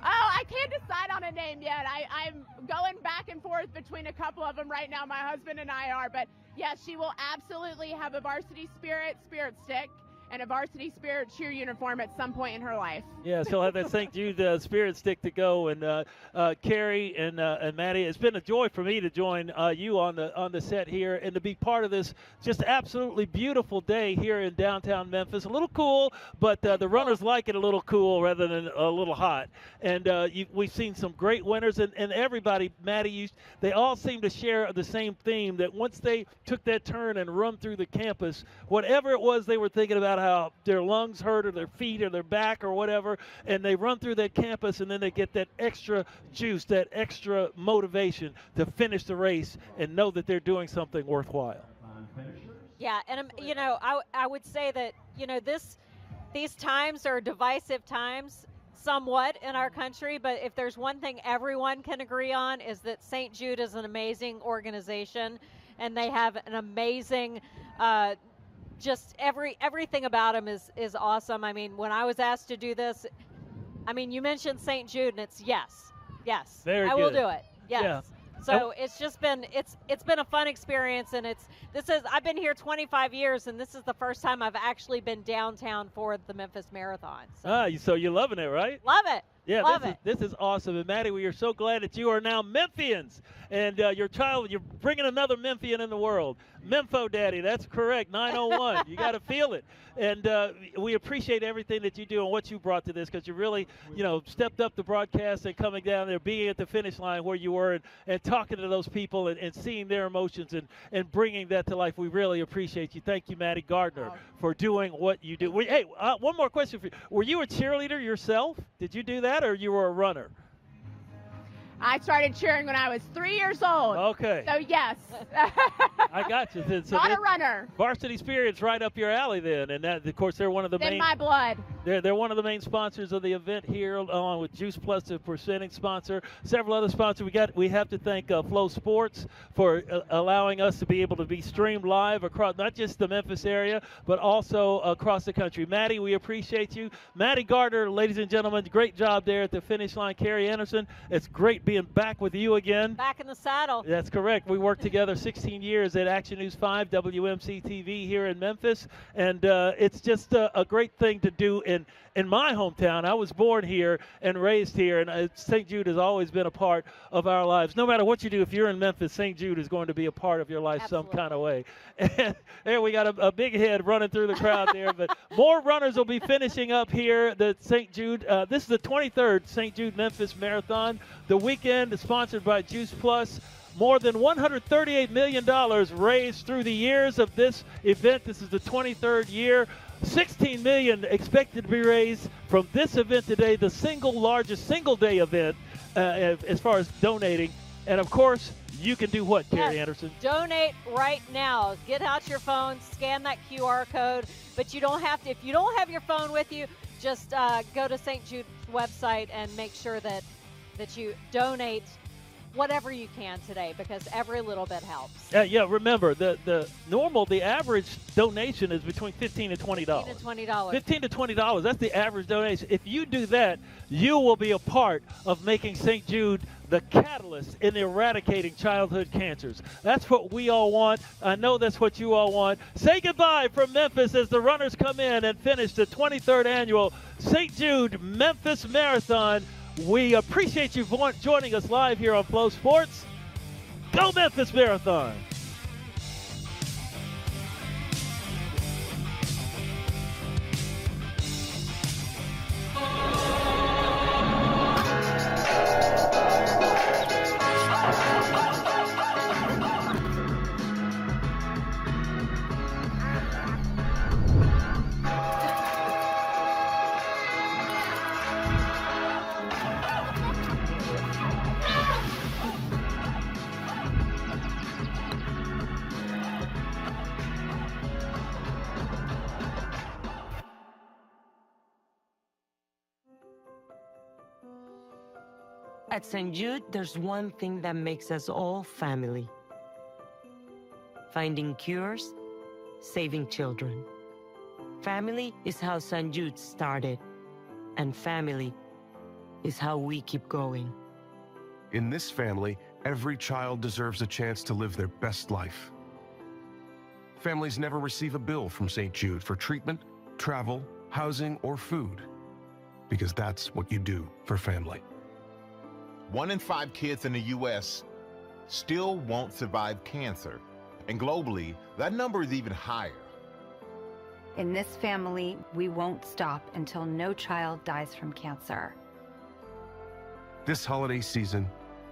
Oh, I can't decide on a name yet. I'm going back and forth between a couple of them right now. My husband and I are, but yes, she will absolutely have a Varsity spirit stick and a Varsity spirit cheer uniform at some point in her life. Yeah, she'll have that St. Jude spirit stick to go. And Carrie and Maddie, it's been a joy for me to join you on the set here and to be part of this just absolutely beautiful day here in downtown Memphis. A little cool, but the runners like it a little cool rather than a little hot. And we've seen some great winners, and everybody, Maddie, they all seem to share the same theme, that once they took that turn and run through the campus, whatever it was they were thinking about, how their lungs hurt or their feet or their back or whatever, and they run through that campus, and then they get that extra juice, that extra motivation to finish the race and know that they're doing something worthwhile. Yeah, and I would say that these times are divisive times somewhat in our country, but if there's one thing everyone can agree on is that St. Jude is an amazing organization, and they have an amazing just everything about them is awesome. I mean, when I was asked to do this, I mean, you mentioned St. Jude, and it's yes, Very I good. will do it. Yes. Yeah. So it's just been it's been a fun experience, and I've been here 25 years, and this is the first time I've actually been downtown for the Memphis Marathon. So you're loving it, right? Love it. Yeah, Love this is awesome. And Maddie, we are so glad that you are now Memphians. And your child, you're bringing another Memphian in the world. Mempho Daddy, that's correct, 901. You got to feel it. And we appreciate everything that you do and what you brought to this, because you really, stepped up the broadcast and coming down there, being at the finish line where you were, and talking to those people and seeing their emotions and bringing that to life. We really appreciate you. Thank you, Maddie Gardner, for doing what you do. Hey, one more question for you. Were you a cheerleader yourself? Did you do that, or you were a runner? I started cheering when I was 3 years old. Okay. So, yes. I got you. So not a runner. Varsity Spirit's right up your alley then. And that, of course, they're one of the main. In my blood. They're one of the main sponsors of the event here, along with Juice Plus, the presenting sponsor. Several other sponsors. We have to thank Flow Sports for allowing us to be able to be streamed live across not just the Memphis area, but also across the country. Maddie, we appreciate you. Maddie Gardner, ladies and gentlemen, great job there at the finish line. Carrie Anderson, it's great being back with you again. Back in the saddle. That's correct. We worked together 16 years at Action News 5, WMC TV here in Memphis, and it's just a great thing to do in my hometown. I was born here and raised here, and St. Jude has always been a part of our lives. No matter what you do, if you're in Memphis, St. Jude is going to be a part of your life some kind of way. And there we got a big head running through the crowd there, but more runners will be finishing up here. The St. Jude, this is the 23rd St. Jude Memphis Marathon. The weekend is sponsored by Juice Plus. More than $138 million raised through the years of this event. This is the 23rd year. $16 million expected to be raised from this event today, the single largest single-day event as far as donating. And, of course, you can do what, Carrie Anderson? Donate right now. Get out your phone, scan that QR code. But you don't have to. If you don't have your phone with you, just go to St. Jude's website and make sure that you donate whatever you can today, because every little bit helps. Yeah, remember, the average donation is between $15 and $20. $15 to $20. $15 to $20, that's the average donation. If you do that, you will be a part of making St. Jude the catalyst in eradicating childhood cancers. That's what we all want. I know that's what you all want. Say goodbye from Memphis as the runners come in and finish the 23rd annual St. Jude Memphis Marathon. We appreciate you joining us live here on Flow Sports. Go Memphis Marathon! At St. Jude, there's one thing that makes us all family. Finding cures, saving children. Family is how St. Jude started, and family is how we keep going. In this family, every child deserves a chance to live their best life. Families never receive a bill from St. Jude for treatment, travel, housing, or food, because that's what you do for family. 1 in 5 kids in the U.S. still won't survive cancer. And globally, that number is even higher. In this family, we won't stop until no child dies from cancer. This holiday season,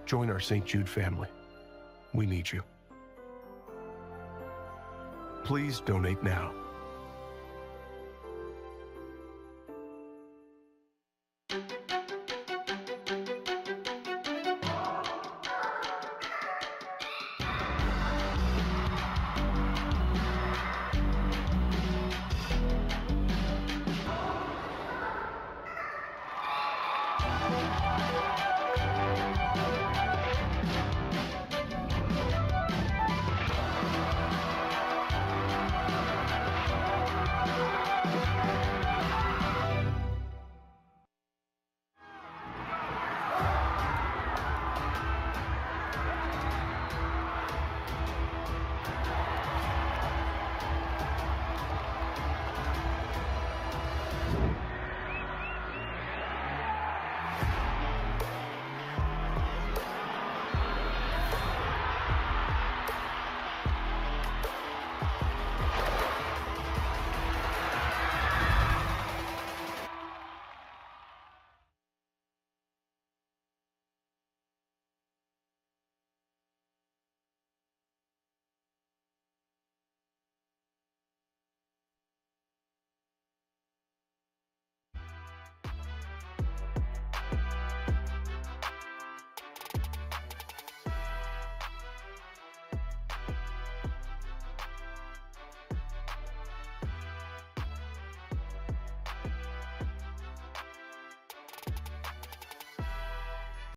join our St. Jude family. We need you. Please donate now.